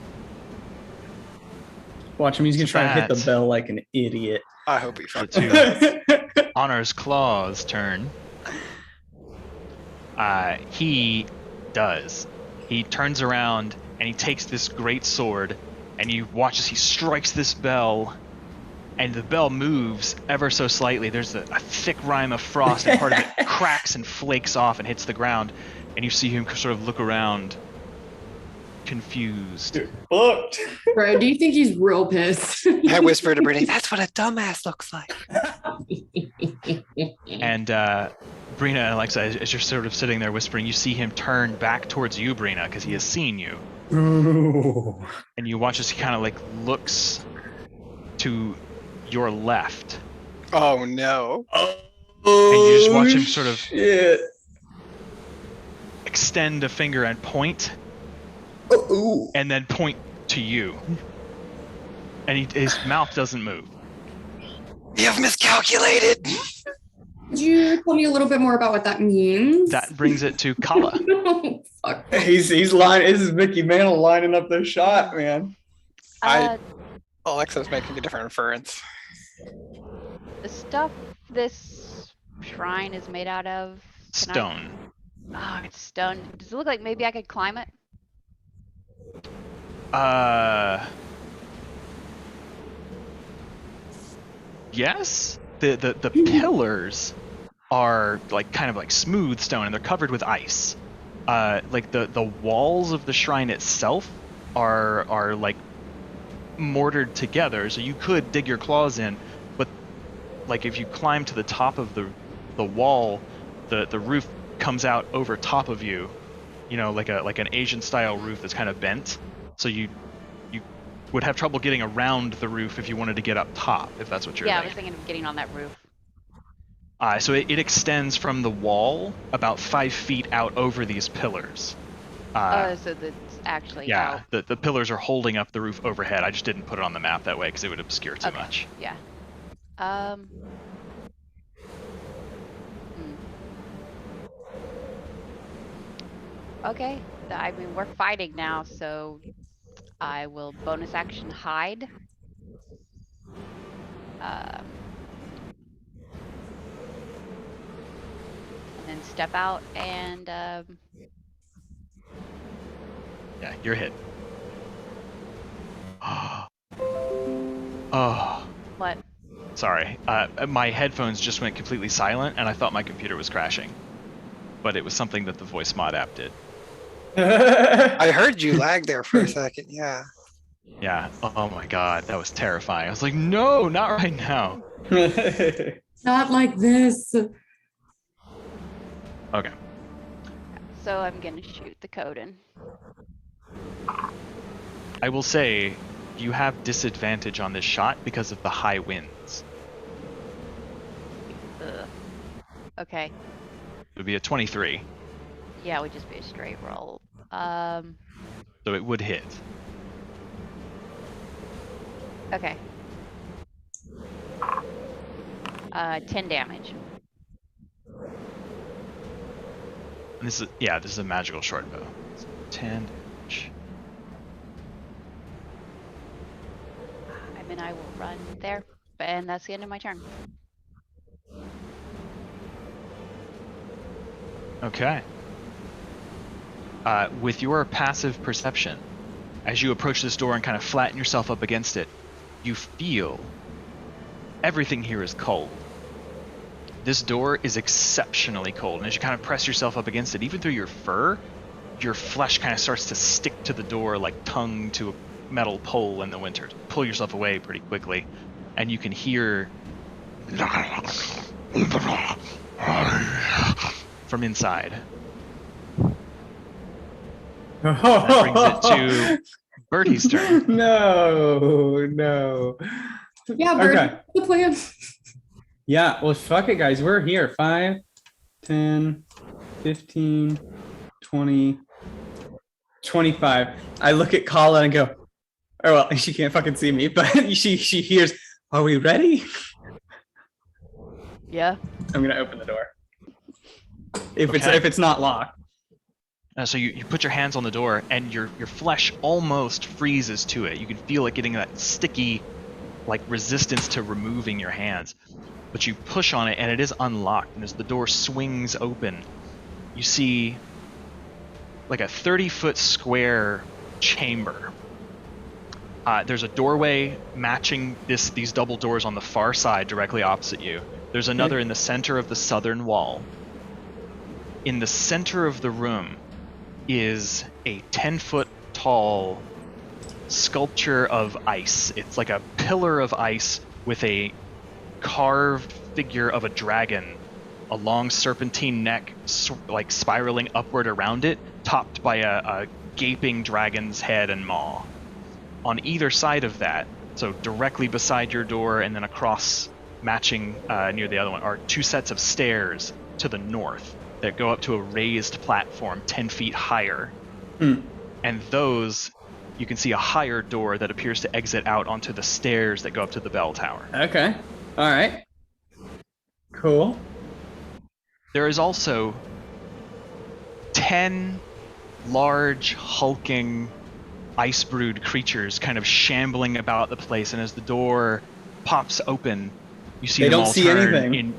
Watch him. He's gonna So try and hit the that- bell like an idiot. I hope he The fucks. two Honor's Claw's turn. He does. He turns around and he takes this great sword, and you watch as he strikes this bell, and the bell moves ever so slightly. There's a thick rime of frost, and part of it cracks and flakes off and hits the ground, and you see him sort of look around, confused. Fucked. Bro, do you think he's real pissed? I whispered to Brittany, that's what a dumbass looks like. And Brina and Alexa, as you're sort of sitting there whispering, you see him turn back towards you, Brina, because he has seen you. Ooh. And you watch as he kind of like looks to your left. Oh no. And you just watch him sort of Shit. extend a finger and point, Ooh. and then point to you. And his mouth doesn't move. You have miscalculated. Could you tell me a little bit more about what that means? That brings it to Kala. Fuck. He's lying. This is Mickey Mantle lining up their shot, man. Alexa's making a different inference. The stuff this shrine is made out of. Stone. Oh, it's stone. Does it look like maybe I could climb it? Yes. The pillars are like kind of like smooth stone, and they're covered with ice. Like the walls of the shrine itself are like mortared together, so you could dig your claws in, but like if you climb to the top of the wall, the roof comes out over top of you, like an Asian style roof that's kind of bent, so you would have trouble getting around the roof if you wanted to get up top, if that's what you're Yeah, I thinking. was thinking of getting on that roof. So it extends from the wall about 5 feet out over these pillars. So that's actually Yeah, out. the pillars are holding up the roof overhead. I just didn't put it on the map that way because it would obscure too Okay. much. Yeah. Okay. I mean, we're fighting now, so I will bonus action hide. And then step out and Yeah, you're hit. Oh, what? sorry. My headphones just went completely silent, and I thought my computer was crashing. But it was something that the voice mod app did. I heard you lag there for a second, yeah. Yeah. Oh my god, that was terrifying. I was like, no, not right now. Not like this. Okay. So I'm gonna shoot the Coden. I will say you have disadvantage on this shot because of the high winds. Ugh. Okay. It would be a 23, Yeah, it would just be a straight roll. so it would hit. Okay. 10 damage. And this is a magical short bow. 10 damage. I mean, I will run there, and that's the end of my turn. Okay. With your passive perception, as you approach this door and kind of flatten yourself up against it, you feel everything here is cold. This door is exceptionally cold, and as you kind of press yourself up against it, even through your fur, your flesh kind of starts to stick to the door like tongue to a metal pole in the winter. Pull yourself away pretty quickly, and you can hear from inside. That brings it to Bertie's turn. No. Yeah, Bird, Okay. the plan. Yeah, well, fuck it, guys. We're here. 5, 10, 15, 20, 25. I look at Kala and go, oh, well, she can't fucking see me, but she hears, are we ready? Yeah. I'm going to open the door. If Okay. it's not locked. So you put your hands on the door, and your flesh almost freezes to it. You can feel it getting that sticky, like, resistance to removing your hands. But you push on it, and it is unlocked. And as the door swings open, you see like a 30-foot square chamber. There's a doorway matching these double doors on the far side directly opposite you. There's another in the center of the southern wall. In the center of the room is a 10-foot tall sculpture of ice. It's like a pillar of ice with a carved figure of a dragon, a long serpentine neck like spiraling upward around it, topped by a gaping dragon's head and maw. On either side of that, so directly beside your door and then across, matching near the other one, are 2 sets of stairs to the north that go up to a raised platform 10 feet higher. And those, you can see a higher door that appears to exit out onto the stairs that go up to the bell tower. Okay. All right. Cool. There is also 10 large, hulking, ice-brewed creatures kind of shambling about the place, and as the door pops open, you see They them don't all see turn anything.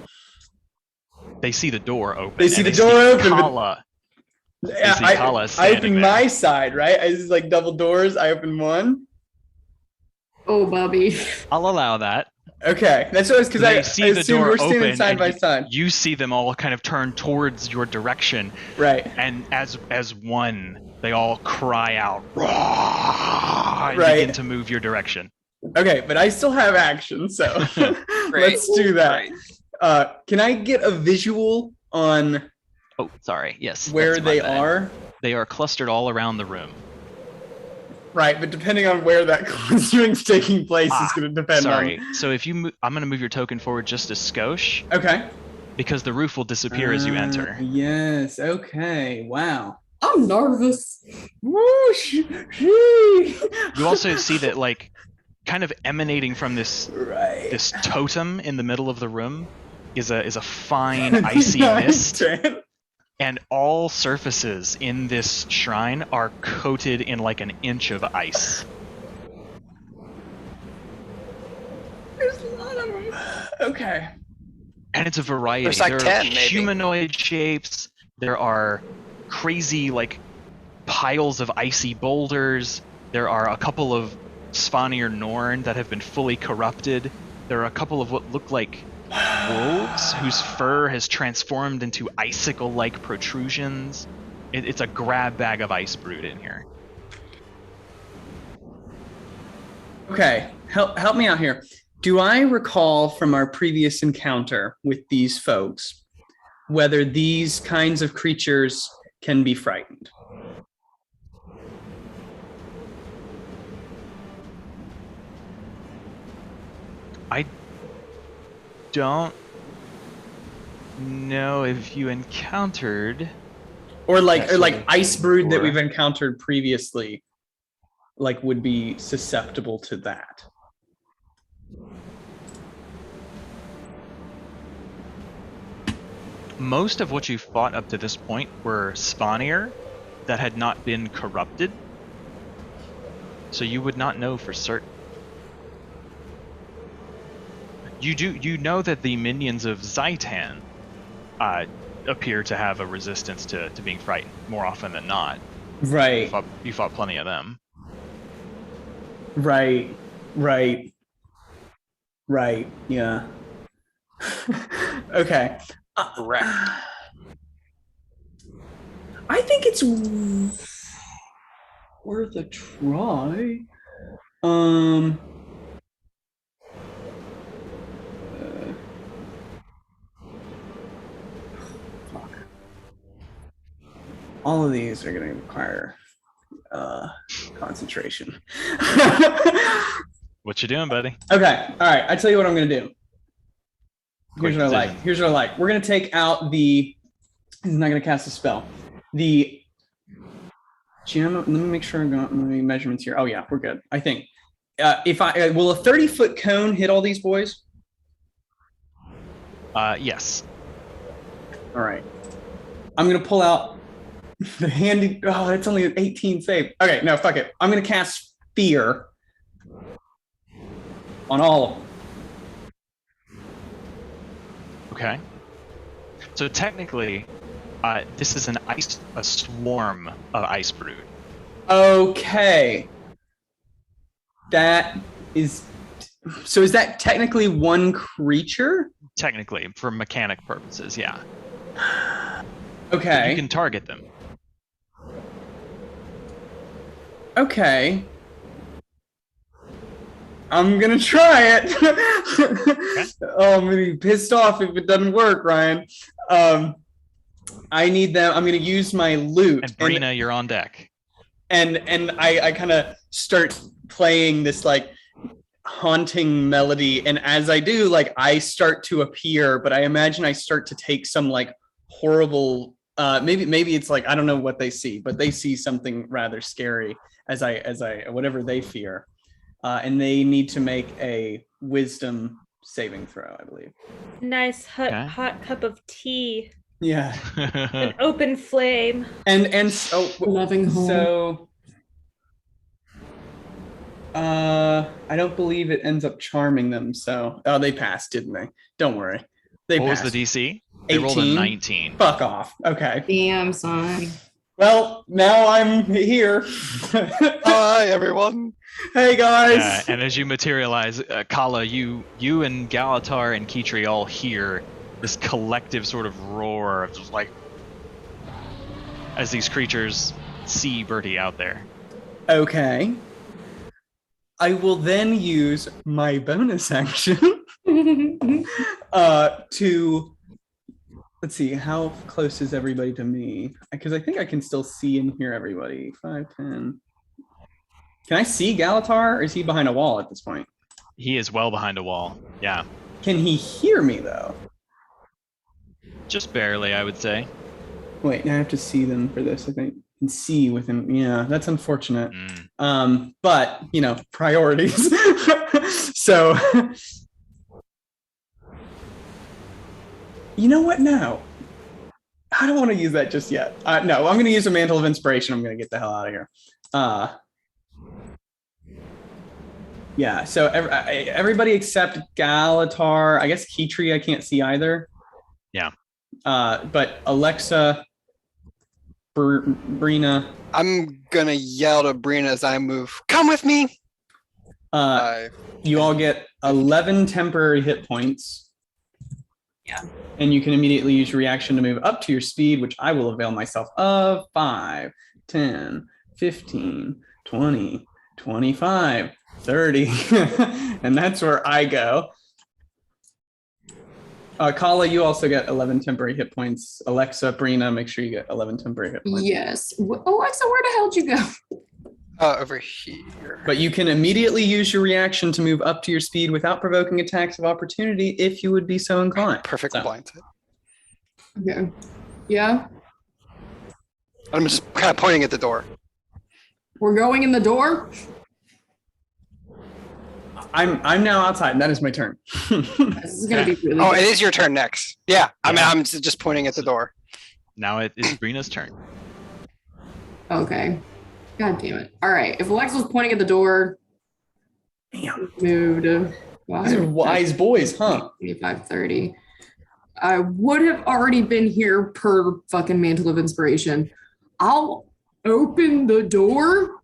They see the door open. They see and the door open, but- Kala. Yeah, see Kala I standing open there. my side, right? I just like double doors. I open one. Oh, Bobby. I'll allow that. Okay, that's what it was because They I see the assumed door we're standing open, side and by side. you see them all kind of turn towards your direction, Right. and as one, they all cry out, "Rah!" and Right. begin to move your direction. Okay, but I still have action, so let's do that. Can I get a visual on Oh, sorry. Yes. where that's my they bad. are? They are clustered all around the room. Right, but depending on where that clustering's taking place is going to depend Sorry. on. So if you, I'm going to move your token forward just a skosh. Okay. Because the roof will disappear as you enter. Yes. Okay. Wow. I'm nervous. Whoosh. You also see that, like, kind of emanating from this this totem in the middle of the room is a fine icy mist, and all surfaces in this shrine are coated in like an inch of ice. There's a lot of them. Okay. And it's a variety. There's like there 10 are maybe. humanoid shapes. There are crazy like piles of icy boulders. There are a couple of Svanir Norn that have been fully corrupted. There are a couple of what look like wolves whose fur has transformed into icicle-like protrusions. It's a grab bag of ice brewed in here. Okay. Help me out here. Do I recall from our previous encounter with these folks whether these kinds of creatures can be frightened. I don't know if you encountered Or like That's ice brood that before. we've encountered previously, like would be susceptible to that. most of what you fought up to this point were Spawnier that had not been corrupted. So you would not know for certain. You know that the minions of Zaitan appear to have a resistance to being frightened more often than not. Right. You fought plenty of them. Right. Yeah. Okay. Correct. I think it's worth a try. Fuck. All of these are going to require concentration. What you doing, buddy? Okay. All right. I tell you what I'm going to do. Quick Here's what I decision. like. Here's what I like. We're going to take out the. He's not going to cast a spell. The. Let me make sure I got my measurements here. Oh yeah, we're good. I think. If I will a 30-foot cone hit all these boys? Yes. All right. I'm gonna pull out the handy. Oh, that's only an 18 save. Okay, no, fuck it. I'm gonna cast Fear on all of them. Okay. So technically, this is a swarm of ice brood. Okay. That is. So is that technically one creature? Technically, for mechanic purposes, yeah. Okay. You can target them. Okay. I'm gonna try it. Oh, I'm gonna be pissed off if it doesn't work, Ryan. I need them. I'm gonna use my loot. And Brina, you're on deck. And I kind of start playing this like haunting melody, and as I do, like I start to appear, but I imagine I start to take some like horrible. Maybe it's like I don't know what they see, but they see something rather scary as I whatever they fear. And they need to make a wisdom saving throw, I believe. Nice hot cup of tea. Yeah. An open flame. And so Loving home. So I don't believe it ends up charming them. So they passed, didn't they? Don't worry. They What passed. was the DC? They rolled a 19. Fuck off. Okay. Damn, son. Well, now I'm here. Hi, everyone. Hey guys. And as you materialize, Kala, you and Galatar and Kitri all hear this collective sort of roar of just like as these creatures see Bertie out there. Okay. I will then use my bonus action to let's see, how close is everybody to me? Because I think I can still see and hear everybody. 5, 10. Can I see Galatar, or is he behind a wall at this point? He is well behind a wall. Yeah. Can he hear me though? Just barely, I would say. Wait, I have to see them for this, I think. And see with him. Yeah, that's unfortunate. But, you know, priorities. So, you know what? No. I don't want to use that just yet. No, I'm going to use a Mantle of Inspiration. I'm going to get the hell out of here. Yeah, so everybody except Galatar. I guess Kitri I can't see either. Yeah. But Alexa, Brina. I'm gonna yell to Brina as I move. Come with me. You all get 11 temporary hit points. Yeah. And you can immediately use your reaction to move up to your speed, which I will avail myself of. 5, 10, 15, 20, 25, 30. And that's where I go. Kala, you also get 11 temporary hit points. Alexa, Brina, make sure you get 11 temporary hit points. Yes. Alexa, where the hell did you go? Over here. But you can immediately use your reaction to move up to your speed without provoking attacks of opportunity if you would be so inclined. Perfect So, blind. Okay. Yeah. I'm just kind of pointing at the door. We're going in the door. I'm now outside. That is my turn. This is gonna be really. Oh, good. it is your turn next. Yeah. I mean, I'm just pointing at the door. Now it is Brina's turn. Okay. God damn it. All right. If Alexa was pointing at the door, Damn. moved. These are wise boys, huh? 25, 30. I would have already been here per fucking Mantle of Inspiration. I'll open the door.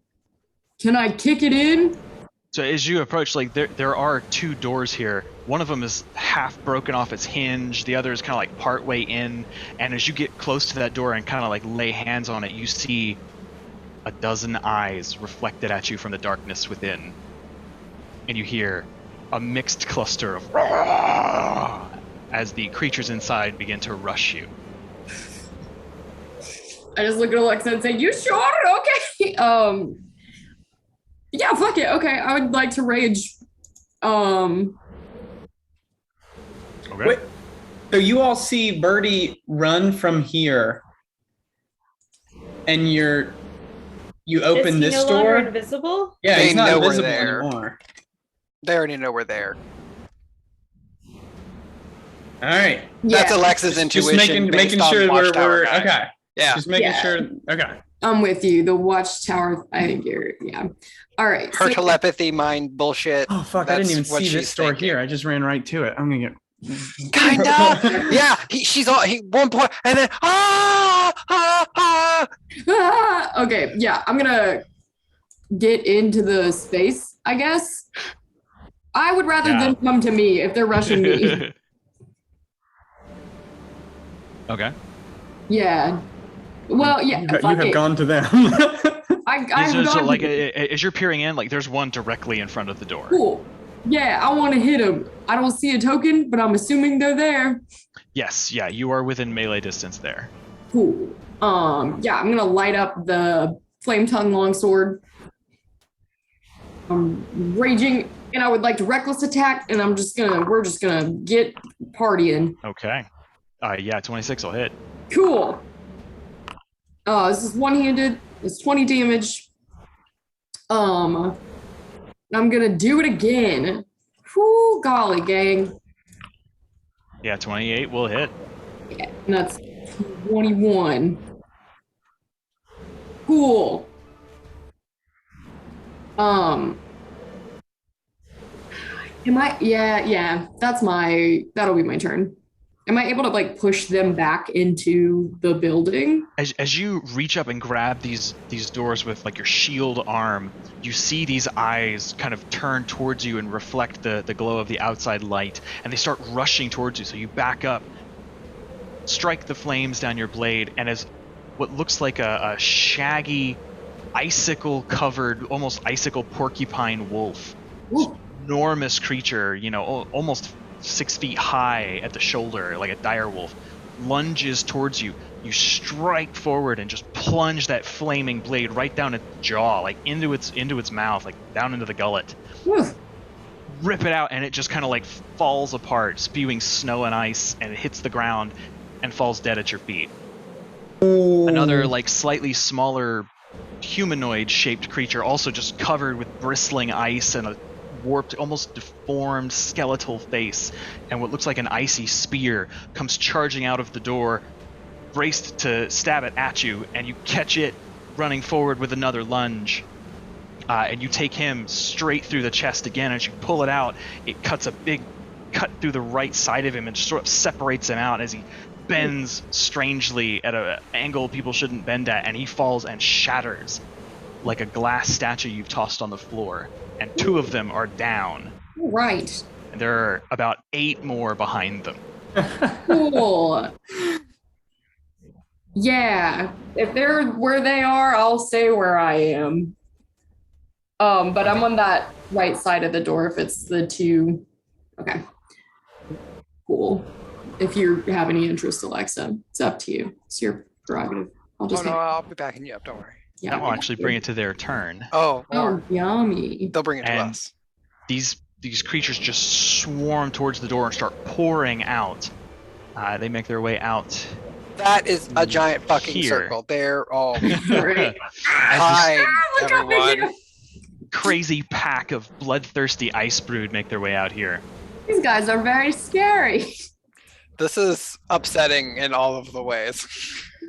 Can I kick it in? So as you approach, like there are two doors here. One of them is half broken off its hinge. The other is kind of like part way in. And as you get close to that door and kind of like lay hands on it, you see a dozen eyes reflected at you from the darkness within. And you hear a mixed cluster of as the creatures inside begin to rush you. I just look at Alexa and say, "You sure? Okay." Yeah, fuck it. Okay, I would like to rage. Okay. Wait, so you all see Birdie run from here, and you open Is he this no longer door. invisible? Yeah, They he's not know we're invisible there. anymore. They already know we're there. All right. That's Yeah, Alexa's Just intuition. making based sure on we're Watchtower guy. okay. Yeah. Just making Yeah. sure. Okay. I'm with you. The Watchtower. I think you're. Yeah. All right. Her so- telepathy mind bullshit. Oh fuck! I didn't even That's what see this she's door thinking. here. I just ran right to it. I'm gonna get. Kinda. Yeah. She's all. One point, and then Okay. Yeah, I'm gonna get into the space, I guess. I would rather Yeah. them come to me if they're rushing me. Okay. Yeah. Well, yeah. You fuck have it. gone to them. I So, have so gone like to as you're peering in, like there's one directly in front of the door. Cool. Yeah, I want to hit them. I don't see a token, but I'm assuming they're there. Yes, yeah, you are within melee distance there. Cool. Yeah, I'm gonna light up the flame tongue longsword. I'm raging, and I would like to reckless attack, and we're just gonna get partying. Okay. Yeah, 26 will hit. Cool. This is one-handed. It's 20 damage. I'm gonna do it again. Whoo, golly, gang. Yeah, 28 will hit. Yeah, and that's 21. Cool. Am I? Yeah. That'll be my turn. Am I able to like push them back into the building? As you reach up and grab these doors with like your shield arm, you see these eyes kind of turn towards you and reflect the glow of the outside light, and they start rushing towards you. So you back up, strike the flames down your blade, and as what looks like a shaggy, icicle-covered, almost icicle porcupine wolf, Ooh. enormous creature, almost 6 feet high at the shoulder, like a dire wolf, lunges towards you. You strike forward and just plunge that flaming blade right down its jaw, like into its mouth, like down into the gullet. Whew. Rip it out, and it just kind of like falls apart, spewing snow and ice, and it hits the ground and falls dead at your feet. Another like slightly smaller humanoid shaped creature, also just covered with bristling ice and a warped, almost deformed skeletal face, and what looks like an icy spear comes charging out of the door, braced to stab it at you, and you catch it running forward with another lunge, and you take him straight through the chest again. As you pull it out, it cuts a big cut through the right side of him and sort of separates him out as he bends strangely at an angle people shouldn't bend at, and he falls and shatters like a glass statue you've tossed on the floor. And 2 of them are down. Right. And there are about 8 more behind them. Cool. Yeah. If they're where they are, I'll say where I am. But I'm on that right side of the door if it's the 2. Okay. Cool. if you have any interest, Alexa. It's up to you. It's your prerogative. I'll Oh just no, hang- I'll be backing you up. Don't worry. yeah, That will yeah. actually bring it to their turn. Oh, Oh, more. yummy. They'll bring it to And- us. These creatures just swarm towards the door and start pouring out. They make their way out. That is a giant fucking Here. circle. They're all Right. hide, Look how big everyone. they are. Crazy pack of bloodthirsty ice brood make their way out here. These guys are very scary. This is upsetting in all of the ways.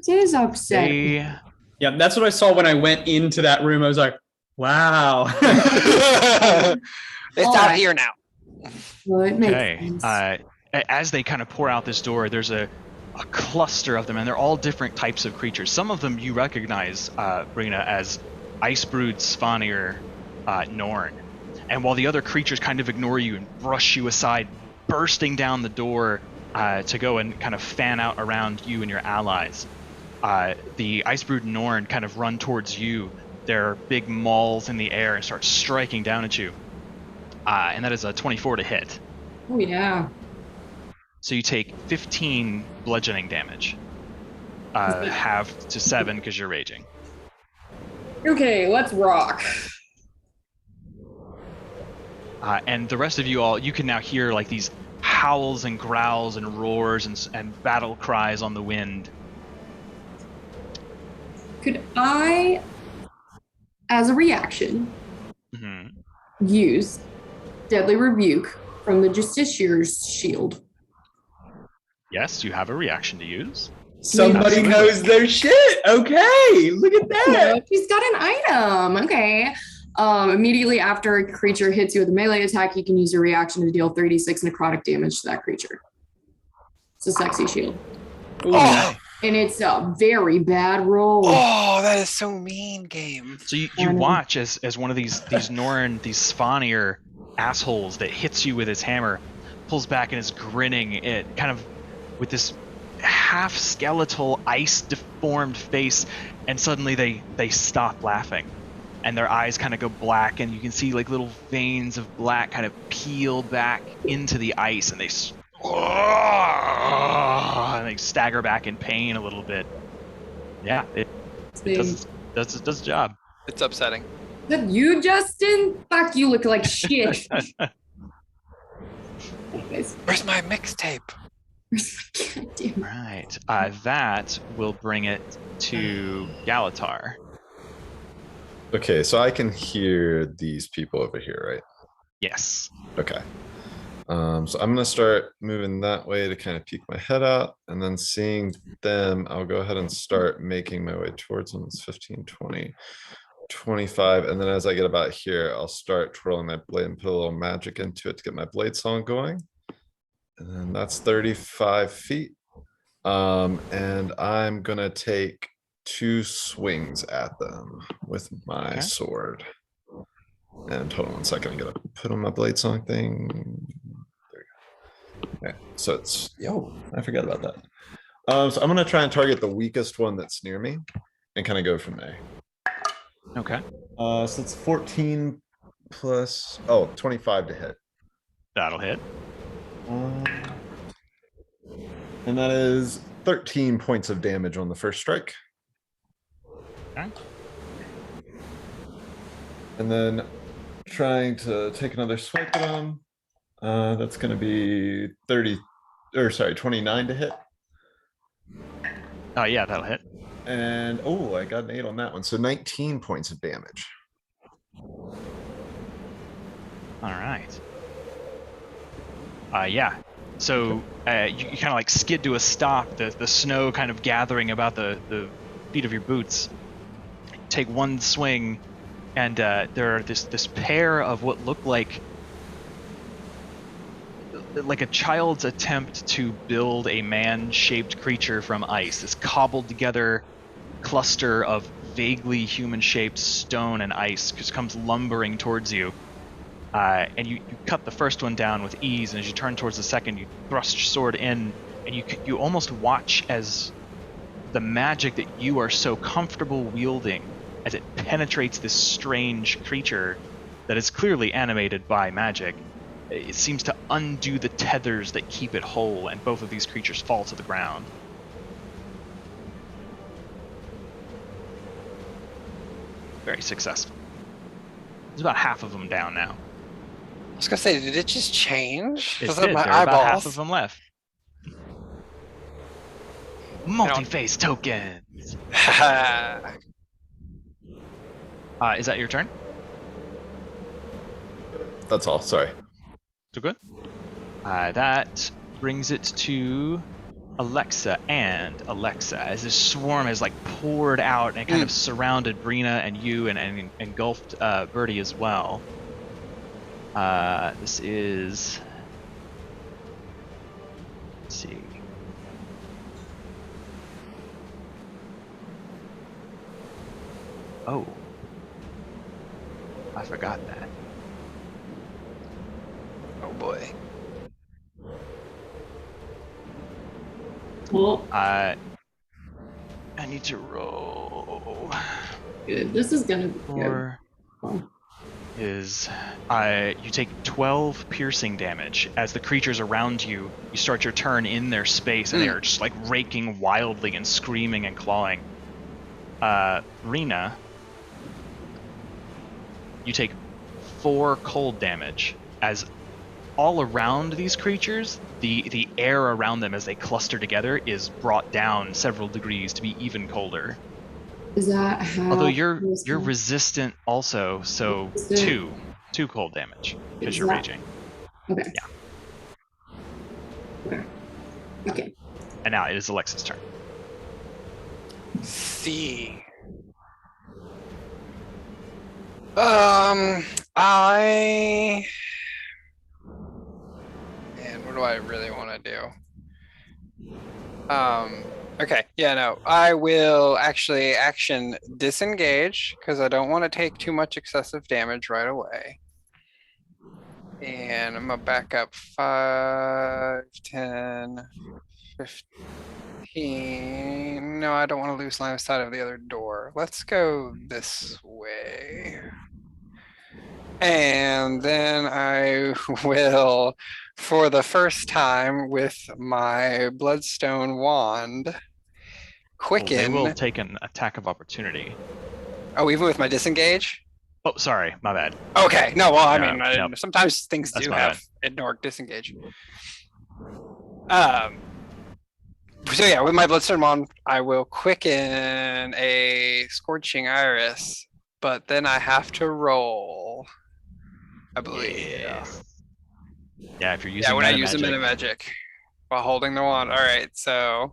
It is upsetting. They Yeah, that's what I saw when I went into that room. I was like, wow. It's All out right. here now. Well, it makes okay. sense. As they kind of pour out this door, there's a cluster of them, and they're all different types of creatures. Some of them you recognize, Brina, as Ice Brood, Svanir, Norn. And while the other creatures kind of ignore you and brush you aside, bursting down the door to go and kind of fan out around you and your allies, the Ice Brood Norn kind of run towards you, their big mauls in the air, and start striking down at you. And that is a 24 to hit. Oh, yeah. So you take 15 bludgeoning damage. Halved to 7 because you're raging. Okay, let's rock. And the rest of you all, you can now hear like these howls and growls and roars and battle cries on the wind. Could I, as a reaction, use Deadly Rebuke from the Justiciar's shield? Yes, you have a reaction to use. Somebody knows their shit. Okay, look at that. No, she's got an item. Okay. Immediately after a creature hits you with a melee attack, you can use your reaction to deal 36 necrotic damage to that creature. It's a sexy shield. Oh, And it's a very bad roll. oh, that is so mean, game. So you watch as one of these Norn, these Svanir assholes that hits you with his hammer, pulls back and is grinning it kind of with this half skeletal ice deformed face, and suddenly they stop laughing and their eyes kind of go black, and you can see like little veins of black kind of peel back into the ice, and they stagger back in pain a little bit. Yeah, it does the job. It's upsetting. Is that you, Justin? Fuck, you look like shit. Where's my mixtape? Right. That will bring it to Galatar. Okay, so I can hear these people over here, right? Yes. Okay. So I'm gonna start moving that way to kind of peek my head out, and then seeing them, I'll go ahead and start making my way towards them. It's 15, 20, 25, and then as I get about here, I'll start twirling my blade and put a little magic into it to get my blade song going. And then that's 35 feet. And I'm gonna take 2 swings at them with my sword. And hold on 1 second, I'm gonna put on my blade song thing. There we go. Okay, so it's I forgot about that. So I'm gonna try and target the weakest one that's near me and kind of go from there. Okay. So it's 14 plus 25 to hit. That'll hit. And that is 13 points of damage on the first strike. Okay. And then trying to take another swipe at him. That's going to be 29 to hit. Oh yeah, that'll hit. And I got an 8 on that one. So 19 points of damage. All right. Yeah. So you kind of like skid to a stop, the snow kind of gathering about the feet of your boots. Take one swing, and there are this pair of what look like a child's attempt to build a man-shaped creature from ice. This cobbled together cluster of vaguely human-shaped stone and ice just comes lumbering towards you. And you cut the first one down with ease, and as you turn towards the second, you thrust your sword in, and you almost watch as the magic that you are so comfortable wielding, as it penetrates this strange creature that is clearly animated by magic, it seems to undo the tethers that keep it whole, and both of these creatures fall to the ground. Very successful. There's about half of them down now. I was gonna say, did it just change? It Was did. that my There are about half eyeballs? of them left. Multi-phase tokens. Is that your turn? That's all. Sorry. So good. That brings it to Alexa and Alexa, as this swarm has like poured out and kind of surrounded Brina and you and engulfed Birdie as well. This is, let's see. Oh, I forgot that. Oh boy. Well, I need to roll. good. This is gonna be good. Or is you take 12 piercing damage as the creatures around you. You start your turn in their space, and they are just like raking wildly and screaming and clawing. Rena, you take 4 cold damage as all around these creatures, the air around them as they cluster together is brought down several degrees to be even colder. Is that how? Although you're resistant also, so Resistant. two cold damage because Is you're that- raging. Okay. Yeah. Okay. And now it is Alexa's turn. See. Man, what do I really want to do? Okay, yeah, no, I will actually action disengage because I don't want to take too much excessive damage right away. And I'm gonna back up 5, 10, 15. No, I don't want to lose line of sight of the other door. Let's go this way. And then I will, for the first time with my Bloodstone Wand, quicken. They will take an attack of opportunity. Oh, even with my disengage? Oh, sorry, my bad. Okay, no, well, I No, mean, no. sometimes things That's do my have ignore disengage. So yeah, with my Bloodstone Wand, I will quicken a Scorching Iris, but then I have to roll, I believe. Yeah, if you're using when I meta use a magic. meta magic while holding the wand. All right, so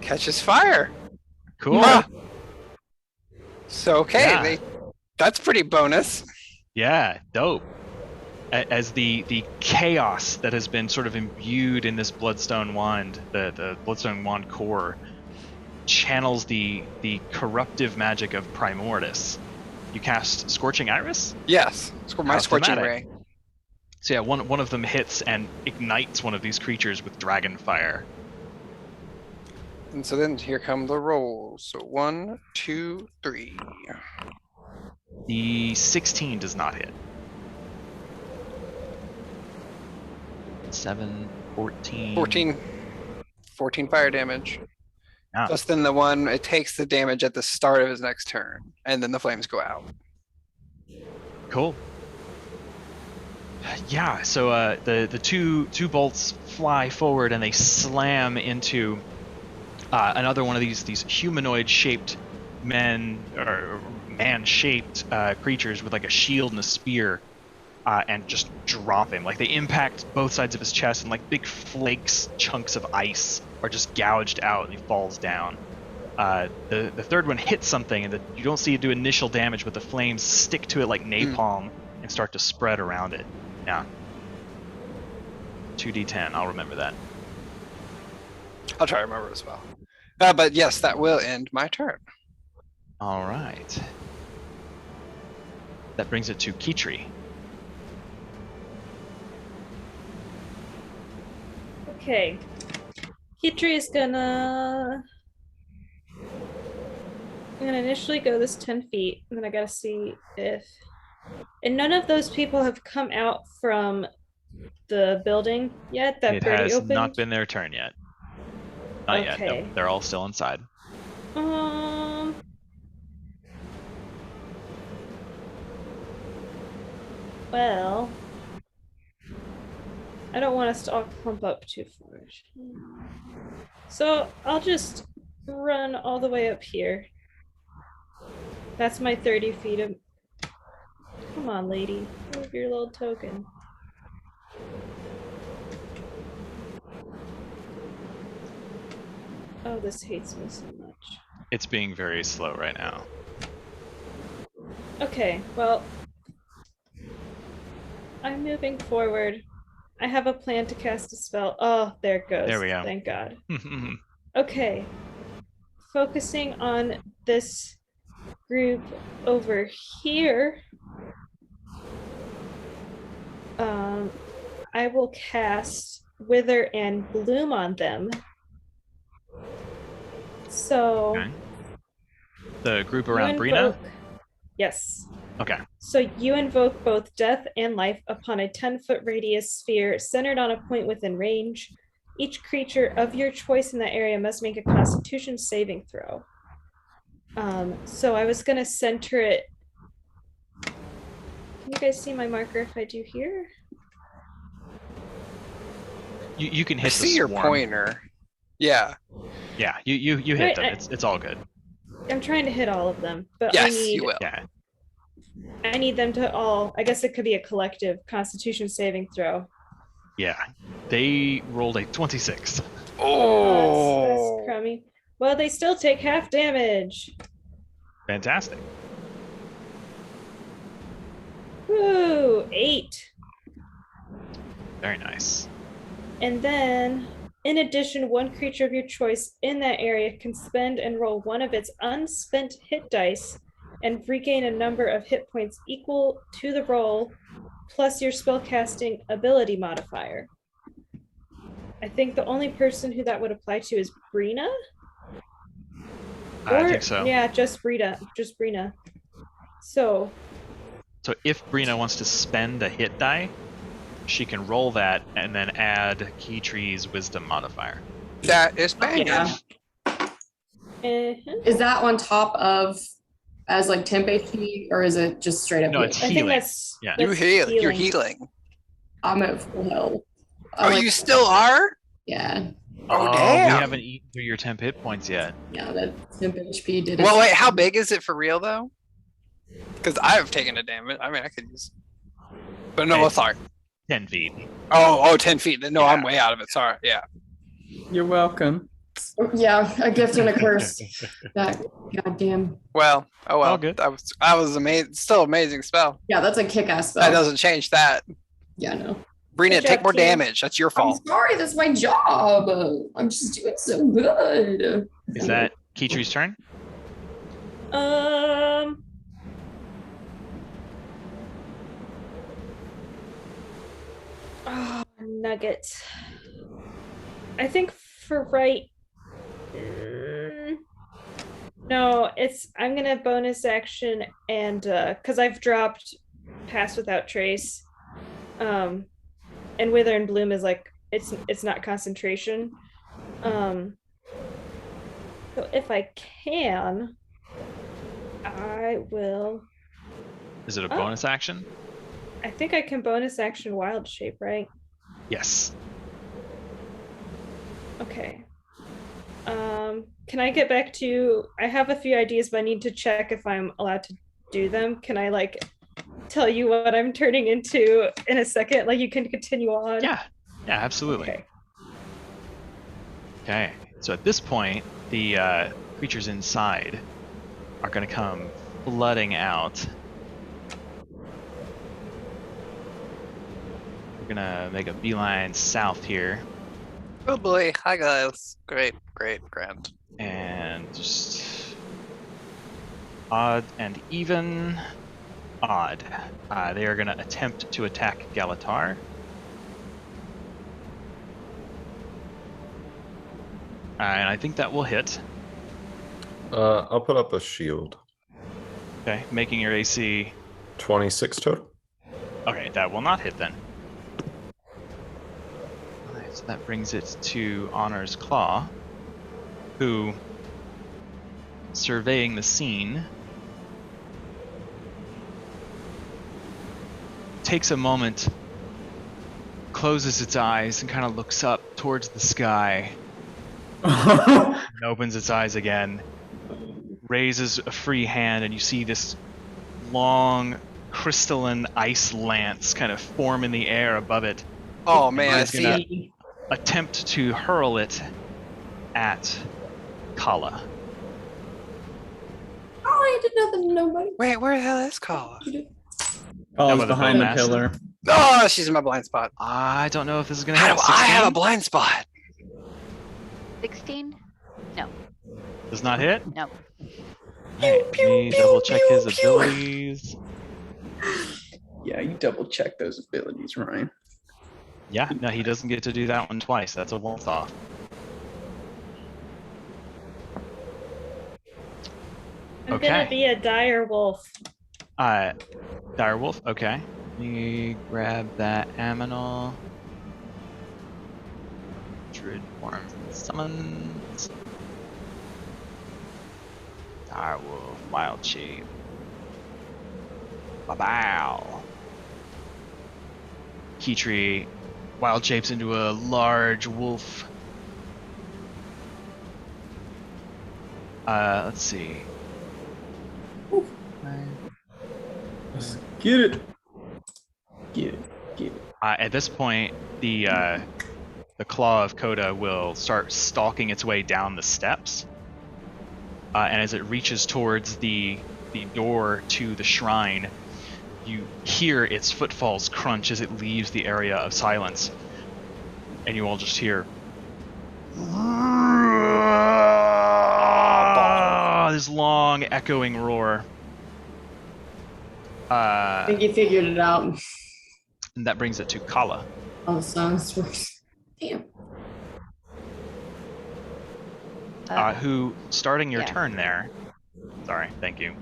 catches fire. Cool. So okay, Yeah. that's pretty bonus. Yeah, dope. As the chaos that has been sort of imbued in this Bloodstone Wand, the Bloodstone Wand core, channels the corruptive magic of Primordus. You cast Scorching Iris? Yes, my How's Scorching thematic? Ray. So yeah, one of them hits and ignites one of these creatures with dragon fire. And so then here come the rolls. So 1, 2, 3. The 16 does not hit. 7, 14. 14 fire damage. Yeah. Plus then the one, it takes the damage at the start of his next turn, and then the flames go out. Cool. Yeah, so the two bolts fly forward and they slam into another one of these humanoid shaped men or man shaped creatures with like a shield and a spear, and just drop him. Like they impact both sides of his chest, and like big flakes, chunks of ice are just gouged out, and he falls down. The third one hits something, and you don't see it do initial damage, but the flames stick to it like napalm and start to spread around it. Yeah. 2d10, I'll remember that. I'll try to remember as well. But yes, that will end my turn. All right. That brings it to Kitri. Okay. Kitri is gonna... I'm gonna initially go this 10 feet, and then I gotta see if And none of those people have come out from the building yet that It Birdie has opened. not been their turn yet. Not yet. Okay. No, they're all still inside. Well, I don't want us to all clump up too far. So I'll just run all the way up here. That's my 30 feet of. Come on, lady. Move your little token. Oh, this hates me so much. It's being very slow right now. Okay, well, I'm moving forward. I have a plan to cast a spell. Oh, there it goes. There we go. Thank God. Okay. Focusing on this group over here. I will cast Wither and Bloom on them. So Okay. The group around Brina? Yes. Okay. So you invoke both death and life upon a 10-foot radius sphere centered on a point within range. Each creature of your choice in that area must make a Constitution saving throw. So I was gonna center it. Can you guys see my marker if I do here? You can hit I the see your swarm. pointer. Yeah. Yeah, you hit Wait, them. It's all good. I'm trying to hit all of them, but Yes, I need, you will. Yeah. I need them to all, I guess it could be a collective Constitution saving throw. Yeah. They rolled a 26. Oh, That's crummy. Well, they still take half damage. Fantastic. Woo, 8. Very nice. And then, in addition, one creature of your choice in that area can spend and roll one of its unspent hit dice and regain a number of hit points equal to the roll plus your spellcasting ability modifier. I think the only person who that would apply to is Brina. I think so. Yeah, just Brina. Just Brina. So if Brina wants to spend a hit die, she can roll that and then add Keytree's wisdom modifier. that is bad. Yeah. uh-huh. Is that on top of as like temp HP or is it just straight up? No, it's I think healing. that's Yeah. You that's heal. You're healing. I'm at full health. Oh, you still are? Yeah. Oh, We damn. haven't eaten through your temp hit points yet. Yeah, that temp HP did. Well, wait. How big is it for real though? Because I've taken a damage. I mean, I could use. But no, Hey. sorry. 10 feet. Oh, 10 feet. No, Yeah. I'm way out of it. Sorry. Yeah. You're welcome. Yeah, a gift and a curse. That goddamn. Well, oh well. All good. I was amazing. Still amazing spell. Yeah, that's a kick-ass spell. That doesn't change that. Yeah, no. Brina, Good take job, more Kim. damage. That's your I'm fault. sorry, that's my job. I'm just doing so good. Is that Keytree's turn? Oh, nuggets. I think for right. No, I'm gonna bonus action and because I've dropped Pass Without Trace. And Wither and Bloom is like it's not concentration. So if I can, I will. Is it a bonus action? I think I can bonus action Wild Shape, right? Yes. Okay. Can I get back to? I have a few ideas, but I need to check if I'm allowed to do them. Can I like tell you what I'm turning into in a second? Like you can continue on. Yeah. Yeah, absolutely. Okay. Okay. So at this point, the creatures inside are going to come flooding out. We're going to make a beeline south here. Oh boy. Hi guys. Great, grand. And just odd and even. Odd. They are going to attempt to attack Galatar. And I think that will hit. I'll put up a shield. Okay, making your AC 26 total. Okay, that will not hit then. Alright, so that brings it to Honor's Claw, who, surveying the scene, takes a moment, closes its eyes, and kind of looks up towards the sky, and opens its eyes again, raises a free hand, and you see this long crystalline ice lance kind of form in the air above it. Oh man, I He's gonna see. attempt to hurl it at Kala. Oh, I did nothing to nobody. Wait, where the hell is Kala? Paul's by the behind the bowmaster. pillar. Oh, she's in my blind spot. I don't know if this is gonna How hit. do I have a 16? blind spot? 16? No, Does not hit? no. Alright, let me double check his abilities. Yeah, you double check those abilities, Ryan. Yeah, no, he doesn't get to do that one twice. That's a once off. I'm gonna Okay. be a dire wolf. Direwolf, okay. Let me grab that Aminal. Druid forms and summons. Direwolf, wild shape. Bow. Keytree wild shapes into a large wolf. Let's see. Let's get it. Get it. Get it. At this point, the claw of Coda will start stalking its way down the steps, and as it reaches towards the door to the shrine, you hear its footfalls crunch as it leaves the area of silence, and you all just hear this long echoing roar. I think you figured it out. And that brings it to Kala. Oh, sounds worse. Damn. Who, starting your Yeah. turn there, sorry, thank you.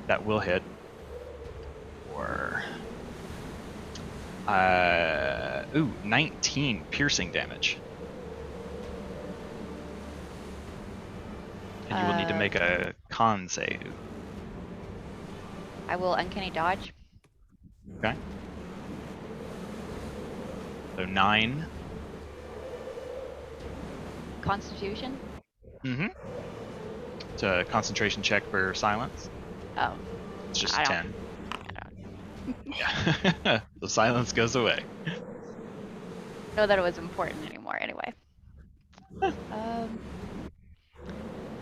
That will hit. Or 19 piercing damage. And you will need to make a con save. I will uncanny dodge. Okay. So 9. Constitution. Mm-hmm. It's a concentration check for silence. Oh, It's just I don't- 10. I don't Yeah. The silence goes away. know that it was important anymore. Anyway.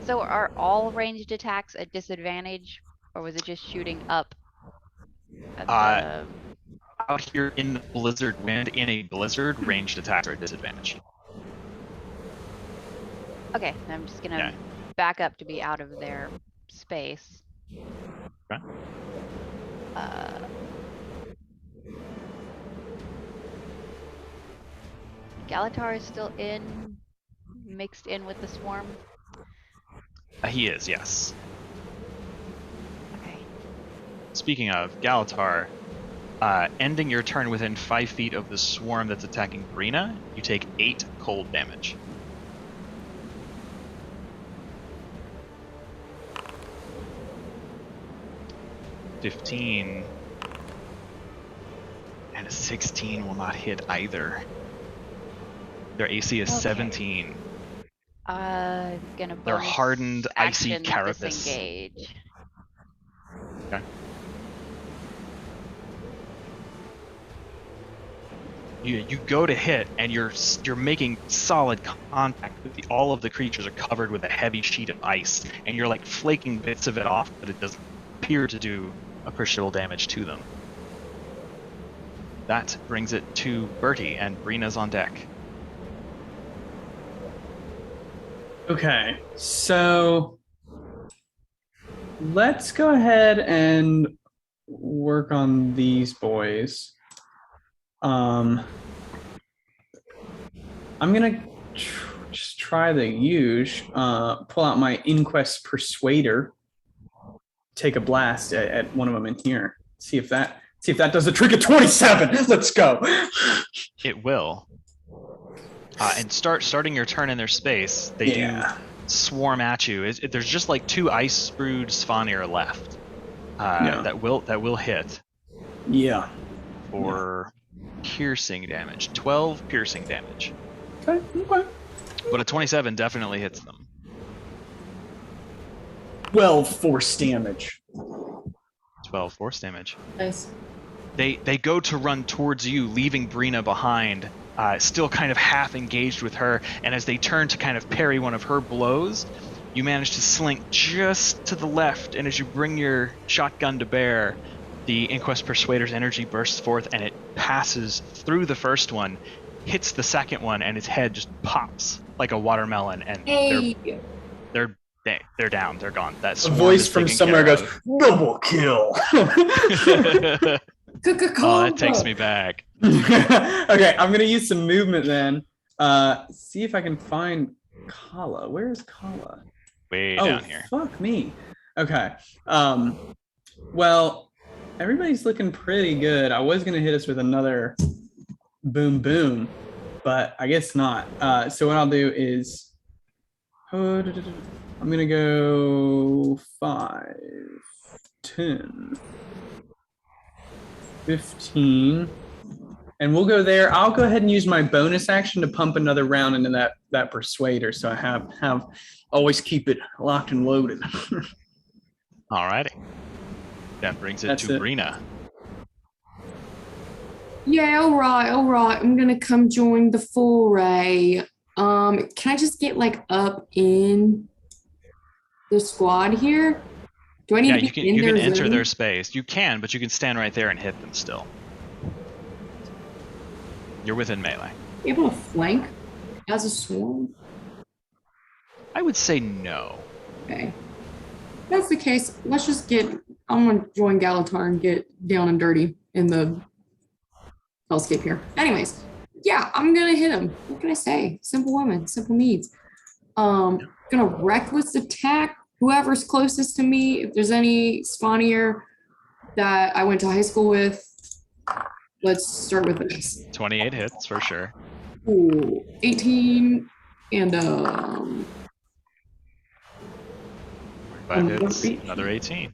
So are all ranged attacks at disadvantage, or was it just shooting up? At the... Out here in the blizzard wind, in a blizzard, ranged attacks are at disadvantage. Okay, I'm just gonna Yeah. back up to be out of their space. Okay. Galatar is still mixed in with the swarm. He is, yes. Okay. Speaking of, Galatar, ending your turn within 5 feet of the swarm that's attacking Brina, you take 8 cold damage. $15 and a 16 will not hit either. Their AC is Okay. 17. I'm gonna They're bonus hardened, icy action carapace. disengage. Okay. You go to hit, and you're making solid contact. All of the creatures are covered with a heavy sheet of ice, and you're like flaking bits of it off, but it doesn't appear to do appreciable damage to them. That brings it to Bertie, and Brina's on deck. Okay, so let's go ahead and work on these boys. I'm gonna just try the pull out my Inquest Persuader take a blast at one of them in here. See if that does the trick at 27. Let's go. It will. And starting your turn in their space, they do swarm at you. There's just like 2 ice brewed Svanir left that will hit. Yeah. For piercing damage, 12 piercing damage. Okay. But a 27 definitely hits them. 12 force damage. 12 force damage. Nice. They go to run towards you, leaving Brina behind, still kind of half engaged with her. And as they turn to kind of parry one of her blows, you manage to slink just to the left. And as you bring your shotgun to bear, the Inquest Persuader's energy bursts forth, and it passes through the first one, hits the second one, and its head just pops like a watermelon. And they're down. They're gone. That a voice from somewhere goes, "Double kill." Oh, that takes me back. Okay, I'm gonna use some movement then. See if I can find Kala. Where is Kala? Way down here. Fuck me. Okay. Well, everybody's looking pretty good. I was gonna hit us with another boom boom, but I guess not. So what I'll do is I'm gonna go 5, 10, 15, and we'll go there. I'll go ahead and use my bonus action to pump another round into that persuader, so I have always keep it locked and loaded. Alrighty. That brings it to Brina. Yeah, all right. I'm gonna come join the foray. Can I just get like up in the squad here? Do I need to be in you their can enter zone? their space. You can, but you can stand right there and hit them still. You're within melee. Able to flank as a swarm? I would say no. Okay. If that's the case, let's just I'm gonna join Galatar and get down and dirty in the hellscape here. Anyways, yeah, I'm gonna hit him. What can I say? Simple woman, simple needs. Gonna reckless attack whoever's closest to me. If there's any Svanir that I went to high school with, let's start with this. 28 hits for sure. Ooh, 18 and 5 hits, another 18.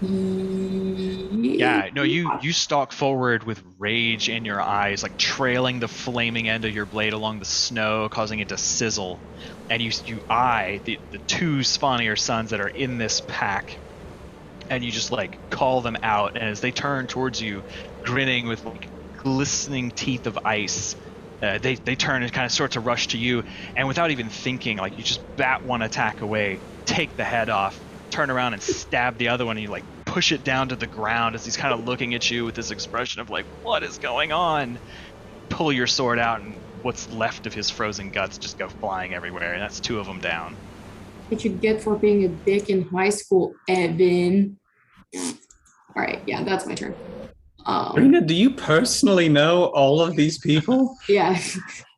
Yeah, no, you stalk forward with rage in your eyes, like trailing the flaming end of your blade along the snow, causing it to sizzle. And you eye the 2 Svanir sons that are in this pack, and you just like call them out. And as they turn towards you, grinning with like glistening teeth of ice, they turn and kind of start to rush to you. And without even thinking, like you just bat one attack away, take the head off, turn around and stab the other one, and you like push it down to the ground as he's kind of looking at you with this expression of like, what is going on? Pull your sword out, and what's left of his frozen guts just go flying everywhere, and that's 2 of them down. What you get for being a dick in high school, Evan. All right, yeah, that's my turn. Brina, do you personally know all of these people? Yeah,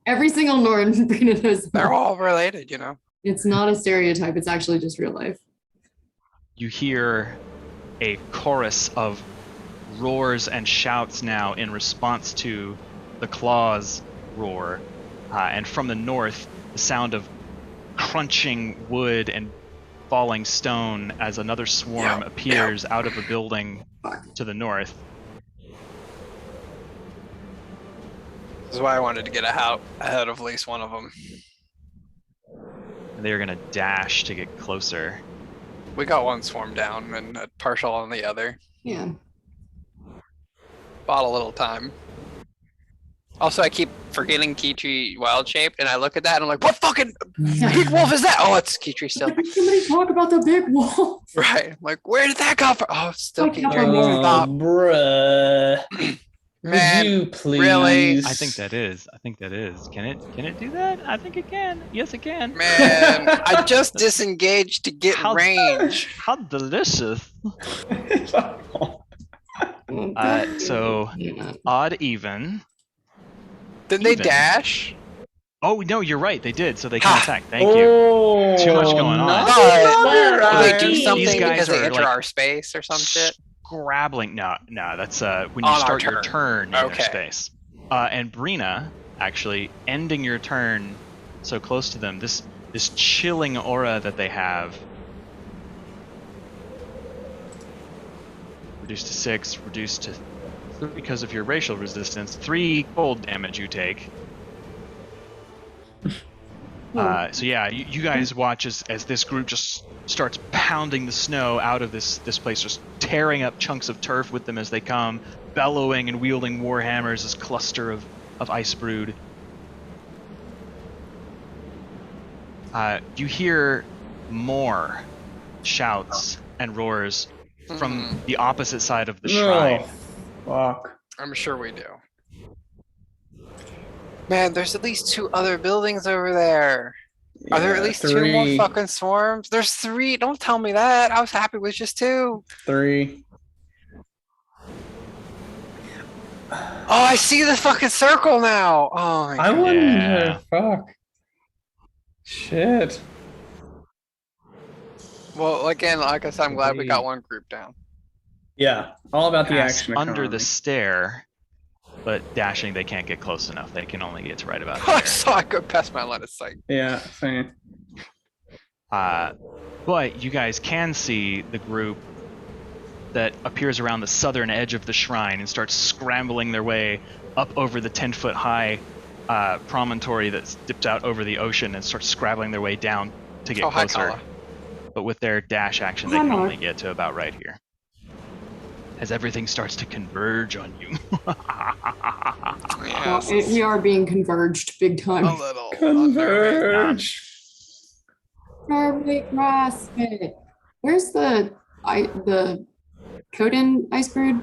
every single Norton Brina knows. They're all related, you know. It's not a stereotype. It's actually just real life. You hear a chorus of roars and shouts now in response to the claws roar, and from the north, the sound of crunching wood and falling stone as another swarm appears out of a building to the north. This is why I wanted to get ahead of at least one of them. And they're gonna dash to get closer. We got one swarm down and a partial on the other. Yeah. Bought a little time. Also, I keep forgetting Keytree wild shaped, and I look at that and I'm like, what fucking big wolf is that? Oh, it's Keytree still. Somebody talk about the big wolf. Right. I'm like, where did that come from? Oh, it's still Keytree. Oh, Stop. bruh. Man, Would you please? really? I think that is. Can it do that? I think it can. Yes, it can. Man, I just disengaged to get range. How delicious. So odd even. Did they dash? Oh no, you're right. They did, so they can Ha! attack. Thank you. Oh, Too much going on. not But enough, will they do Ryan. something These guys because they are, enter like, our space or some shit? Scrabbling. No, that's when you On our start your turn. turn in their Okay. space. And Brina, actually ending your turn so close to them, this chilling aura that they have. Reduced to 6, reduced to 3 because of your racial resistance. 3 cold damage you take. So yeah, you guys watch as this group just starts pounding the snow out of this place, just tearing up chunks of turf with them as they come, bellowing and wielding war hammers, this cluster of ice brood. You hear more shouts and roars from the opposite side of the shrine. Oh, fuck. I'm sure we do. Man, there's at least 2 other buildings over there. Are there at least 2 more 3. fucking swarms? There's 3. Don't tell me that. I was happy with just 2. 3. Oh, I see the fucking circle now. Oh my I god. wonder. Fuck. Shit. Well, again, like I said, I'm glad we got Indeed. one group down. Yeah, all about the Pass action under economy. the stair, but dashing they can't get close enough. They can only get to right about I there. saw I could pass my line of sight. Yeah, same. But you guys can see the group that appears around the southern edge of the shrine and starts scrambling their way up over the 10-foot high promontory that's dipped out over the ocean and starts scrabbling their way down to get Hi, closer. Kala. But with their dash action, they can only get to about right here. As everything starts to converge on you. Yes, We are being converged big time. a little unnerving. Converge. Normally CrossFit. Where's the Coden ice brood?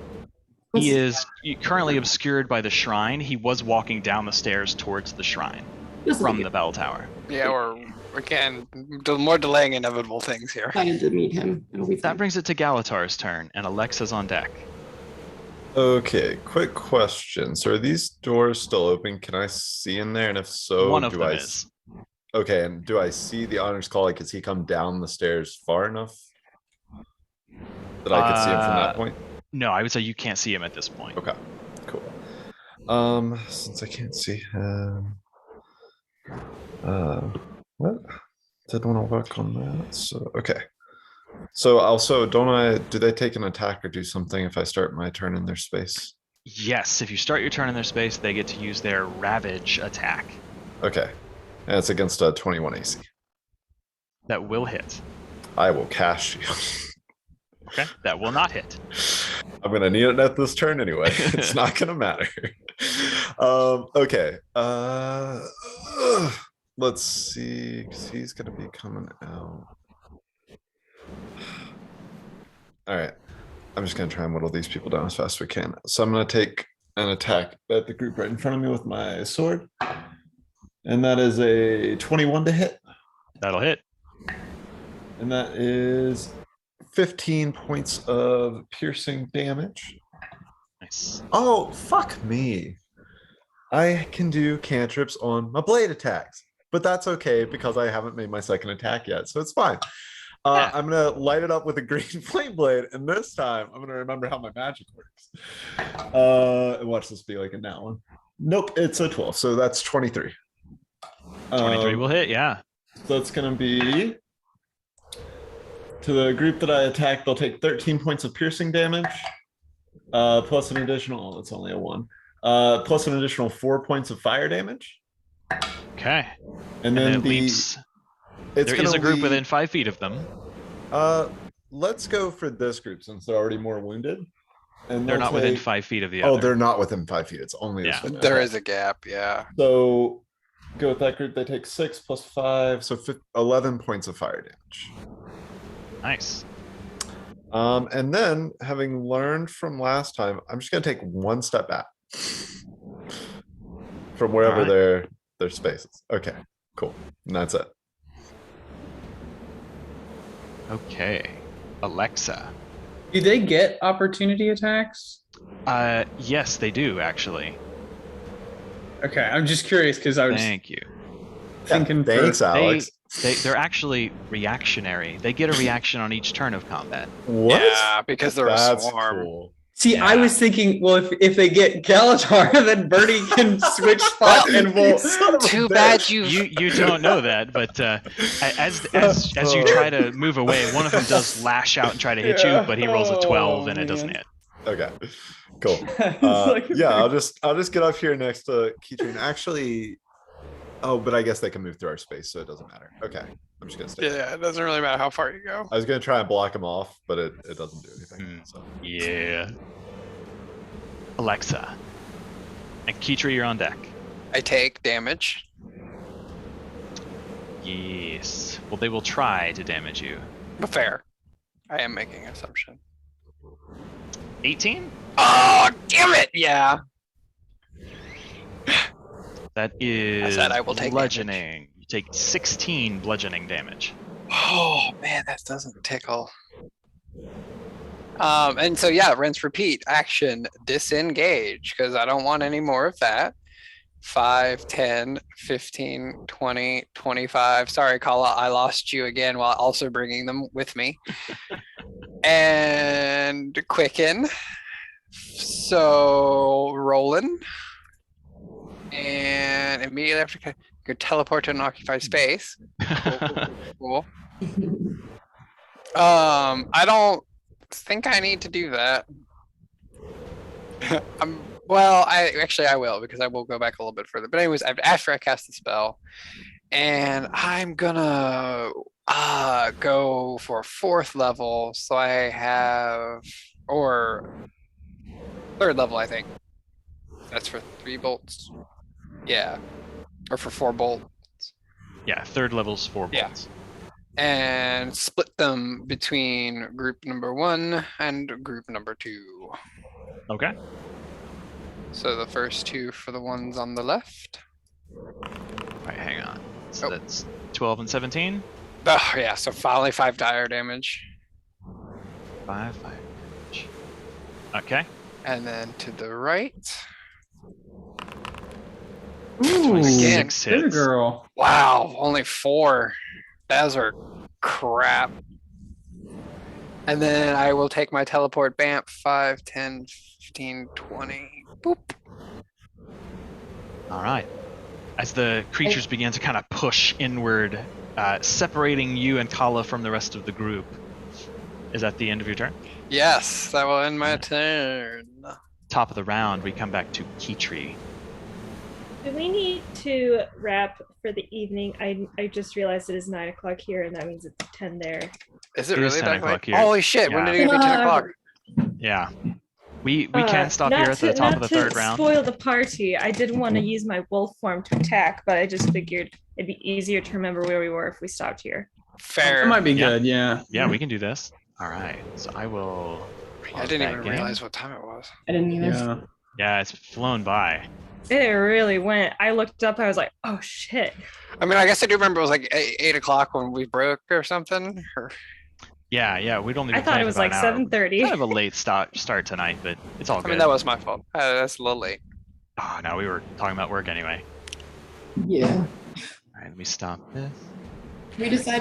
He is currently obscured by the shrine. He was walking down the stairs towards the shrine from the bell tower. Yeah, we're again more delaying inevitable things here. Excited to meet him. It'll be That fun. brings it to Galatar's turn, and Alexa's on deck. Okay, quick question. So are these doors still open? Can I see in there? And if so, One of do them I is. Okay, and do I see the honors call? Like, has he come down the stairs far enough that I could see him from that point? No, I would say you can't see him at this point. Okay, cool. Since I can't see him, what? Didn't want to work on that. So okay. So also, do they take an attack or do something if I start my turn in their space? Yes, if you start your turn in their space, they get to use their Ravage attack. Okay. And it's against a 21 AC. That will hit. I will cast you. Okay, that will not hit. I'm gonna need it at this turn anyway. It's not gonna matter. Okay. Let's see. 'Cause he's gonna be coming out. All right. I'm just gonna try and whittle these people down as fast as we can. So I'm gonna take an attack at the group right in front of me with my sword. And that is a 21 to hit. That'll hit. And that is 15 points of piercing damage. Nice. Oh, fuck me. I can do cantrips on my blade attacks, but that's okay because I haven't made my second attack yet, so it's fine. Yeah. I'm gonna light it up with a green flame blade, and this time I'm gonna remember how my magic works. And watch this be like a nat one. Nope, it's a 12, so that's 23. 23 will hit, yeah. So it's gonna be to the group that I attacked. They'll take 13 points of piercing damage, plus an additional. Oh, that's only a 1. Plus an additional 4 points of fire damage. Okay. And then it leaps. It's There is gonna a group leap- within 5 feet of them. Let's go for this group since they're already more wounded. And They're they'll not within take- 5 feet of the Oh, other. they're not within 5 feet. It's only this Yeah. one. There Okay. is a gap, yeah. So go with that group. They take 6 plus 5, so 11 points of fire damage. Nice. And then, having learned from last time, I'm just gonna take one step back from wherever Alright. their space is. Okay, cool. And that's it. Okay. Alexa. Do they get opportunity attacks? Yes, they do actually. Okay, I'm just curious because I was. Thank you. thinking Thanks, for, Alex. They're actually reactionary. They get a reaction on each turn of combat. What? Yeah, because they're a That's swarm. cool. See, I was thinking, well, if they get Galatar, then Bernie can switch spots and we'll. Too bad You don't know that, but as you try to move away, one of them does lash out and try to hit you, but he rolls a 12 and it doesn't hit. Okay, cool. Like Yeah, I'll just get up here next to Keytrain. Actually, oh, but I guess they can move through our space, so it doesn't matter. Okay, I'm just gonna stay. Yeah, it doesn't really matter how far you go. I was gonna try and block him off, but it doesn't do anything. So. Yeah. Alexa. And Keytree, you're on deck. I take damage. Yes. Well, they will try to damage you. But fair. I am making an assumption. 18? Oh, damn it! Yeah. That is said I will take bludgeoning. You take 16 bludgeoning damage. Oh man, that doesn't tickle. And so yeah, rinse repeat action, disengage, because I don't want any more of that. 5, 10, 15, 20, 25. Sorry, Kala, I lost you again while also bringing them with me. And quicken. So rolling. And immediately after you teleport to an occupied space. Cool. I don't think I need to do that. Well, I will, because I will go back a little bit further. But anyways, after I cast the spell, and I'm gonna go for 4th level. So I have, or 3rd level, I think. That's for 3 bolts. Yeah, or for 4 bolts. Yeah, 3rd level's 4 bolts. And split them between group number 1 and group number 2. Okay. So the first 2 for the ones on the left. Alright, hang on. So that's 12 and 17? Oh yeah, so finally 5 dire damage. 5 damage. Okay. And then to the right. Ooh, 26 good hits. girl. Wow, only 4. Those are crap. And then I will take my teleport bamf, 5, 10, 15, 20. Boop. Alright. As the creatures begin to kind of push inward, separating you and Kala from the rest of the group. Is that the end of your turn? Yes, that will end my turn. Top of the round, we come back to Keytree. Do we need to wrap for the evening? I just realized it is 9 o'clock here, and that means it's 10 there. Is it It is really 10 that late? o'clock here. Holy shit, when did it get to be 10 o'clock? Yeah. We can stop here at the top of the 3rd round. Spoil the party. I did want to use my wolf form to attack, but I just figured it'd be easier to remember where we were if we stopped here. Fair. That might be good, yeah. Yeah, we can do this. Alright, so I will... I didn't even realize what time it was. I didn't either. Yeah. Yeah, it's flown by. It really went. I looked up, I was like, oh shit. I mean, I guess I do remember it was like 8 o'clock when we broke or something. Or... Yeah, we'd only I been thought playing it was for like about an hour. 7:30. Kind of a late start tonight, but it's all good. I mean, that was my fault. That's a little late. Oh, no, we were talking about work anyway. Yeah. Alright, let me stop this. We decided